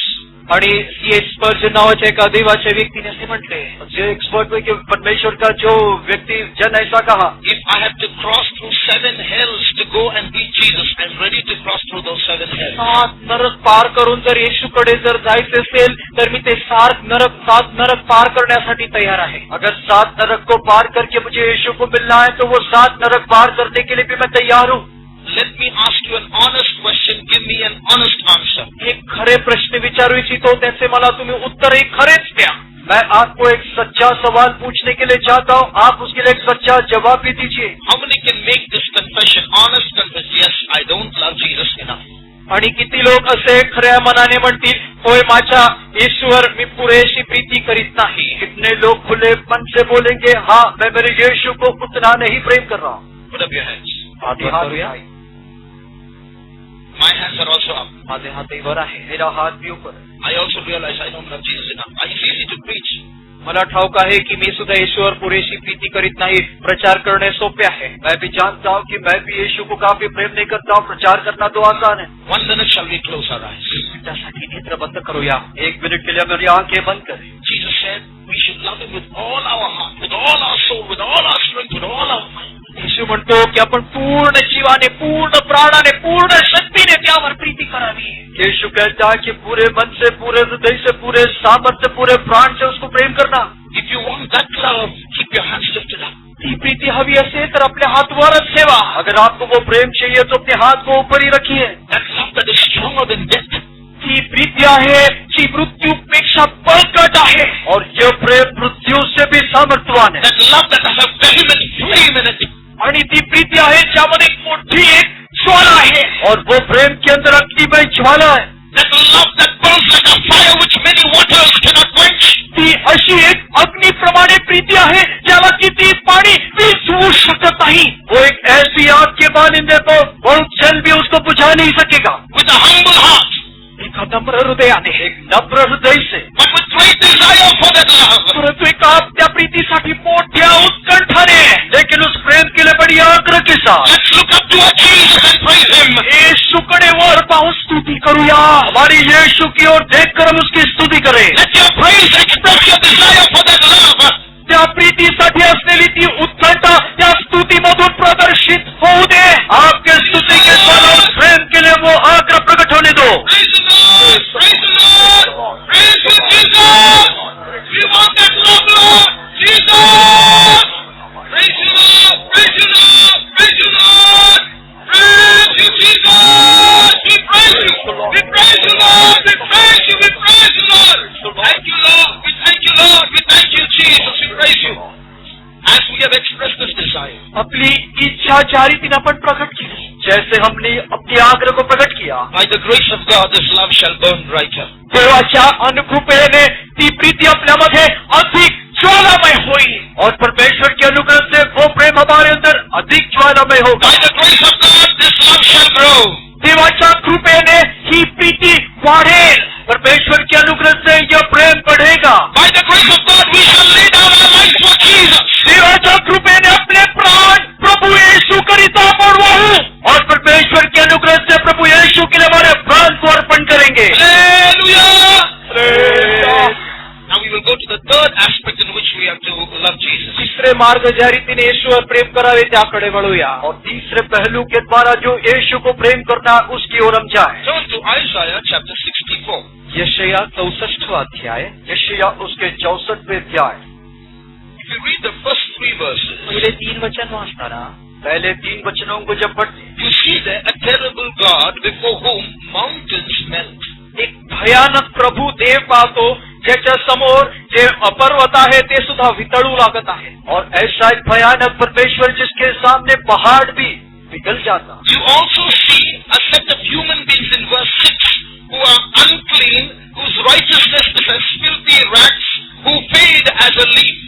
आणि C.H. स्पर्जन नावाच्या एका देवाच्या व्यक्तीने असे म्हटले, जो एक्सपर्ट में कि परमेश्वर का जो व्यक्ति जन ऐसा कहा, If I have to cross through 7 hells to go and meet Jesus, I'm ready to cross through those 7 hells. 7 नरक पार करून जर येशूकडे जर जायचे असेल तर मी ते 7 नरक पार करण्यासाठी तयार आहे. अगर 7 नरक को पार करके मुझे यीशु को मिलना है तो वो 7 नरक पार करने के लिए भी मैं तैयार हूँ. Let me ask you an honest question. Give me an honest answer. एक खरे प्रश्न विचारू इच्छितो, त्याचे मला तुम्ही उत्तरही खरेच द्या. मैं आपको एक सच्चा सवाल पूछने के लिए चाहता हूँ, आप उसके लिए एक सच्चा जवाब भी दीजिए. How many can make this confession? Honest confession. Yes, I don't love Jesus enough. आणि किती लोक असे खऱ्या मनाने म्हणतील, होय माझ्या येशूवर मी पुरेशी प्रीती करीत नाही. कितने लोग खुले मन से बोलेंगे, हाँ मैं मेरे यीशु को उतना नहीं प्रेम कर रहा हूँ. Put up your hands. हात वर करूया. My hands are also up. माझे हातही वर आहे. मेरा हाथ भी ऊपर है. I also realize I don't love Jesus enough. It's easy to preach. मला ठाऊक आहे की मी सुद्धा येशूवर पुरेशी प्रीती करीत नाही. प्रचार करणे सोपे आहे. मैं भी जानता हूँ कि मैं भी यीशु को काफी प्रेम नहीं करता हूँ. प्रचार करना तो आसान है. 1 minute shall we close our eyes. त्यासाठी नेत्र बंद करूया. 1 मिनट के लिए मेरी आंखें बंद करें. Jesus said we should love him with all our heart, with all our soul, with all our strength, with all our mind. येशू म्हणतो की आपण पूर्ण जीवाने, पूर्ण प्राणाने, पूर्ण शक्तीने त्यावर प्रीती करावी. यीशु कहता है कि पूरे मन से, पूरे हृदय से, पूरे सामर्थ्य, पूरे प्राण से उसको प्रेम करना. If you want that love, keep your hands lifted up. ती प्रीती हवी असेल तर आपल्या हात वरच ठेवा. अगर आपको वो प्रेम चाहिए तो अपने हाथ को ऊपर ही रखिए. That love that is stronger than death. ती प्रीती आहे जी मृत्यूपेक्षा बळकट आहे. और यह प्रेम मृत्यू से भी सामर्थ्यवान है. That love that has a vehement flame in it. आणि ती प्रीती आहे ज्यामध्ये एक मोठी एक ज्वाला आहे. और वो प्रेम के अंदर अग्निमय ज्वाला है. That love that burns like a fire which many waters cannot quench. ती अशी एक अग्निप्रमाणे प्रीती आहे ज्याला किती पाणी विझवू शकत नाही. वो एक ऐसी आग के मानिंदे को बहुत जल भी उसको बुझा नहीं सकेगा. With a humble heart. एका नम्र हृदयाने, एक नम्र हृदय से, But with great desire for that love. परंतु एका त्या प्रीतीसाठी मोठ्या उत्कंठाने, लेकिन उस प्रेम के लिए बड़ी आग्रह के साथ. Let's look up to our Jesus and praise him. येशूकडे वर पाहून स्तुती करूया. हमारी यीशु की ओर देखकर हम उसकी स्तुति करें. Let your praise express your desire for that love. त्या प्रीतीसाठी असलेली ती उत्कंठा त्या स्तुतीमधून प्रदर्शित होऊ दे. आपके स्तुति के द्वारा उस प्रेम के लिए वो आग्रह प्रकट होने दो. Praise the Lord! Praise the Lord! Praise you, Jesus! We want that love, Lord! Jesus! Praise you, Lord! Praise you, Lord! Praise you, Lord! Praise you, Jesus! We praise you! We praise you, Lord! We praise you! We praise you, Lord! Thank you, Lord! We thank you, Lord! We thank you, Jesus! We praise you! As we have expressed this desire, आपली इच्छा ज्या रीतीने आपण प्रकट केली, जैसे हमने अपने आग्रह को प्रकट KIA, by the grace of God, this love shall burn brighter. देवाच्या अनुकृपेने ती प्रीती आपल्यामध्ये अधिक ज्वालामय होईल. और परमेश्वर के अनुग्रह से वो प्रेम हमारे अंदर अधिक ज्वालामय होगा. By the grace of God, this love shall grow. देवाच्या कृपेने ही प्रीती वाढेल. परमेश्वर के अनुग्रह से यह प्रेम बढ़ेगा. By the grace of God, we shall lay down our lives for Jesus. देवाच्या कृपेने आपले प्राण प्रभू येशू करिता आपण वाहू. और परमेश्वर के अनुग्रह से प्रभु यीशु के लिए हमारे प्राण को अर्पण करेंगे. Hallelujah! Now we will go to the third aspect in which we have to love Jesus. तिसरे मार्ग ज्या रीतीने येशूवर प्रेम करावे त्याकडे वळूया. और तीसरे पहलू के द्वारा जो यीशु को प्रेम करना, उसकी ओर हम जाए. Turn to Isaiah chapter 64. यशाया 64वां अध्याय. यशाया उसके 64वें अध्याय. If you read the first 3 verses, पहिले 3 वचन वाचताना पहले 3 वचनों को जब पढ़ते, you see there a terrible God before whom mountains melt. एक भयानक प्रभू देव पाहतो ज्याच्या समोर जे अपर्वत आहे ते सुद्धा वितळू लागत आहे. और ऐसा एक भयानक परमेश्वर जिसके सामने पहाड़ भी पिघल जाता. You also see a set of human beings in verse 6 who are unclean, whose righteousness is as filthy rags, who fade as a leaf.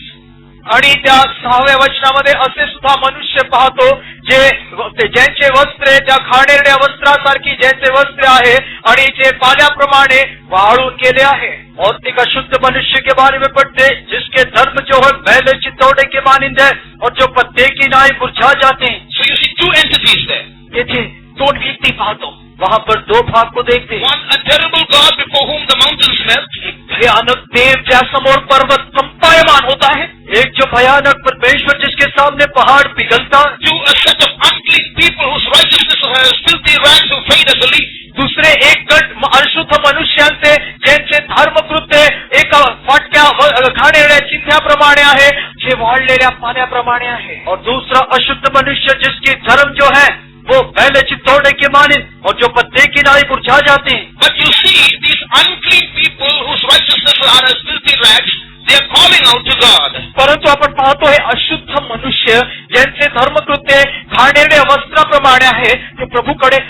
आणि त्या 6व्या वचनामध्ये असे सुद्धा मनुष्य पाहतो ज्यांचे वस्त्र त्या घाणेरड्या वस्त्रासारखी ज्यांचे वस्त्र आहे आणि जे पाल्याप्रमाणे वाळून गेले आहे. और एक अशुद्ध मनुष्य के बारे में पढ़ते जिसके धर्म जो है मैले चितौड़े के मानिंद है और जो पत्ते की नाई मुरझा जाते हैं. So you see two entities there. येथे दोन व्यक्ती पाहतो. वहाँ पर दो भाग को देखते हैं. One, a terrible God before whom the mountains melt. भयानक देव ज्यासमोर पर्वत कंपायमान होता है. एक जो भयानक परमेश्वर जिसके सामने पहाड़ पिघलता. Two, a set of unclean people whose righteousness is as filthy rags who fade as a leaf. दुसरे एक गट अशुद्ध मनुष्यांचे ज्यांचे धर्मकृत्य एक फाटक्या घाणेरड्या चिंध्याप्रमाणे आहे जे वाळलेल्या पाण्याप्रमाणे आहे. और दूसरा अशुद्ध मनुष्य जिसकी धर्म जो है वो पहले चितौड़े के मानिंद और जो पत्ते की नाई मुरझा जाते हैं. But you see, these unclean people whose righteousness are as filthy rags, they are calling out to God. परंतु आपण पाहतो हे अशुद्ध मनुष्य ज्यांचे धर्मकृत्य घाणेरड्या वस्त्राप्रमाणे आहे ते प्रभूकडे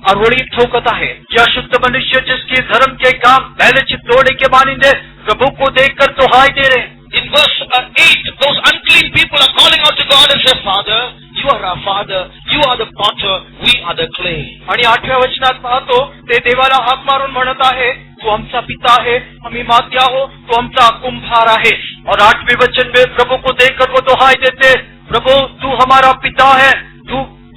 आरोळी ठोकत आहे. यह शुद्ध मनुष्य जिसके धर्म के काम पहले चितौड़े के मानिंद है प्रभु को देखकर दुहाई दे रहे हैं. In verse 8, those unclean people are calling out to God and say, Father, you are our Father, you are the potter, we are the clay. आणि 8व्या वचनात पाहतो ते देवाला हाक मारून म्हणत आहे तू आमचा पिता आहे आम्ही माती आहो तू आमचा कुंभार आहे. और 8वें वचन में प्रभु को देखकर वो दुहाई देते प्रभु तू हमारा पिता है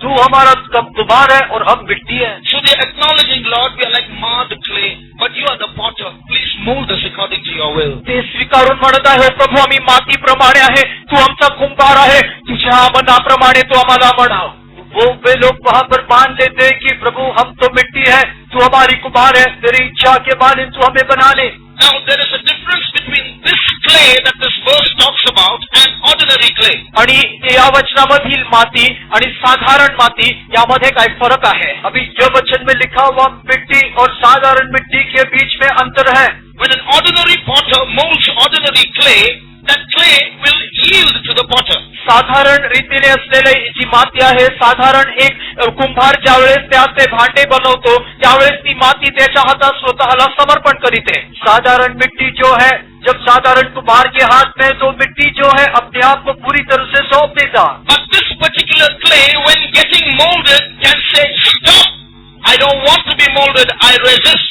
तू हमारा कुम्हार है और हम मिट्टी है. So they are acknowledging, Lord, we are like marred clay, but you are the potter. Please mold us according to your will. ते स्वीकारून म्हणत आहे प्रभू आम्ही मातीप्रमाणे आहे तू आमचा कुंभार आहे तुझ्या मनाप्रमाणे तू आम्हाला बनाव. वो वे लोग वहाँ पर मान लेते हैं कि प्रभु हम तो मिट्टी है तू हमारी कुम्हार है तेरी इच्छा के मानिंद तू हमें बना ले. Now there is a difference between this clay that this verse talks about and ordinary clay. आणि या वचनामधील माती आणि साधारण माती यामध्ये काय फरक आहे. अभी यह वचन में लिखा हुआ मिट्टी और साधारण मिट्टी के बीच में अंतर है. When an ordinary potter molds ordinary clay, that clay will yield to the potter. साधारण रीतीने असलेली जी माती आहे साधारण एक कुंभार ज्यावेळेस त्यात ते भांडे बनवतो त्यावेळेस ती माती त्याच्या हातात स्वतःला समर्पण करीते. साधारण मिट्टी जो है जब साधारण कुम्हार के हाथ में तो मिट्टी जो है अपने आप को पूरी तरह से सौंप देता. But this particular clay, when getting molded, can say, stop, I don't want to be molded, I resist.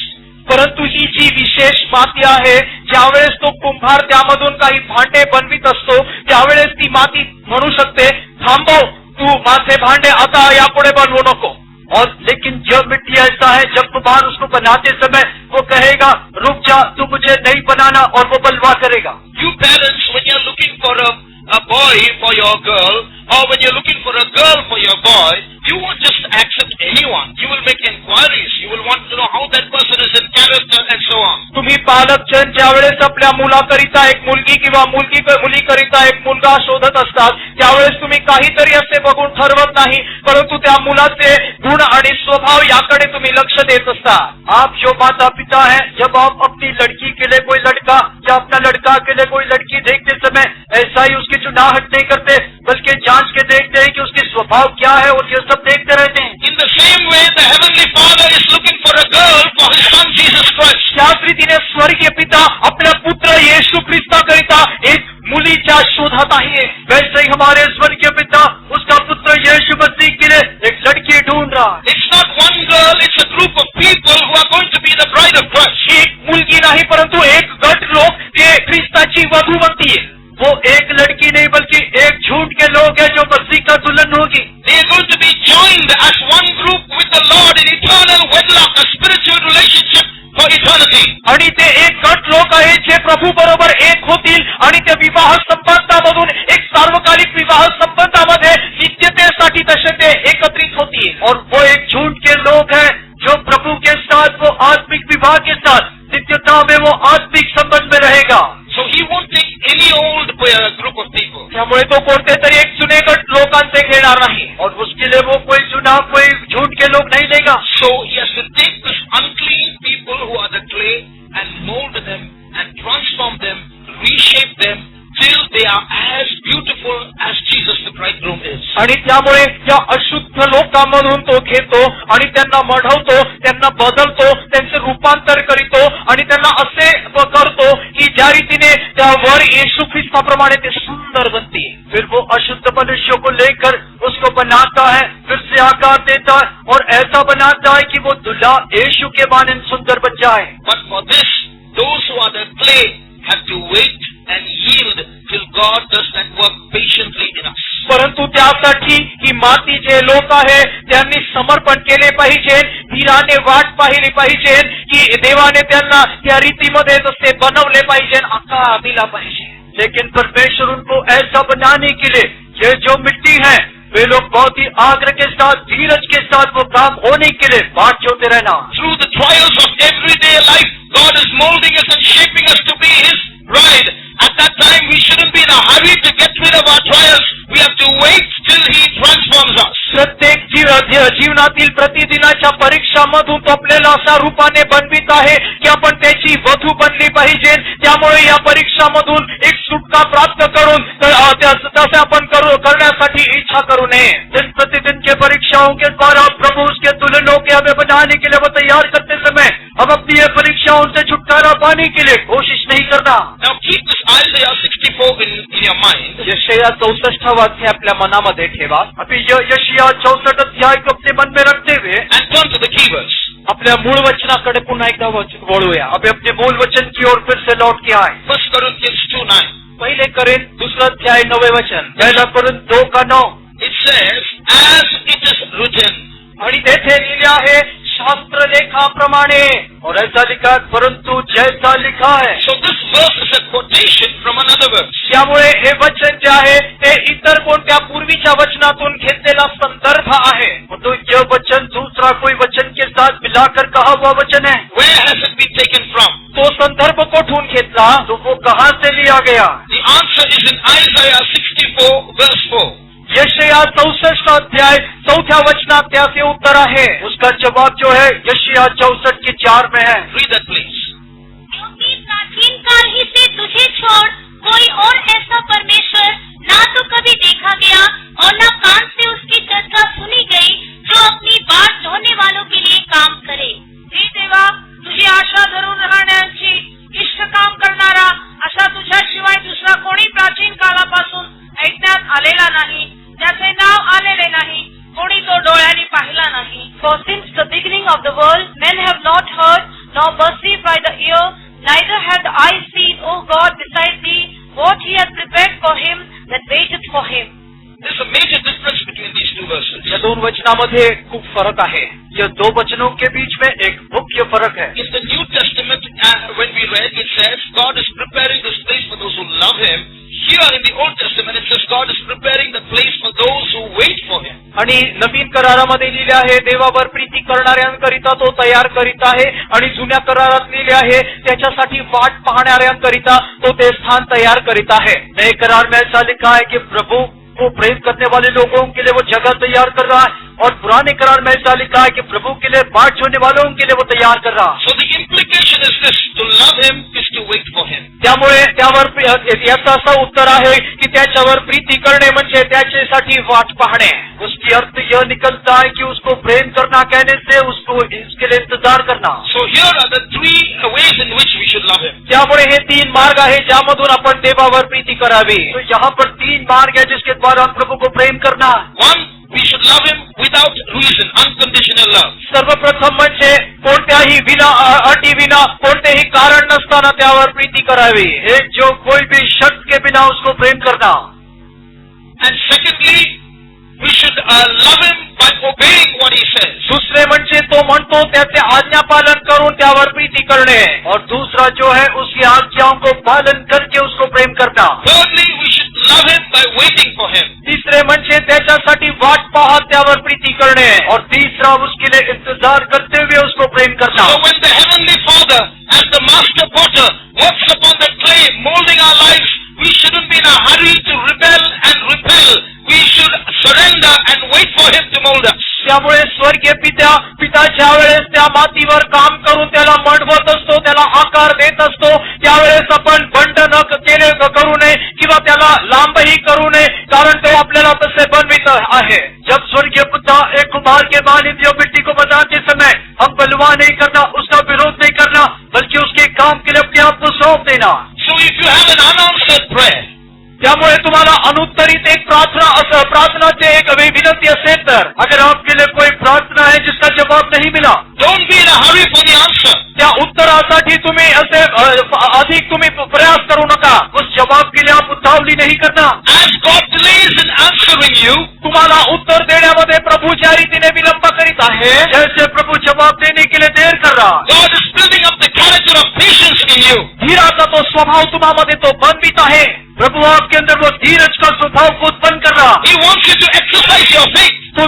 परंतु ही जी विशेष माती आहे ज्यावेळेस तो कुंभार त्यामधून काही भांडे बनवित असतो त्यावेळेस ती माती म्हणू शकते थांबव तू माझे भांडे आता यापुढे बनवू नको. और लेकिन जब मिट्टी ऐसा है जब कुम्हार उसको बनाते समय वो कहेगा रुक जा तू मुझे नहीं बनाना और वो बलवा करेगा. You parents, when you're looking for a boy for your girl, or when you're looking for a girl for your boy, you won't just accept anyone. You will make inquiries. You will want to know how that person is in character and so on. तुम्ही पालकजन ज्यावेळेस आपल्या मुलाकरिता एक मुलगी किंवा मुलीकरिता एक मुलगा शोधत असतात त्यावेळेस तुम्ही काहीतरी असे बघून ठरवत नाही परंतु त्या मुलाचे गुण आणि स्वभाव याकडे तुम्ही लक्ष देत असता. आप जो माता पिता है जब आप अपनी लड़की के लिए कोई लड़का या अपना लड़का के लिए कोई लड़की देखते समय ऐसा ही उसकी चुनाहट नहीं करते बल्कि जांच के देखते हैं कि उसके स्वभाव क्या है और ये सब देखते रहते हैं. In the same way, the Heavenly Father is looking for a girl for His Son Jesus Christ. त्याच रीतीने स्वर्गीय पिता आपल्या पुत्र येशू ख्रिस्ताकरिता एक मुलीच्या शोधात आहे. वैसे ही हमारे स्वर्गीय पिता उसका पुत्र यीशु मसीह के लिए एक लड़की ढूंढ रहा है. It's not one girl, it's a group of people who are going to be the bride of Christ. एक मुलगी नाही परंतु एक गट लोक ते ख्रिस्ताची वधू बनतील. वो एक लड़की नहीं बल्कि एक झूठ के लोग हैं जो मसीह का दुल्हन होगी. They are going to be joined as one group with the Lord in eternal wedlock, a spiritual relationship for eternity. आणि ते एक गट लोक आहेत जे प्रभू बरोबर एक होतील आणि त्या विवाह संबंधामधून एक सार्वकालिक विवाह संबंधामध्ये नित्यतेसाठी तसे ते एकत्रित होतील. और वो एक झूठ के लोग हैं जो प्रभु के साथ वो आत्मिक विवाह के साथ नित्यता में वो आत्मिक संबंध में रहेगा. So He won't take any old group of people. त्यामुळे तो कोणते तरी एक जुने गट लोकांचे घेणार नाही और उसके लिए वो कोई चुनाव कोई झूठ के लोग नहीं लेगा. So He has to take this unclean people who are the clay and mold them and transform them, reshape them till they are as beautiful as Jesus the bridegroom is. आणि त्यामुळे या अशुद्ध शुद्ध लोकांमधून तो घेतो आणि त्यांना मढवतो, त्यांना बदलतो, त्यांचे रूपांतर करीतो आणि त्यांना असे करतो की ज्या रीतीने त्यावर येशू ख्रिस्ताप्रमाणे ते सुंदर बनते. फिर वो अशुद्ध मनुष्यों को लेकर उसको बनाता है, फिर से आकार देता है और ऐसा बनाता है कि वो दूल्हा यीशु के मानन सुंदर बन जाए. But for this, those who are the clay have to wait and yield till God does that work patiently in us. परंतु त्यासाठी ही माती जे लोक आहे त्यांनी समर्पण केले पाहिजे, धीराने वाट पाहिली पाहिजे की देवाने त्यांना त्या रीतीमध्ये तसे बनवले पाहिजे, आकार दिला पाहिजे. लेकिन परमेश्वर उनको ऐसा बनाने के लिए ये जो मिट्टी है वे लोग बहुत ही आग्रह के साथ, धीरज के साथ वो काम होने के लिए बाट जोते रहना. Through the trials of everyday life, God is molding us and shaping us to be His bride. At that time, we shouldn't be in a hurry to get rid of our trials. We have to wait till He transforms us. प्रत्येक जीवनातील प्रतिदिनाच्या परीक्षामधून तो आपल्याला अशा रूपाने बनवित आहे की आपण त्याची वधू बनली पाहिजे. त्यामुळे या परीक्षामधून एक सुटका प्राप्त करून तसे आपण करण्यासाठी इच्छा करू नये. दिन प्रतिदिन के परीक्षाओं के द्वारा प्रभु उसके दुल्हनों के हमें बनाने के लिए वो तैयार करते समय हम अपनी ये परीक्षाओं से छुटकारा पाने के लिए कोशिश नहीं करना. Now keep this Isaiah 64 in your mind. यशाया 64 अध्याय आपल्या मनामध्ये ठेवा. अभी यशाया 64 अध्याय को अपने मन में रखते हुए And turn to the key verse. आपल्या मूळ वचनाकडे पुन्हा एकदा वळूया. अभी अपने मूल वचन की ओर फिर से लौट के आए. 1 Corinthians 2:9. पहिले करेंत 2 अध्याय 9 वचन. पहला Corinth 2:9. It says, as it is written. आणि तेथे लिहिले आहे शास्त्र लेखाप्रमाणे. और ऐसा लिखा है, परंतु जैसा लिखा है. So this verse is a quotation from another verse. त्यामुळे हे वचन जे आहे ते इतर कोणत्या पूर्वीच्या वचनातून घेतलेला संदर्भ आहे. तो यह वचन दूसरा कोई वचन के साथ मिलाकर कहा हुआ वचन है. Where has it been taken from? तो संदर्भ कोठून घेतला? तो वो कहाँ से लिया गया? The answer is in Isaiah 64 verse 4. यशाया 64 अध्याय 4 वचनात त्याचे उत्तर आहे. उसका जवाब जो है यशाया 64 के 4 में है. Read that please. क्योंकि प्राचीन काल ही से तुझे छोड़ कोई और ऐसा परमेश्वर ना तो कभी देखा गया और ना कान से उसकी चर्चा सुनी गई जो अपनी बाट ढोने वालों के लिए काम करे. हे देवा, तुझी आशा धरून राहण्याची इष्ट काम करणारा असा तुझ्याशिवाय दुसरा कोणी प्राचीन कालापासून ऐकण्यात आलेला नाही, त्याचे नाव आलेले नाही, कोणी तो डोळ्यांनी पाहिला नाही. For since the beginning of the world, men have not heard, nor perceived by the ear, neither have the eye seen, O God, beside thee, what he hath prepared for him that waiteth for him. There's a major difference between these two verses. या दोन वचनामध्ये खूप फरक आहे. यह दो वचनों के बीच में एक मुख्य फर्क है. In the New Testament, when we read, it says God is preparing this place for those who love Him. Here in the Old Testament, it says God is preparing the place for those who wait for Him. आणि नवीन करारामध्ये लिहिले आहे देवावर प्रीती करणाऱ्यांकरिता तो तयार करीत आहे, आणि जुन्या करारात लिहिले आहे त्याच्यासाठी वाट पाहणाऱ्यांकरिता तो ते स्थान तयार करीत आहे. नए करार में ऐसा लिखा है कि प्रभु को प्रेम करने वाले लोगों के लिए वो जगह तैयार कर रहा है, और पुराने करार में ऐसा लिखा है कि प्रभु के लिए बाट जोड़ने वालों के लिए वो तैयार कर रहा है. So the implication is this: to love Him is to wait for Him. त्यामुळे त्यावर याचं असं उत्तर आहे की त्याच्यावर प्रीती करणे म्हणजे त्याच्यासाठी वाट पाहणे. उसकी अर्थ यह निकलता है कि उसको प्रेम करना कहने से उसको इसके लिए इंतजार करना. So here are the three ways in which we should love Him. त्यामुळे हे 3 मार्ग आहे ज्यामधून आपण देवावर प्रीती करावी. तो यहाँ पर 3 मार्ग है जिसके द्वारा हम प्रभु को प्रेम करना. One, we should love Him without reason, unconditional love. सर्वप्रथम म्हणजे कोणत्याही अटी विना, कोणतेही कारण नसताना त्यावर प्रीती करावी. एक जो कोई भी शर्त के बिना उसको प्रेम करना. And secondly, we should love Him by obeying what He says. दुसरे म्हणजे तो म्हणतो त्याचे आज्ञापालन करून त्यावर प्रीती करणे. और दूसरा जो है उसकी आज्ञाओं को पालन करके उसको प्रेम करना. Thirdly, we should love Him by waiting for Him. तिसरे म्हणजे त्याच्यासाठी वाट पाहत त्यावर प्रीती करणे. और तीसरा उसके लिए इंतजार करते हुए उसको प्रेम करना. So when the Heavenly Father, as the master potter, works upon the clay, molding our lives, we shouldn't be in a hurry to rebel and repel. We should surrender and wait for Him to mold us. त्यामुळे स्वर्गीय पिता ज्या वेळेस त्या मातीवर काम करून त्याला मडवत असतो, त्याला आकार देत असतो, त्यावेळेस आपण बंड न करू नये किंवा त्याला लांबही करू नये, कारण तो आपल्याला तसे बनवित आहे. जब स्वर्गीय पिता कुमार के मानित यो मिट्टी को बताते समय हम बलवा नहीं करना, उसका विरोध नहीं करना, बल्कि उसके काम के लिए अपने आप को सौंप देना। So if you have an unanswered prayer, त्यामुळे तुम्हाला अनुत्तरित एक प्रार्थनाचे एक विनंती असेल तर, अगर आपके लिए कोई प्रार्थना है जिसका जवाब नहीं मिला, don't be in a hurry for the answer. त्या उत्तरासाठी तुम्ही असे अधिक तुम्ही प्रयास करू नका. उस जवाब के लिए आप उतावली नहीं करना। As God delays in answering you, तुम्हाला उत्तर देण्यामध्ये प्रभू ज्या रीतीने विलंब करीत आहे, जैसे प्रभु जवाब देने के लिए देर कर रहा, God is building up the character of patience in you. धीराचा तो स्वभाव तुम्हामध्ये तो बनवित आहे. प्रभु आपके अंदर वो धीरज का स्वभाव को उत्पन्न कर रहा। He wants you to exercise your faith. तो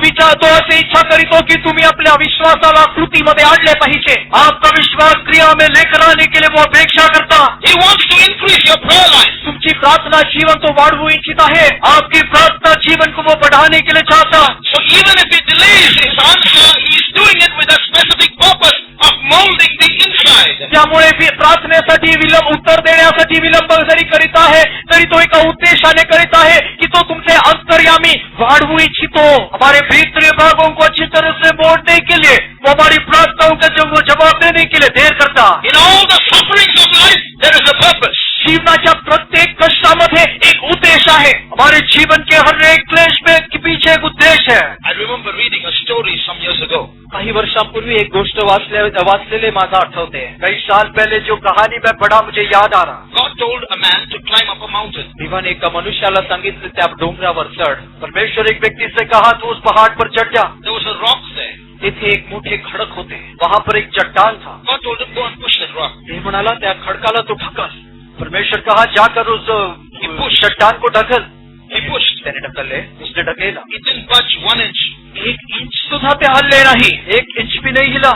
असे इच्छा करीतो की तुम्ही आपल्या विश्वासाला कृतीमध्ये आणले पाहिजे. आपका विश्वास क्रिया में लेकर आने के लिए वो अपेक्षा करता। He wants to increase your prayer life. तुमची प्रार्थना जीवन तो वाढवू इच्छित आहे. आपकी प्रार्थना जीवन को वो बढ़ाने के लिए चाहता। So even if he delays his answer, he is doing it with a specific purpose of molding the inside. त्यामुळे प्रार्थनेसाठी उत्तर देण्यासाठी विलंब जरी करीत आहे तरी तो एका उद्देशाने करीत आहे की तो तुमचे अंतर्यामी वाढवू इच्छितो. हमारे भीतरी भागों को अच्छी तरह से मोड़ने के लिए वो हमारी प्रार्थनाओं का जवाब देने के लिए देर करता। In all the sufferings of life, there is a purpose. जीवनाच्या प्रत्येक कष्टामध्ये एक उद्देश आहे. हमारे जीवन के हर एक क्लेश में के पीछे एक उद्देश्य है। I remember reading a story some years ago. काही वर्षांपूर्वी एक गोष्ट वाचलेले माझा आठवते. कई साल पहले जो कहानी में पढ़ा मुझे याद आ रहा। God told a man to climb up a mountain. देवाने एका मनुष्याला सांगितले त्या डोंगरावर चढ. परमेश्वर एक व्यक्ति से कहा तू उस पहाड़ पर चढ़ जा। There was a rock there. तेथे एक मोठे खडक होते. वहाँ पर एक चट्टान था। God told him, go and push that rock. ते म्हणाला त्या खडकाला तो ढकल. परमेश्वर कहा जाकर उस चट्टान को ढकल। He pushed. त्याने ढकलले. उसने ढकेला. It didn't budge 1 inch. 1 inch सुद्धा ते हलले नाही. 1 इंच भी नहीं हिला।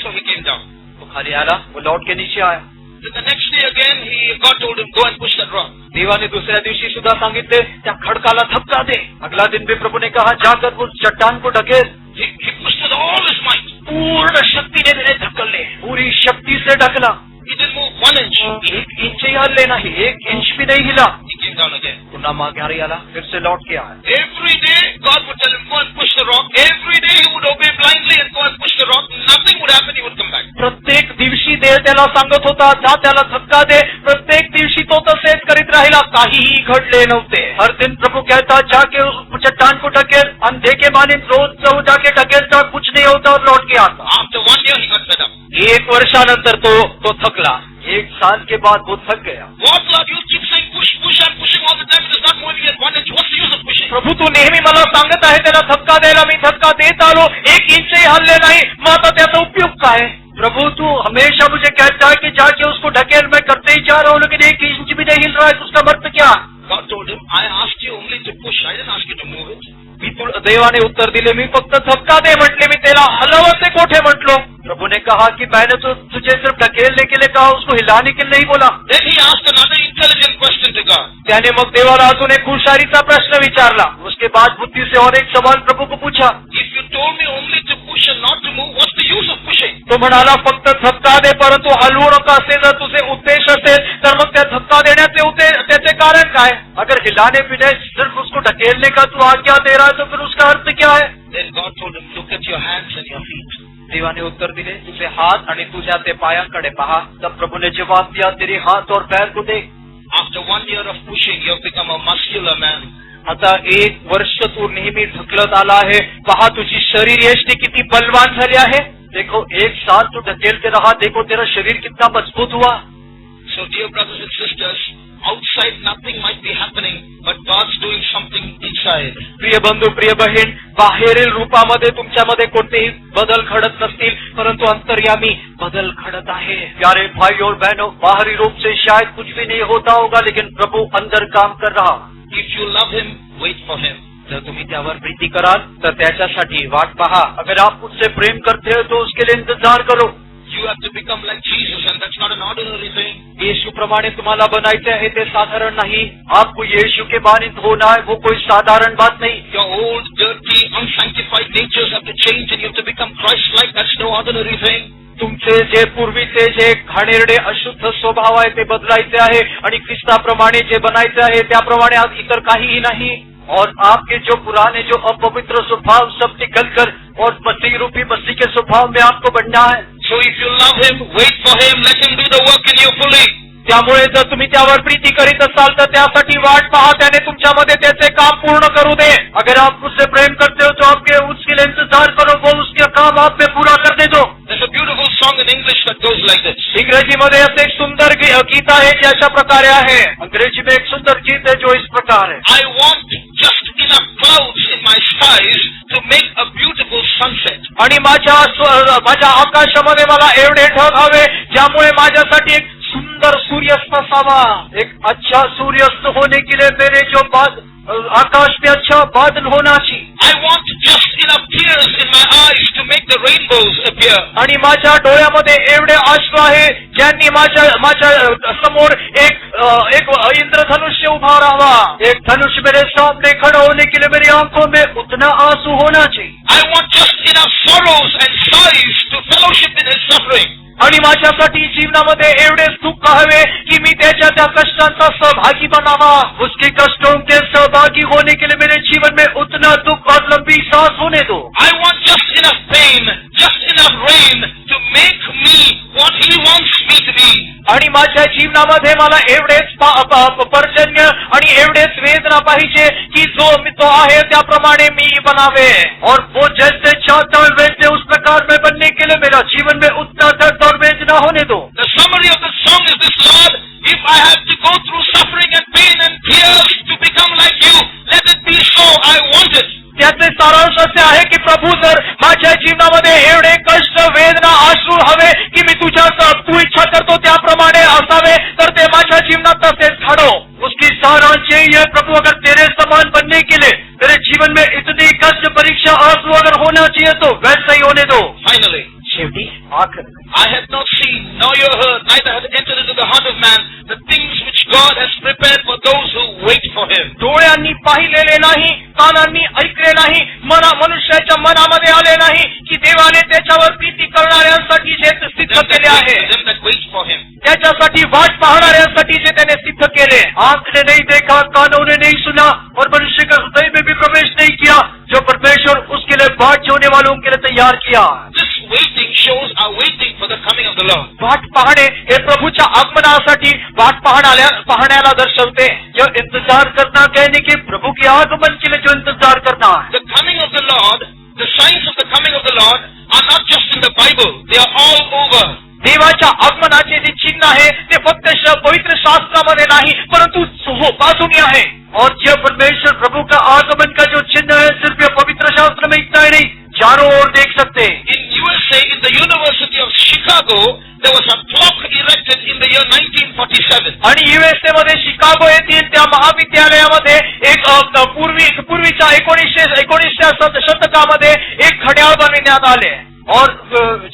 So he came down. तो खाली आला. वो लौट के नीचे आया। Then the next day again, God told him, go and push that rock. देवाने दुसऱ्या दिवशी सुद्धा सांगितले त्या खडकाला धक्का दे. अगला दिन भी प्रभु ने कहा जाकर उस चट्टान को ढकेल। He pushed with all his might. पूर्ण शक्तीने त्याने ढकलले. पूरी शक्ति से ढकला। He didn't move 1 inch. 1 इंचही हलले नाही. 1 इंच भी नहीं हिला। He came down again. पुन्हा माघारी आला. फिर से लौट के आया। Every day, God would tell him, go and push the rock. Every day he would obey blindly and go and push the rock. Nothing would happen, he would come back. प्रत्येक दिवशी देव त्याला सांगत होता जा त्याला धक्का दे. प्रत्येक दिवशी तो तसेच करीत राहिला. काहीही घडले नव्हते. हर दिन प्रभु कहता जाके उस चट्टान को ढकेल। अंधे के माने रोज जाके ढकेलता, कुछ नहीं होता और लौट के आता। After 1 year, he got fed up. 1 वर्षानंतर तो थकला. 1 साल के बाद वो थक गया। What Lord, you keep saying push, push, I'm pushing all the time. It is not moving at 1 inch. What's the use of pushing? प्रभू तू नेहमी मला सांगत आहे त्याला धक्का द्यायला. मी धक्का देत आलो. 1 इंचही हलले नाही. मग आता त्याचा उपयोग काय? प्रभु तू हमेशा मुझे कहता है कि जाके उसको ढकेल, मैं करते ही जा रहा हूँ लेकिन 1 इंच भी नहीं हिल रहा है, तो उसका मतलब क्या? God told him, I asked you only to push. I didn't ask you to move it. देवाने उत्तर दिले मी फक्त धक्का दे म्हटले. मी त्याला हलवते कोठे म्हटलो. प्रभु ने कहा कि मैंने तो तुझे सिर्फ ढकेलने के लिए कहा, उसको हिलाने के लिए नहीं बोला। Then he asked another intelligent question to God. त्याने मग देवाला अजून एक हुशारीचा प्रश्न विचारला. उसके बाद बुद्धि से और एक सवाल प्रभु को पूछा। If you told me only to push and not to move, what's the use of pushing? तो म्हणाला फक्त धक्का दे परंतु हलवू नका असे जर तुझे उद्देश असेल तर मग त्या धक्का देण्याचे त्याचे कारण काय? अगर हिलाने पीने सिर्फ उसको ढकेलने का तू आज्ञा दे रहा है तो फिर उसका अर्थ क्या है? Then God told him, look at your hands and your feet. देवाने उत्तर दिले तुझे हात आणि तुझ्या ते पायांकडे पहा. तब प्रभु ने जवाब दिया तेरे हाथ और पैर को देख। After 1 year of pushing, you have become a muscular man. आता 1 वर्ष तू नेहमी ढकलत आला आहे. पहा तुझी शरीर यष्टी किती बलवान झाली आहे. देखो 1 साल तू ढकेलते रहा, देखो तेरा शरीर कितना मजबूत हुआ। So dear brothers and sisters, outside nothing might be happening, but God's doing something inside. प्रिय बंधू प्रिय बहीण, बाहेरील रूपामध्ये तुमच्यामध्ये कोणतेही बदल घडत नसतील परंतु अंतर्यामी बदल घडत आहे. प्यारे भाई और बहनों, बाहरी रूप से शायद कुछ भी नहीं होता होगा लेकिन प्रभु अंदर काम कर रहा। If you love him, wait for him. जर तुम्ही त्यावर प्रीती कराल तर त्याच्यासाठी वाट पहा. अगर आप उससे प्रेम करते हो तो उसके लिए इंतजार करो। You have to become like Jesus, and that's not an ordinary thing. येशू प्रमाणे तुम्हाला बनायचे आहे ते साधारण नाही. आपको यीशु के मानित होना है, वो कोई साधारण बात नहीं। Your old, dirty, unsanctified natures have to change and you have to become Christ-like. That's no ordinary thing. तुमचे जे पूर्वीचे जे घाणेरडे अशुद्ध स्वभाव आहे ते बदलायचे आहे आणि ख्रिस्ताप्रमाणे जे बनायचे आहे त्याप्रमाणे आज इतर काहीही नाही. और आपके जो पुराने जो अपवित्र स्वभाव सब निकल कर और मसीह रूपी मसीह के स्वभाव में आपको बनना है. So if you love him, wait for him, let him do the work in you fully. त्यामुळे जर तुम्ही त्यावर प्रीती करीत असाल तर त्यासाठी वाट पहा, त्याने तुमच्यामध्ये त्याचे काम पूर्ण करू दे. अगर आप उससे प्रेम करते हो तो आपके उसके लिए इंतजार करो, वो उसके काम आप में पूरा करने दो. There's a beautiful song in English that goes like this. इंग्रजीमध्ये असं एक सुंदर गीत आहे जे अशा प्रकारे आहे. अंग्रेजी में एक सुंदर गीत है जो इस प्रकार है. I want just enough clouds in my skies to make a beautiful sunset. आणि माझ्या आकाशामध्ये मला एवढे ढग हवे ज्यामुळे माझ्यासाठी एक सुंदर सूर्यास्त असावा. एक अच्छा सूर्यास्त होने के लिए मेरे जो आकाश में अच्छा बादल होना चाहिए. I want just enough tears in my eyes to make the rainbows appear. आणि माझ्या डोळ्यामध्ये एवढे अश्रू आहे ज्यांनी माझ्या समोर एक इंद्रधनुष्य उभा राहावा. एक धनुष मेरे सामने खड़ा होने के लिए मेरी आंखों में उतना आंसू होना चाहिए. I want just enough sorrows and sighs to fellowship in his suffering. आणि माझ्यासाठी जीवनामध्ये एवढे दुःख हवे की मी त्या कष्टांचा सहभागी बनावा. उसके कष्टों के सहभागी होने के लिए मेरे जीवन में उतना दुख और लंबी सांस होने दो. I want just enough pain, just enough rain to make me what he wants me to be. आणि माझ्या जीवनामध्ये मला एवढेच पर्जन्य आणि एवढेच वेदना पाहिजे की तो आहे त्याप्रमाणे मी बनावे. और वो जैसे चाहता है वैसे उस प्रकार में बनने के लिए मेरा जीवन में उतना दर्द और वेदना होने दो. The summary of the song is this: Lord, if I have to go through suffering and pain and tears to become like you, let it be so. I want it. त्याचे सारांश असे आहे की प्रभू, जर माझ्या जीवनामध्ये एवढे कष्ट वेदना अश्रू हवे की मी तू इच्छा करतो त्याप्रमाणे असावे तर ते माझ्या जीवनात तसेच घडो. उसकी सारांश यही है प्रभु, अगर तेरे समान बनने के लिए तेरे जीवन में इतनी कष्ट परीक्षा आंसू अगर होना चाहिए तो वैसा ही होने दो. Finally, शेवटी I have not seen, nor you heard, neither had entered into the heart of man the things which God has prepared for those who wait for him. डोळ्यांनी पाहिलेले नाही, कानांनी ऐकले नाही, मनुष्याच्या मनामध्ये आले नाही की देवाने त्याच्यावर प्रीती करणाऱ्यांसाठी जे सिद्ध केले आहे, Them that wait for him. त्याच्यासाठी वाट पाहणाऱ्यांसाठी जे त्याने सिद्ध केले. आंख ने नहीं देखा, कानों ने नहीं सुना और मनुष्य के हृदय में भी प्रवेश नहीं किया जो परमेश्वर उसके लिए बाट जोड़ने वालों के लिए तैयार KIA. This waiting shows our waiting for the coming of the Lord. वाट पाहणे हे प्रभूच्या आगमनासाठी वाट पाहण्याला दर्शवते. जो इंतजार करना कहने के प्रभु के आगमन के लिए जो इंतजार करना है. The coming of the Lord, the signs of the coming of the Lord are not just in the Bible, they are all over. देवाच्या आगमनाचे जे चिन्ह आहे ते फक्त पवित्र शास्त्रामध्ये नाही परंतु बाजूनी आहे. और जो परमेश्वर प्रभु का आगमन का जो चिन्ह है सिर्फ ये पवित्र शास्त्र में इतना ही नहीं, चारों ओर देख सकते हैं. In USA, in the University of Chicago, there was a clock erected in the year 1947. आणि युएसए मध्ये शिकागो येथील त्या महाविद्यालयामध्ये एक पूर्वीच्या 1900 शतकामध्ये एक घड्याळ बनविण्यात आले. और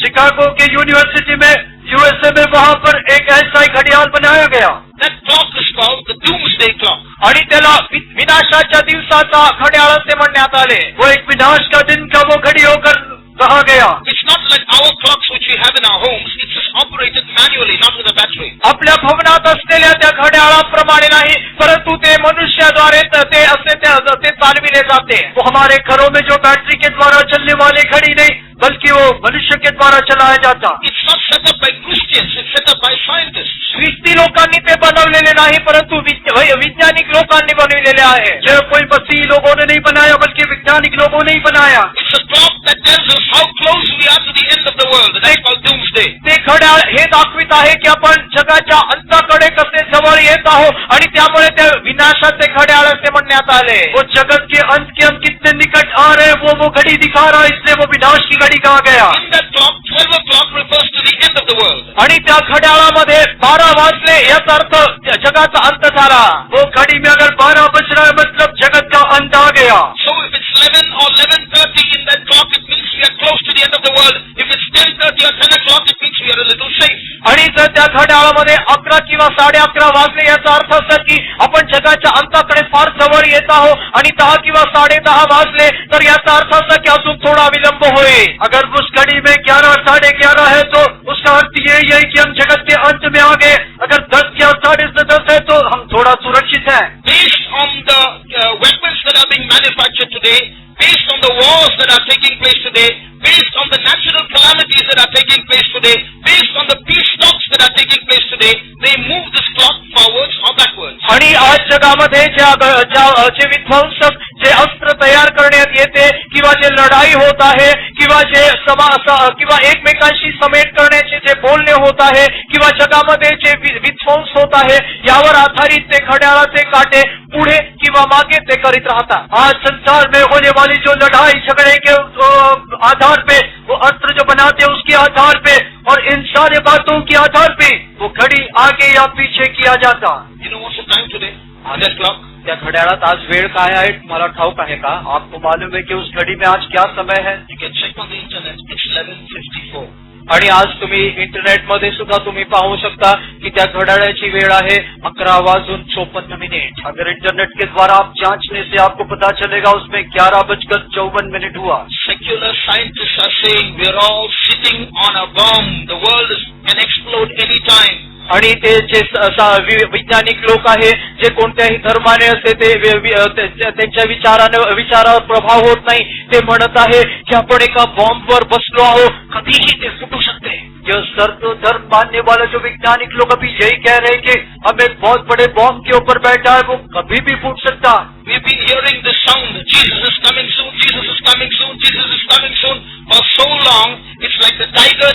शिकागो के यूनिवर्सिटी में यूएसए में वहाँ पर एक ऐसा घड़ियाल बनाया गया. That clock is called the Doomsday Clock. आणि त्याला विनाशाच्या दिवसाचा घड्याळ असे म्हणण्यात आले. वो एक विनाश का दिन का वो घड़ी होकर कहा गया. It's not like our clocks which we have in our homes. It's just operated manually, not with a battery. आपल्या भवनात असलेल्या त्या घड्याळाप्रमाणे नाही परंतु ते मनुष्याद्वारे ते चालविले जाते. वो हमारे घरों में जो बैटरी के द्वारा चलने वाली घड़ी नहीं बल्कि वो मनुष्य के द्वारा चलाया जाता. It's not set up by Christians, it's set up by scientists. ख्रिस्ती लोकांनी ते बनवलेले नाही परंतु वैज्ञानिक लोकांनी बनवलेले आहे. जो कोई मसीही लोगों ने नहीं बनाया बल्कि वैज्ञानिक लोगों ने ही बनाया. It's a clock that tells us how close we are to the end of the world. That's called Doomsday. ते घड्याळ हे दाखवित आहे की आपण जगाच्या अंताकडे कसे जवळ येत आहोत आणि त्यामुळे त्या विनाशाचे घड्याळ असे म्हणण्यात आले. वो जगत के अंत के हम कितने निकट आ रहे वो घड़ी दिखा रहा है, इसलिए वो विनाश की घड़ी कहा गया. In that clock, 12 o'clock refers to the end of the world. आणि त्या घड्याळामध्ये 12 वाजले याचा अर्थ जगाचा अंत झाला. वो घड़ी में अगर 12 बज रहा है मतलब जगत का अंत आ गया. So if it's 11 or 11:30 in that clock, it means we are close to the end of the world. If it's 10:30 or 10 o'clock, it means we are a little safe. आणि जर त्या घड्याळामध्ये 11 किंवा 11:30 वाजले याचा अर्थ असा की आपण जगाच्या अंताकडे फार जवळ येत आहोत आणि 10 किंवा 10:30 वाजले तर याचा अर्थ असा की अजून थोडा विलंब विलंब होईल. अगर उस घड़ी में 11 साढ़े 11 है तो उसका अर्थ यही है कि हम जगत के अंत में आ गए. अगर 10 या 10:30 है तो हम थोड़ा सुरक्षित हैं. Based on the weapons that are being manufactured today, based on the wars that are taking place today, based on the natural calamities that are taking place today, based on the peace talks that are taking place today, they move this clock forwards or backwards. आणि आज जगामध्ये जे विध्वंसक जे अस्त्र तयार करण्यात येते किंवा जे लढाई होत आहे किंवा जे किंवा एकमेकांशी समेट करण्याचे जे बोलणे होत आहे किंवा जगामध्ये जे विध्वंस होत आहे यावर आधारित ते घड्याळाचे काटे पुढे किंवा मागे ते करीत राहतात. आज संसार में होने वाली जो लड़ाई झगड़े के आधार पे, वो अस्त्र जो बनाते हैं उसके आधार पे और इन सारे बातों के आधार पे वो घड़ी आगे या पीछे किया जाता. You know what's the time today? On that clock? त्या घड्याळात आज वेळ काय आहे तुम्हाला ठाऊक आहे का? आपको मालूम है कि उस घड़ी में आज क्या समय है? You can check on the internet. It's 11:54. आणि आज तुम्ही इंटरनेटमध्ये सुद्धा तुम्ही पाहू शकता की त्या घड्याळाची वेळ आहे 11:54. अगर इंटरनेट के द्वारा आप जांचने से आपको पता चलेगा उसमें 11:54 हुआ. Secular scientists are saying we're all sitting on a bomb. The world can explode any time. आणि ते जे वैज्ञानिक लोक आहे जे कोणत्याही धर्माने असते ते त्यांच्या विचारावर प्रभाव होत नाही. ते म्हणत आहे की आपण एका बॉम्बवर बसलो आहोत, कधीही ते फुटू शकते. यह सर्वधर्म मानने वाला जो वैज्ञानिक लोग अभी यही कह रहे हैं कि हम एक बहुत बड़े बॉम्ब के ऊपर बैठा है, वो कभी भी फूट सकता. We've been hearing the sound, Jesus is coming soon, Jesus is coming soon, Jesus is coming soon for so long. It's like the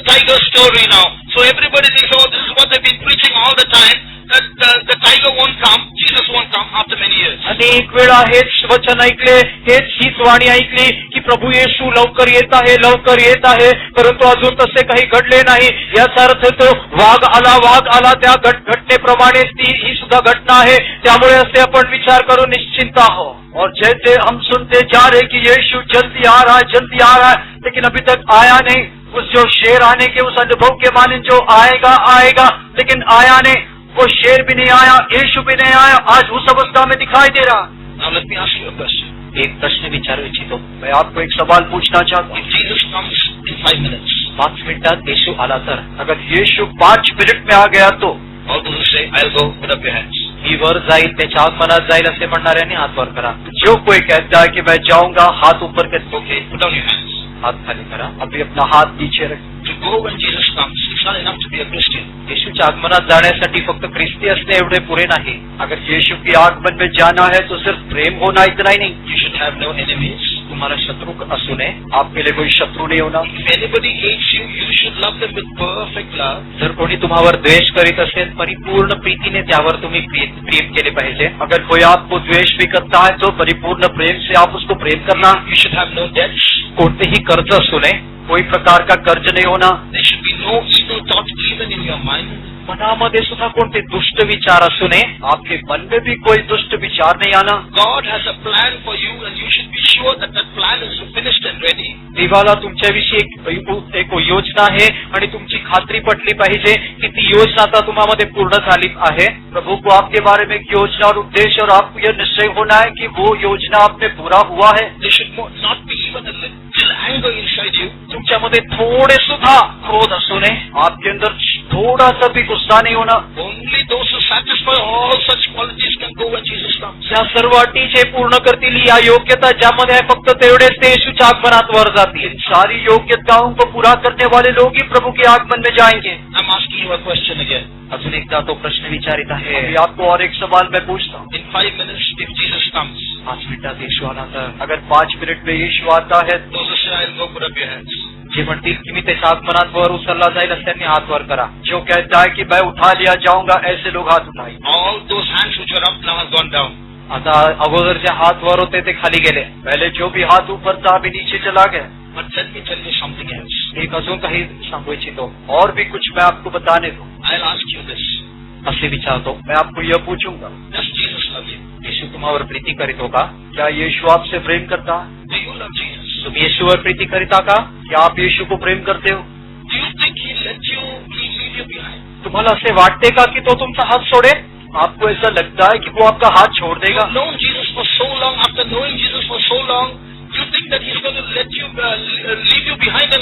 tiger story now. So everybody thinks, oh, this is what they've been preaching all the time, that the tiger won't come, Jesus won't come after many years. अनेक वेळा हेच वचन ऐकले, हीच वाणी ऐकली की प्रभू येशू लवकर येत आहे, परंतु अजून तसे काही घडले नाही. याचा अर्थ तो वाघ आला त्या घटनेप्रमाणेच ही सुद्धा घटना आहे. त्यामुळे असे आपण विचार करून निश्चिंत आहोत. और जैसे हम सुनते जा रहे कि यीशु जल्दी आ रहा है, लेकिन अभी तक आया नहीं. उस जो शेर आने के उस अनुभव के माने जो आएगा लेकिन आया नहीं. वो शेर भी नहीं आया, यीशु भी नहीं आया, आज उस अवस्था में दिखाई दे रहा. Now let me ask you a question. एक प्रश्न विचारू इच्छितो. मैं आपको एक सवाल पूछना चाहता हूँ. If Jesus comes in 5 minutes, 5 मिनिटात येशू आला तर, अगर यीशु 5 मिनट में आ गया तो all those who say, I'll go, put up your hands. मी वर जाईल, त्याच्या आत्मनात जाईल असे म्हणणाऱ्यांनी हात वर करा. जो कोई कहता है कि मैं जाऊंगा, हाथ ऊपर कर. Okay, put down your hands. हात खाली करा. अभी अपना हाथ नीचे रख. To go when Jesus comes, it's not enough to be a Christian. येशूच्या आगमनात जाण्यासाठी फक्त ख्रिस्ती असणे एवढे पुरे नाही. अगर यीशु के आगमन में जाना है तो सिर्फ प्रेम होना इतना ही नहीं. You should have no enemies. तुम्हाला शत्रू असू नये. आपके लिए कोई शत्रु नहीं होना. If anybody hates you, you should love them with perfect love. जर कोणी तुम्हावर द्वेष करीत असेल परिपूर्ण प्रीतीने त्यावर तुम्ही प्रेम केले पाहिजे. अगर कोई आपको द्वेष भी करता है तो परिपूर्ण प्रेम से आप उसको प्रेम करना. You should have no debts. कोणतेही कर्ज असू नये. कोई प्रकार का कर्ज नहीं होना. There should be no evil thought even in your mind. मनामध्ये सुद्धा कोणते दुष्ट विचार असू नये. आपके मन में भी कोई दुष्ट विचार नहीं आना. God has a plan for you and you should be sure that that plan is finished and ready. देवाला तुमच्याविषयी एक योजना आहे आणि तुमची खात्री पटली पाहिजे की ती योजना आता तुम्हामध्ये पूर्ण झाली आहे. प्रभु को आपके बारे में एक योजना और उद्देश्य और आपको यह निश्चय होना है कि वो योजना आप में पूरा हुआ है. There should not be even a little anger inside you. तुमच्यामध्ये थोडे सुद्धा क्रोध असू नये. आपके अंदर थोड़ा सा भी गुस्सा नहीं होना. Only those who satisfy all such qualities can go when Jesus comes. या सर्व अटी जे पूर्ण करतील या योग्यता ज्यामध्ये आहे फक्त तेवढेच ते येशूच्या आगमनात वर जातील. इन सारी योग्यताओं को पूरा करने वाले लोग ही प्रभु के आगमन में जाएंगे. I'm asking you a question again. अजून एकदा तो प्रश्न विचारित आहे. अभी आपको और एक सवाल मैं पूछता हूँ. In 5 minutes, if Jesus comes, 5 मिनिटात येशू आला तर, अगर 5 मिनट में यीशु आता है those who say, I'll go, put up your hands. जे म्हणतील की मी त्याच्या आगमनात वर उचलला जाईल असे त्यांनी हात वर करा. जो कहता है कि मैं उठा लिया जाऊंगा, ऐसे लोग हाथ उठाएं. All those hands which were up now have gone down. आता अगोदर जे हात वर होते ते खाली गेले. पहले जो भी हाथ ऊपर था अभी नीचे चला गया. But let me tell you something else. एक अजून काही सांगू इच्छितो. और भी कुछ मैं आपको बताने दूं. I'll ask you this. असे विचारतो, मैं आपको यह पूछूंगा, Does Jesus love you? येशू तुम्हावर प्रीती करीत हो का? क्या यीशु आपसे प्रेम करता है? Do you love Jesus? तुम्ही येशूवर प्रीती करीता का? क्या आप यीशु को प्रेम करते हो? Do you think he let you leave you behind? तुम्हाला असे वाटते का की तो तुमचा हात सोडेल? आपको ऐसा लगता है कि वो आपका हाथ छोड़ देगा? You've known Jesus for so long. After knowing Jesus for so long, you think that he's going to let you leave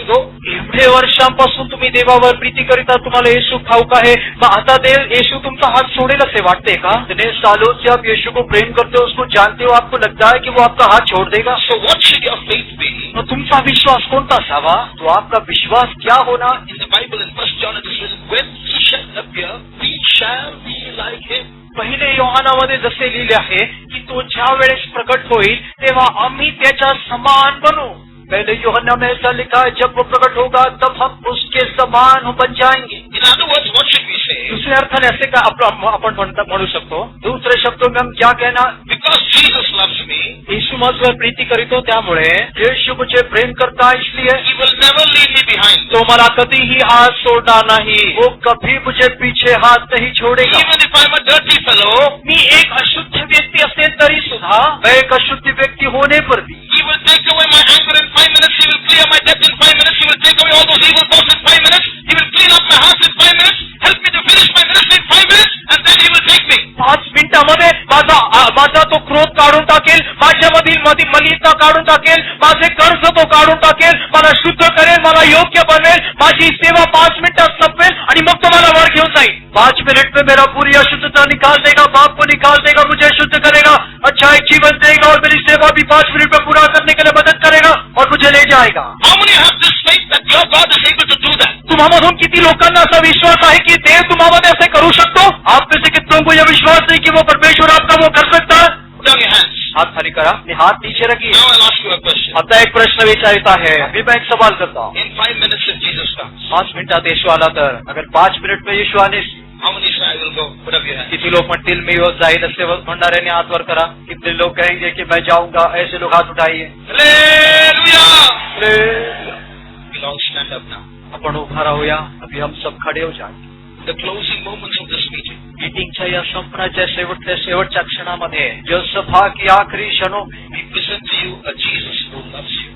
you go? एवढे वर्षांपासून तुम्ही देवावर प्रीती करिता, तुम्हाला येशू ठाऊक आहे, मग आता येशू तुमचा हात सोडेल असे वाटते का? इतने सालों से आप यीशु को प्रेम करते हो, उसको जानते हो, आपको लगता है कि वो आपका हाथ छोड़ देगा? So what should your faith be? मग तुमचा विश्वास कोणता असावा? तो आपका विश्वास क्या होना? In the Bible in 1 John it is written, when he shall appear, we shall be like him. पहिले योहानामध्ये जसे लिहिले आहे की तो ज्या वेळेस प्रकट होईल तेव्हा आम्ही त्याच्या समान बनू. पहले यूहन्ना में ऐसा लिखा है, जब वो प्रकट होगा तब हम उसके समान बन जाएंगे. In other words, what should we say? दुसऱ्या अर्थाने असे का आपण म्हणू शकतो, दूसरे शब्दों में हम क्या कहना? Because Jesus loves me, येशू माझ्यावर प्रीती करीतो, त्यामुळे यीशु मुझे प्रेम करता है, इसलिए he will never leave me behind. तो मला कधीही हात सोडणार नाही. वो कभी मुझे पीछे हाथ नहीं छोड़ेगा. Even if I am a dirty fellow, मी एक अशुद्ध व्यक्ती असेल तरी सुद्धा, मैं एक अशुद्ध व्यक्ति होने पर भी he will take away my anger in 5 minutes, he will clear my debt in 5 minutes, he will take away all those evil thoughts in 5 minutes, he will clean up my house in 5 minutes, help me to finish my ministry in 5 minutes, and then he will take me. 5 मिनिटांमध्ये माझा तो क्रोध काढून टाकेल, माझ्यामधील मलिनता काढून टाकेल, माझे कर्ज तो काढून टाकेल, मला शुद्ध करेल, मला योग्य बनवेल, माझी सेवा 5 मिनिटात संपेल आणि मग तो मला वर घेऊन जाईल. 5 मिनट में मेरा पूरी अशुद्धता निकाल देगा, पाप को निकाल देगा, मुझे शुद्ध करेगा, अच्छा एक जीवन देगा और मेरी सेवा भी 5 मिनट में पूरा करने के लिए मदद करेगा और मुझे ले जाएगा. How many have this faith that your God is able to do that? तुम्हामधून किती लोकांना असा विश्वास आहे की देव तुम्हामध्ये असे करू शकतो? आप में से कितनों को यह विश्वास नहीं कि वो परमेश्वर आपका वो कर सकता है? Put down your hands. हात खाली करा. अपने हाथ नीचे रखिए. Now I'll ask you a question. आता एक प्रश्न विचारित आहे. अभी मैं एक सवाल करता हूँ. In 5 minutes if Jesus comes, 5 मिनिटात येशू आला तर अगर 5 मिनट में यीशु आने से how many say I will go? Put up your hands. किती लोक म्हणतील मी जाईल असे म्हणणाऱ्याने हात वर करा. कितने लोग कहेंगे कि मैं जाऊंगा? ऐसे लोग हाथ उठाइए. Hallelujah! We'll all stand up now. आपण उभा राहूया. अभी हम सब खड़े हो जाएंगे. The closing moments of this meeting. मीटिंगच्या या संपण्याच्या शेवटच्या क्षणामध्ये जो सभा की आखिरी क्षणों में We present to you a Jesus who loves you.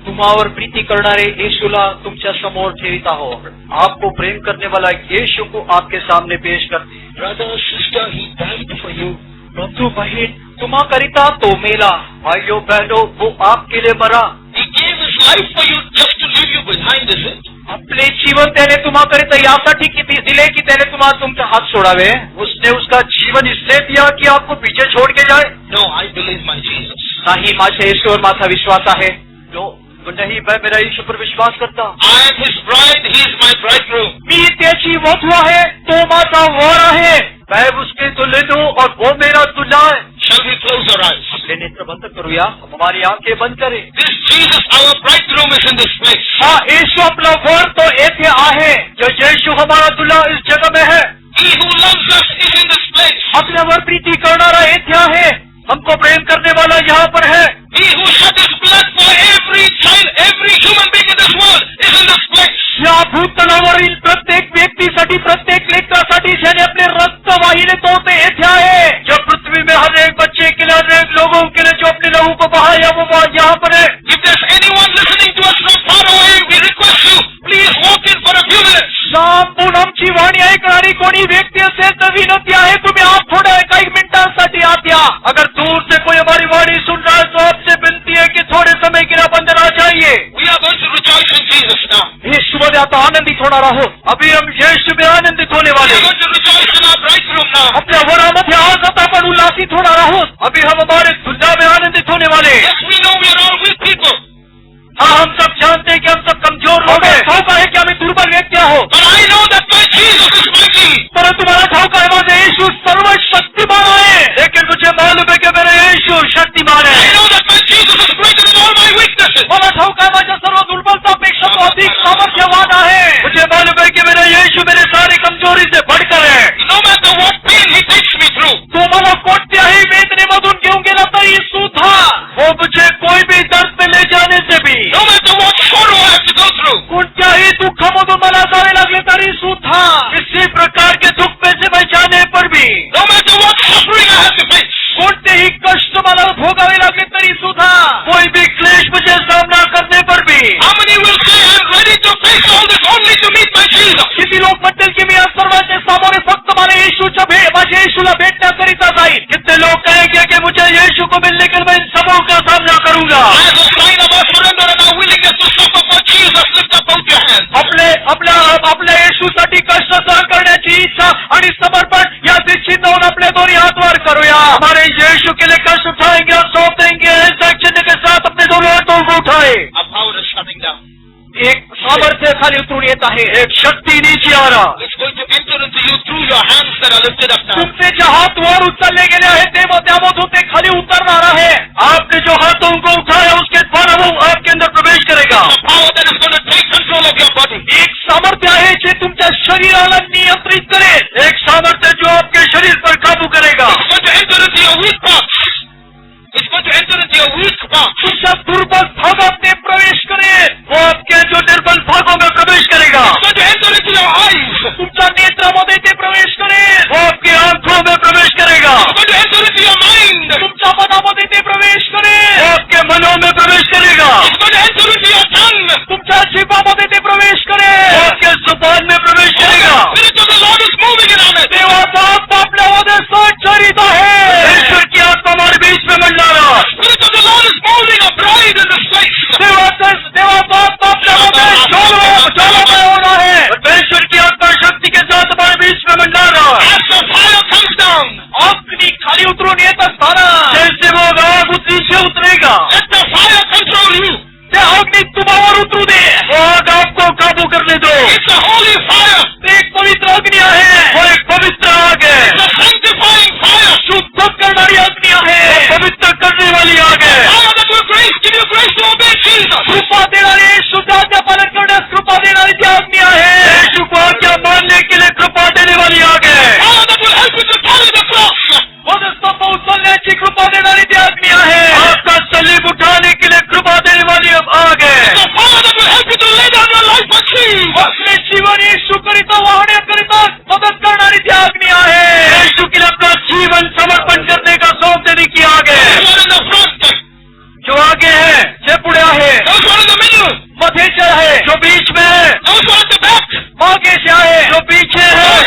तुम्हावर Preeti करणारे येशूला तुमच्या समोर ठेवित आहोत. आपको प्रेम करने वाला यीशु को आपके सामने पेश करते हैं. Brother, sister, he died for you. बंधू बहीण, तुम्हाकरिता तो मेला. भाइयों बहनों, वो आपके लिए मरा. He gave his life for you just to leave you behind, is it? आपले जीवन त्याने तुम्हाकरिता यासाठी किती दिले की त्याने तुम्हाला तुमचा हात सोडावे? उसने उसका जीवन इसलिए दिया कि आपको पीछे छोड़ के जाए? No, I believe my Jesus. नाही, माझ्या येशूवर माझा विश्वास आहे. नो, नहीं, मैं मेरा यीशु पर विश्वास करता हूँ. I am his bride, he is my bridegroom. मी त्याची वधू आहे, तो माझा वर आहे. मैं उसके दुल्हन हूँ और वो मेरा दूल्हा है. Shall we close our eyes? आपले नेत्र बंद करूया. हम हमारी आंखें बंद करें. This Jesus, our bridegroom, is in this place. हा येशू आपला वर तो येथे आहे. जो यीशु हमारा दूल्हा इस जगह में है. He who loves us is in this place. आपल्यावर प्रीती करणारा येथे आहे. हमको प्रेम करने वाला यहाँ पर है. He who shed his blood for every child, every human being in this world is in this place. या भूतलावरील प्रत्येक व्यक्तीसाठी, प्रत्येक लेकरासाठी ज्याने आपले रक्त वाहिले तो ते येथे आहे. जो पृथ्वी में हर एक बच्चे के लिए, हर एक लोगों के लिए जो अपने लहू को बहाया वो यहाँ पर है. If there's anyone listening to us from far away, we request you, please walk in for a few minutes. लांबून आमची वाणी ऐकणारी कोणी व्यक्ती असेल तर विनंती आहे, तुम्ही आज थोड्या काही मिनिटांसाठी आत या. अगर दूर से कोई हमारी वाणी सुन रहा है तो आपसे विनती है कि थोड़े समय के लिए आप अंदर आ जाइए. We are going to rejoice in Jesus now. येशूमध्ये आता आनंदित होणार आहोत. अभी हम यीशु में आनंदित होने We वाले are हैं. going to rejoice in our bridegroom now. आपल्या वरामध्ये आज आता आपण उल्हासित होणार आहोत. अभी हम हमारे दुल्हा में आनंदित होने वाले हैं. Yes, we know we are all weak people. हाँ, हम सब जानते हैं कि हम सब कमजोर लोग हैं. ठाऊक आहे की आम्ही दुर्बल व्यक्ती आहोत, But I know that my Jesus is mighty. परंतु मला ठाऊक आहे माझे येशू सर्व शक्तिमान आहे. लेकिन मुझे मालूम है कि मेरा यीशु शक्तिमान I है. know that my Jesus is greater than all my weaknesses. मला ठाऊक आहे माझ्या सर्व दुर्बलतापेक्षा तो अधिक सामर्थ्यवान आहे. मुझे मालूम है कि मेरा यीशु मेरे सारी कमजोरी से बढ़कर है. No matter what pain he takes me through, तो मला कोणत्याही वेदनेमधून घेऊन गेला तरी सुद्धा, वो मुझे कोई भी दर्द में ले जाने से भी, no matter what sorrow I have to go through, कोणत्याही दुःखामधून मला जावे लागले तरी सुद्धा, किसी प्रकार के दुख में से बचाने पर भी, no matter what suffering I have to face, कोणतेही कष्ट मला भोगावे लागले तरी सुद्धा, कोई भी क्लेश मुझे सामना करने पर भी, how many will say I'm ready to face all this only to meet my Jesus? किती लोक म्हणतील की मी या सर्वांच्या सामोरे फक्त माझ्या येशूला भेटण्याकरिता जाईल. कितने लोग कहेंगे कि मुझे यीशु को मिलने के लिए मैं इन सबों का सामना करूंगा. As a sign of our surrender and our willingness to suffer for Jesus, lift गया। हमारे यीशु के लिए कष्ट उठाएंगे और सौंप देंगे। ऐसा चिन्ह के साथ अपने दोनों हाथों को उठाए। A power is coming down. एक सामर्थ्य खाली उतरून येत आहे. एक शक्ति नीचे आ रहा। It's going to enter into you through your hands that are lifted up now. तुमचे जे हात वर उचलले गेले आहेत ते त्यामधून ते खाली उतरणार आहे. आपने जो हाथों को उठाया उसके द्वारा वो आपके अंदर प्रवेश करेगा। A power that is going to take control of your body. एक सामर्थ्य आहे जे तुमच्या शरीराला नियंत्रित करेल. एक सामर्थ्य जो आपके शरीर पर काबू करेगा। It's going to enter into your weak parts. It's going to enter into your weak parts. तुमच्या दुर्बल भागात ते प्रवेश करेल. वो आपके जो निर्बल भागों में प्रवेश करेगा। It's going to enter into your eyes. तुमच्या नेत्रामध्ये ते प्रवेश करेल. वो आपकी आंखों में प्रवेश करेगा। It's going to enter into your mind. तुमच्या मनामध्ये ते प्रवेश वो करेल. आपके मनों में प्रवेश करेगा। It's going to enter into your tongue. तुमच्या जीवामध्ये ते प्रवेश वो करेल. आपके जुबान में प्रवेश करेगा। The Spirit of the Lord is moving in our midst. देवाचा आत्मा आपल्यामध्ये संचरित आहे. ईश्वर की आत्मा हमारे बीच में मंडरा रहा। The Spirit of the Lord is moving a bride in this place. देवाचा आत्मा आपल्यामध्ये ज्वालामय होणार आहे. परमेश्वर की आत्मा शक्ति के साथ हमारे बीच में मंडरा रहा। As the fire comes down, अग्नी खाली उतरून येत असताना जैसे वो आग नीचे उतरेगा, let the fire control you. त्या अग्नी तुम्हावर उतरू दे. वो आग आपको काबू करने दो। It's a holy fire. ते एक पवित्र अग्नी आहे. वो एक पवित्र आग है। It's a sanctifying fire. शुद्ध करणारी अग्नी आहे. पवित्र करने वाली आग है। Fire that will give you grace to obey Jesus. कृपा देणारी, शुद्धाच्या पालन करण्यास कृपा देणारी ती अग्नी आहे. यीशु को आज्ञा मानने के लिए कृपा देने वाली आग है। Fire that will help you to carry the cross. वधस्तंभ उचलण्याची कृपा देणारी ती अग्नी आहे. आपका सलीब उठाने के लिए कृपा देने वाली आग है। The fire that will help you to lay down your life for Jesus. आपले जीवन येशूकरिता वाहण्याकरिता मदत करणारी ती अग्नी आहे. यीशु के लिए अपना जीवन समर्पण करने का सौंप देने की आग Those है। who are in the front, जो आगे है, जे पुढे आहे, those who are in the middle, मध्ये जे आहे, जो बीच में है, those who are at the back, मागे जे आहे, जो पीछे है,